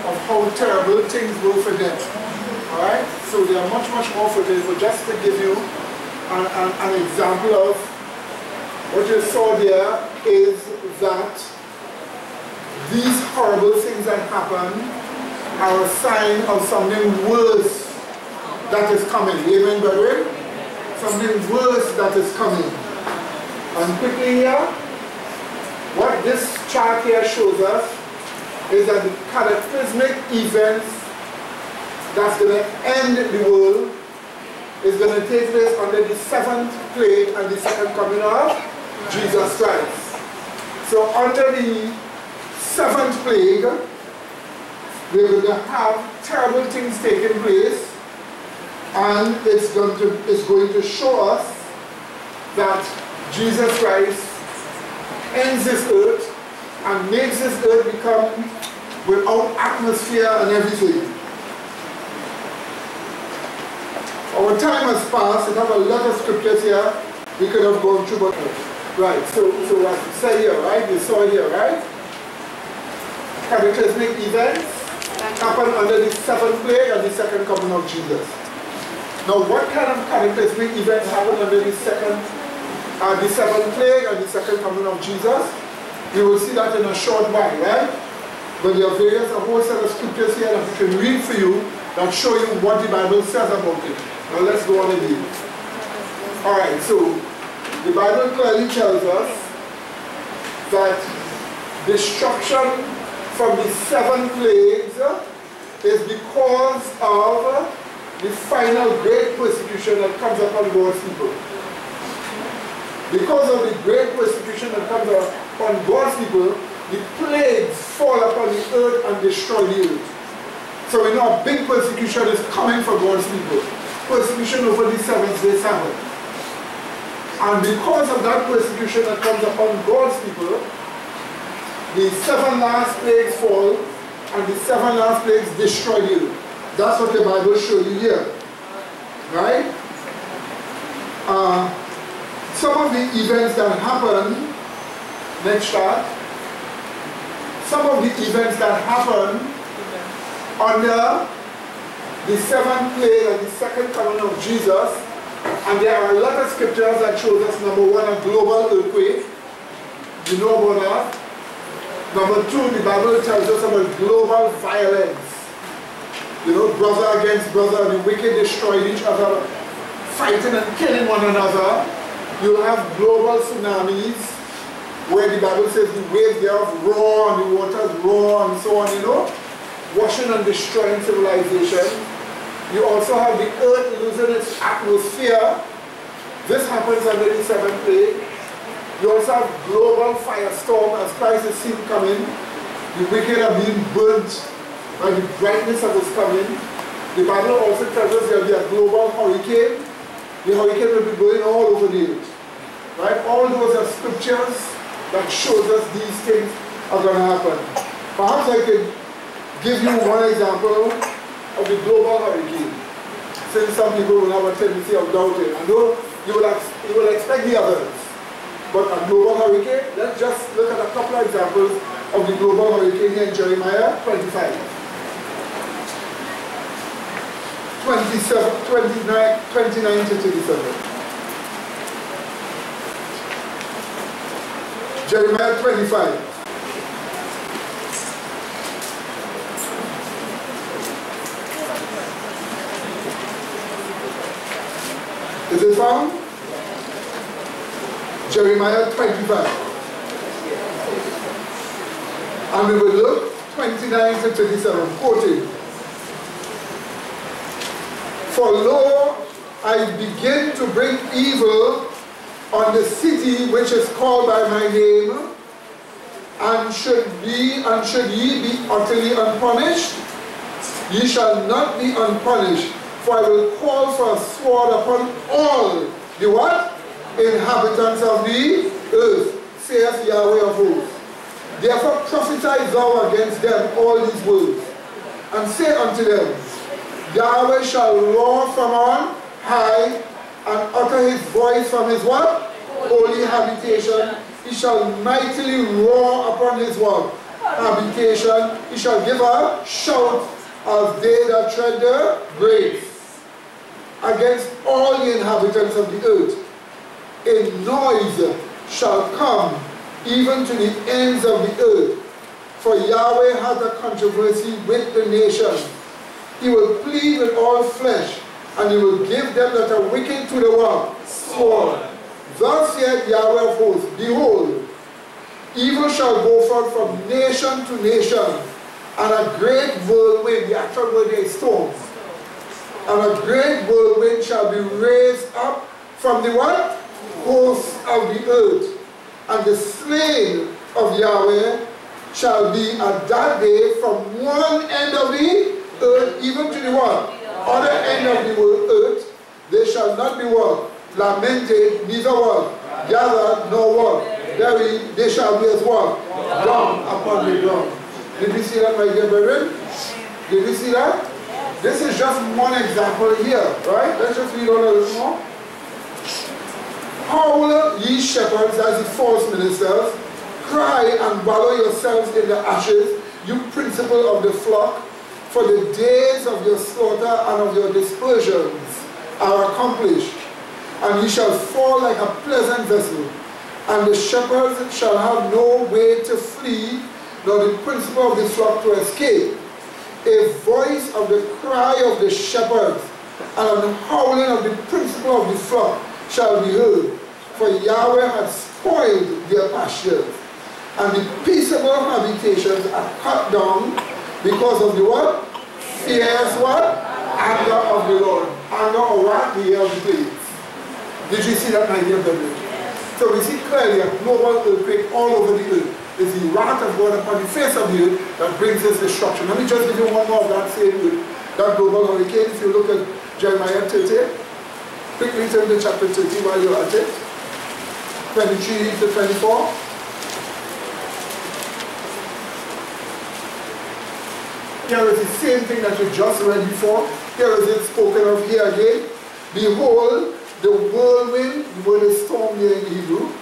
of how terrible things were for them. Alright? So they are much, much more for this, but just to give you an example of what you saw there is that these horrible things that happen are a sign of something worse that is coming. Amen, brethren? Something worse that is coming. And quickly here, what this chart here shows us is that the cataclysmic events that's going to end the world is going to take place under the 7th plague and the second coming of Jesus Christ. So under the 7th plague, we're going to have terrible things taking place, and it's going to show us that Jesus Christ ends this earth and makes this earth become without atmosphere and everything. Our time has passed. We have a lot of scriptures here we could have gone through, but right. So as you say here, right? You saw here, right? Cataclysmic events happen under the 7th plague and the second coming of Jesus. Now, what kind of cataclysmic events happen under the 7th plague and the second coming of Jesus? We will see that in a short while, right? But there are a whole set of scriptures here that we can read for you that show you what the Bible says about it. Now let's go on and read. Alright, so the Bible clearly tells us that destruction from the 7 plagues is because of the final great persecution that comes upon God's people. Because of the great persecution that comes upon God's people, the plagues fall upon the earth and destroy the earth. So we know a big persecution is coming for God's people. Persecution over the 7th day Sabbath. And because of that persecution that comes upon God's people, the 7 last plagues fall and the 7 last plagues destroy the earth. That's what the Bible shows you here. Right? Some of the events that happen, next chart, some of the events that happen under the 7th plague and the second coming of Jesus, and there are a lot of scriptures that shows us, number 1, a global earthquake. You know about that. Number 2, the Bible tells us about global violence. You know, brother against brother, the wicked destroying each other, fighting and killing one another. You'll have global tsunamis, where the Bible says the waves thereof roar and the waters roar and so on, you know, washing and destroying civilization. You also have the earth losing its atmosphere. This happens under the 7th plague. You also have global firestorm as Christ is seen coming. The wicked are being burnt by the brightness of his coming. The Bible also tells us there will be a global hurricane. The hurricane will be blowing all over the earth. Right? All those are scriptures that shows us these things are going to happen. Perhaps I could give you one example of the global hurricane, since some people will have a tendency of doubting. I know you will expect the others, but a global hurricane, let's just look at a couple of examples of the global hurricane here in Jeremiah 25. 29 to 37. Jeremiah 25. Is it found? Jeremiah 25. And we will look 29 to 37, quoting. For lo, I begin to bring evil on the city which is called by my name, and should ye be utterly unpunished, ye shall not be unpunished, for I will call for a sword upon all the what? Inhabitants of the earth, saith Yahweh of hosts. Therefore prophesy thou against them all these words, and say unto them, Yahweh shall roar from on high, and utter his voice from his what? Holy habitation, he shall mightily roar upon his what? Habitation. He shall give a shout as they that tread the graves against all the inhabitants of the earth. A noise shall come even to the ends of the earth. For Yahweh hath a controversy with the nations. He will plead with all flesh, and he will give them that are wicked to the what? Sword. Thus saith Yahweh of hosts, behold, evil shall go forth from nation to nation, and a great whirlwind, the actual word is storm, and a great whirlwind shall be raised up from the what? Hosts of the earth. And the slain of Yahweh shall be at that day from one end of the earth even to the what? Other end of the earth. They shall not be what? Lamented, neither what? Gathered, nor what? Buried. They shall be as what? Dung upon the ground. Did you see that, my dear brethren? Did you see that? This is just one example here, right? Let's just read on a little more. Howl, ye shepherds, as the false ministers, cry and wallow yourselves in the ashes, you principal of the flock, for the days of your slaughter and of your dispersions are accomplished, and ye shall fall like a pleasant vessel, and the shepherds shall have no way to flee, nor the principal of the flock to escape. A voice of the cry of the shepherds, and of the howling of the principal of the flock shall be heard, for Yahweh hath spoiled their pastures, and the peaceable habitations are cut down because of the what? Fierce what? Anger of the Lord. Anger or what? The year of the plagues. Did you see that, my dear brethren? So we see clearly a global earthquake all over the earth. It's the wrath of God upon the face of the earth that brings this destruction. Let me just give you one more of that same word, that global hurricane. If you look at Jeremiah 30, quickly turn to chapter 30 while you're at it. 23 to 24. Here is the same thing that we just read before. Here is it spoken of here again. Behold, the whirlwind, the word is storm here in Hebrew.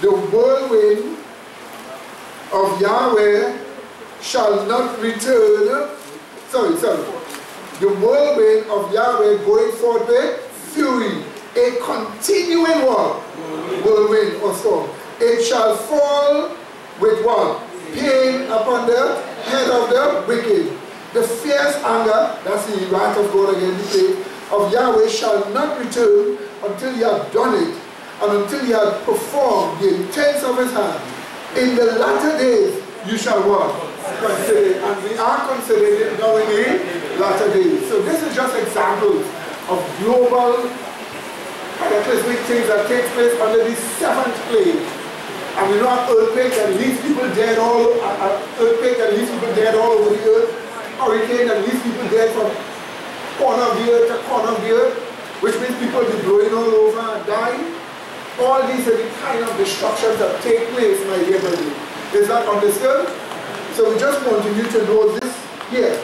The whirlwind of Yahweh shall not return. The whirlwind of Yahweh going forth with fury. A continuing what? Whirlwind or storm. It shall fall with what? Pain upon the head of the wicked. The fierce anger, that's the wrath of God again, the plague, of Yahweh shall not return until he hath done it, and until he hath performed the intents of his hand. In the latter days you shall what? Consider it. And we are considering it now in the latter days. So this is just examples of global cataclysmic things that take place under the seventh plague. And we know an earthquake that leaves people dead all over the earth, hurricane that leaves people dead from corner of the earth to corner of the earth, which means people will be blowing all over and dying. All these are the kind of destructions that take place, my dear brethren. Is that understood? So we just want you to know this here.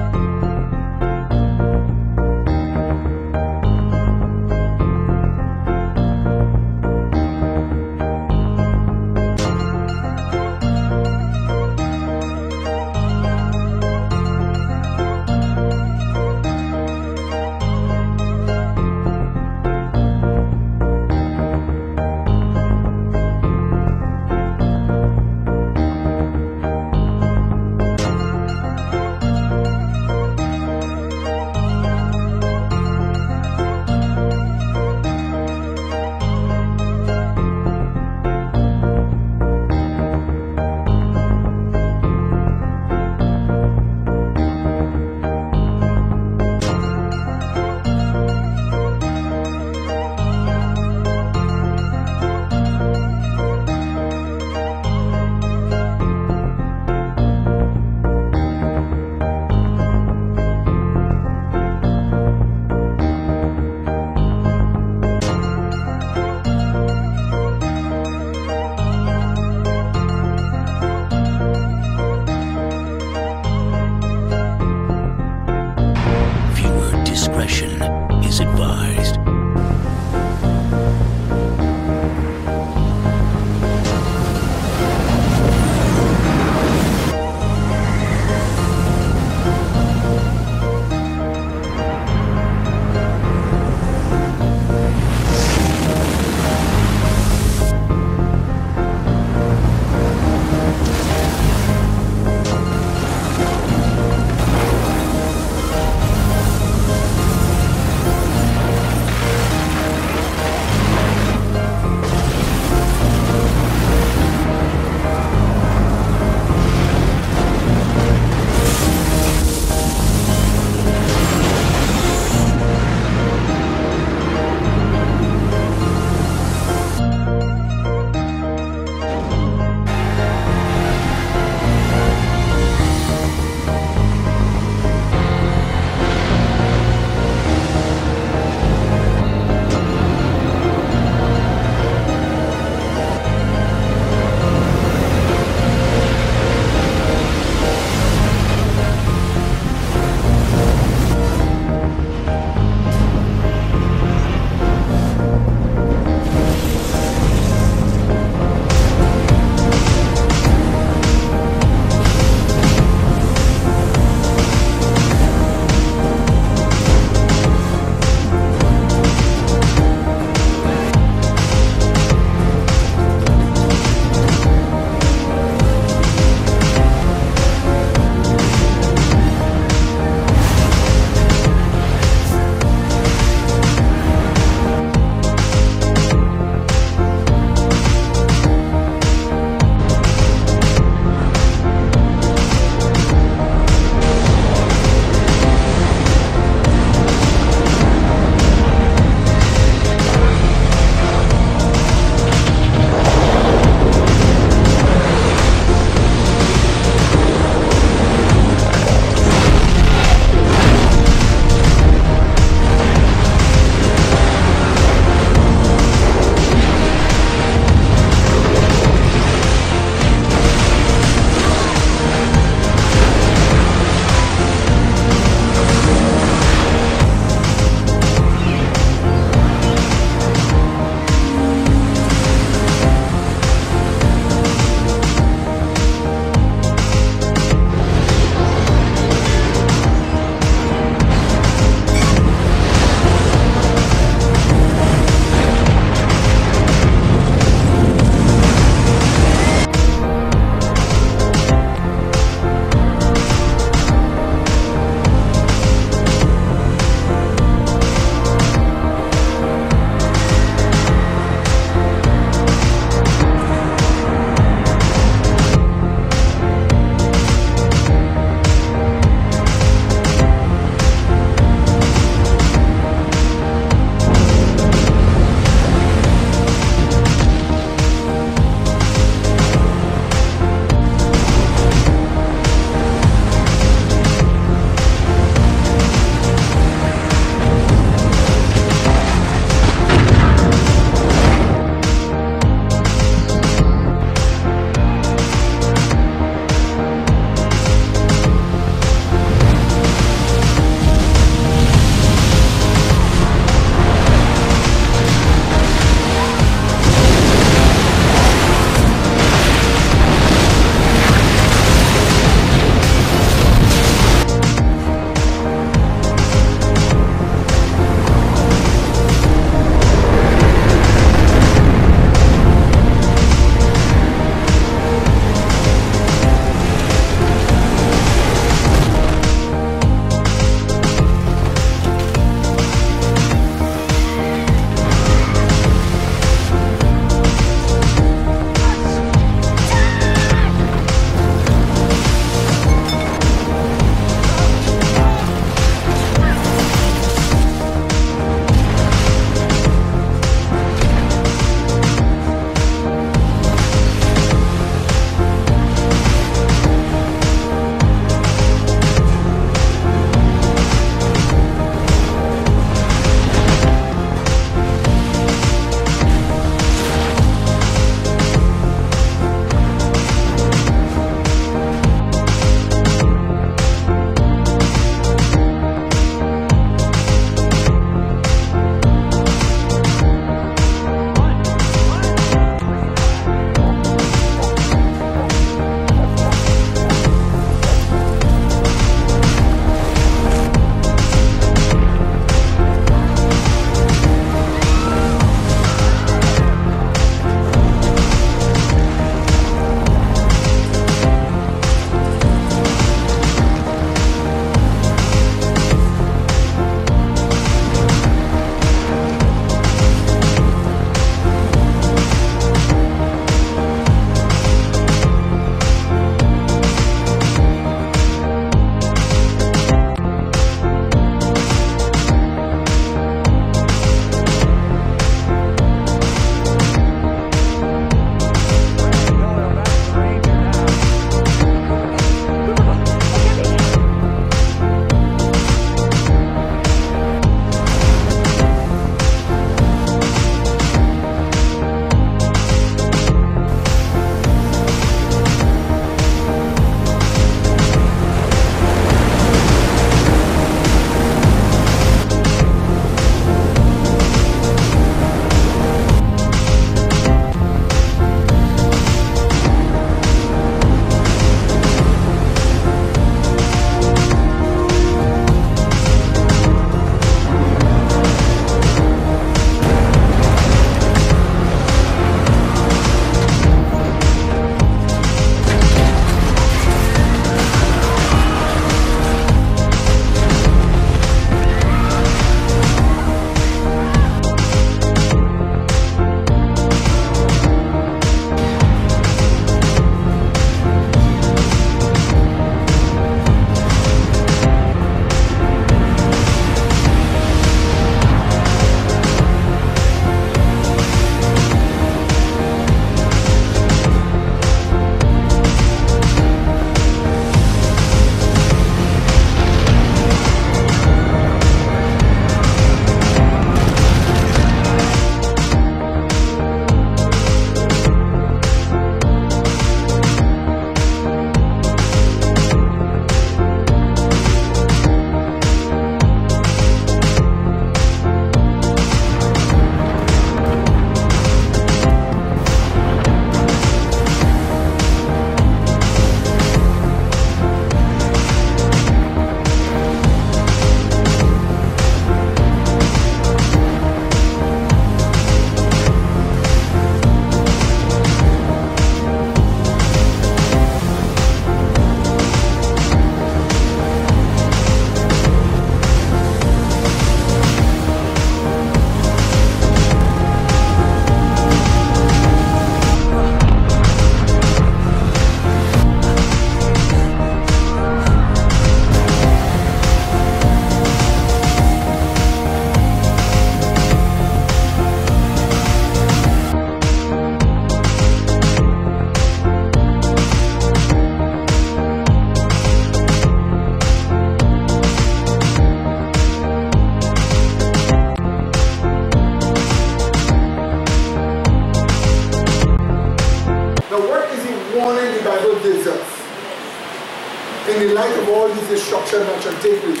in the light of all these destruction that shall take place,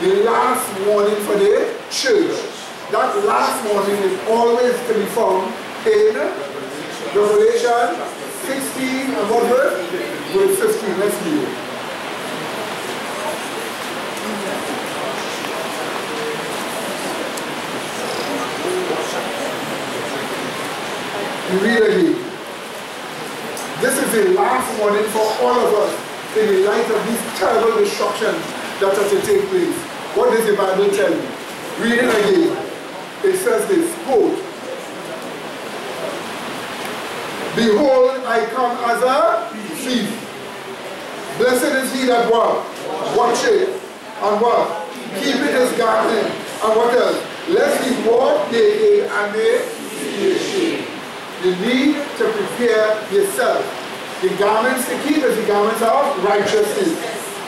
the last warning for the church, that last warning is always to be found in Revelation 16 and what verse? Verse 15. Let's read it. We read again. This is the last warning for all of us in the light of these terrible destructions that are to take place. What does the Bible tell you? Read it again. It says this, quote, "Behold, I come as a thief. Blessed is he that what? Watch it. And what? Keep it his garment. And what else? Lest he walk naked and may be ashamed." You need to prepare yourself. The garments to keep is the garments of righteousness.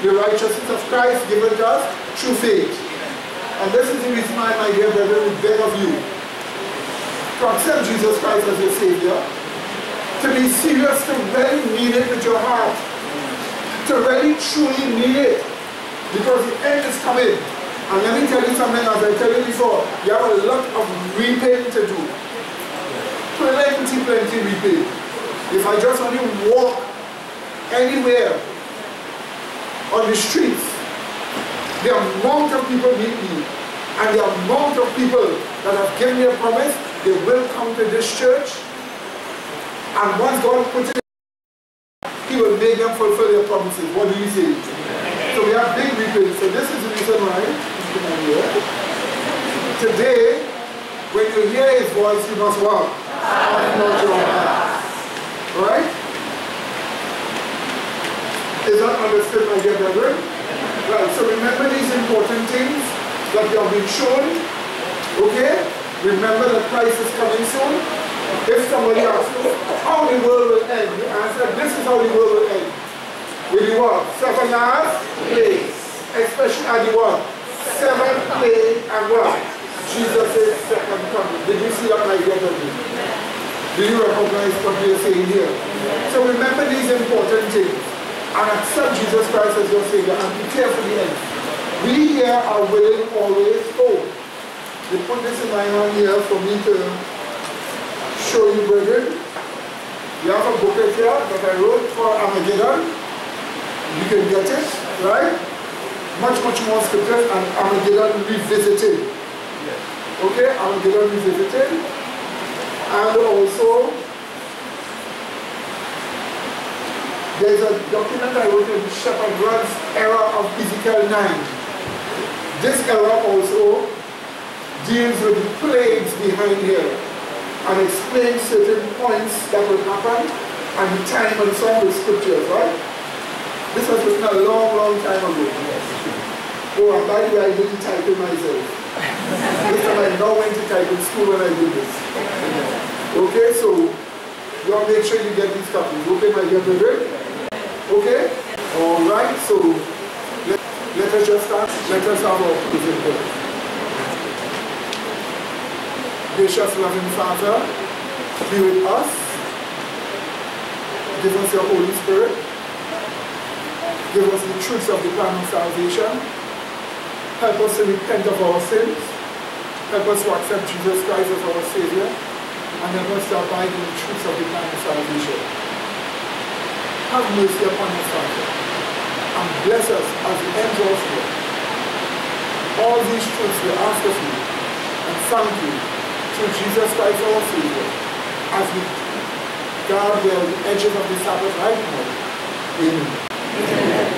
The righteousness of Christ given to us through faith. And this is the reason why, my dear brethren, we beg of you to accept Jesus Christ as your Savior, to be serious, to really mean it with your heart, to really truly mean it, because the end is coming. And let me tell you something, as I told you before, you have a lot of reaping to do. Plenty reaping. If I just only walk anywhere on the streets, the amount of people meet me, and the amount of people that have given me a promise, they will come to this church, and once God puts it in, He will make them fulfill their promises. What do you say? So we have big reaping. So this is the reason why today, when you hear His voice, you must walk. Right? Is that understood, my dear brethren? Right, so remember these important things that you have been shown. Okay? Remember that Christ is coming soon. If somebody asks you how the world will end, you answer, this is how the world will end. With the what? 7 last plagues. Especially at the what? 7th plague and what? Jesus' second coming. Did you see that, my dear brethren? Do you recognize what we are saying here? So remember these important things and accept Jesus Christ as your Savior and prepare for the end. We here are willing always hope. They put this in my hand here for me to show you, brethren. You have a booklet here that I wrote for Armageddon. You can get it, right? Much more scriptures and Armageddon Revisited. Okay, Armageddon Revisited. And also, there's a document I wrote in Shepherd Rudd's Era of Ezekiel 9. This era also deals with the plagues behind here and explains certain points that will happen and the time and some of the scriptures, right? This was written a long time ago. Oh, and by the way, I didn't type it myself. This time I now went to type in school when I did this. Okay, so you all make sure you get these copies. Okay, my dear brethren? Okay? Alright, so let us just start. Let us have our closing prayer. Gracious loving Father, be with us. Give us your Holy Spirit. Give us the truths of the plan of salvation. Help us to repent of our sins. Help us to accept Jesus Christ as our Savior. And help us to abide in the truths of the plan of salvation. Have mercy upon us, Father. And bless us as we enter us here. All these truths we ask of you. And thank you through Jesus Christ our Savior. As we guard the edges of the Sabbath right now. Amen.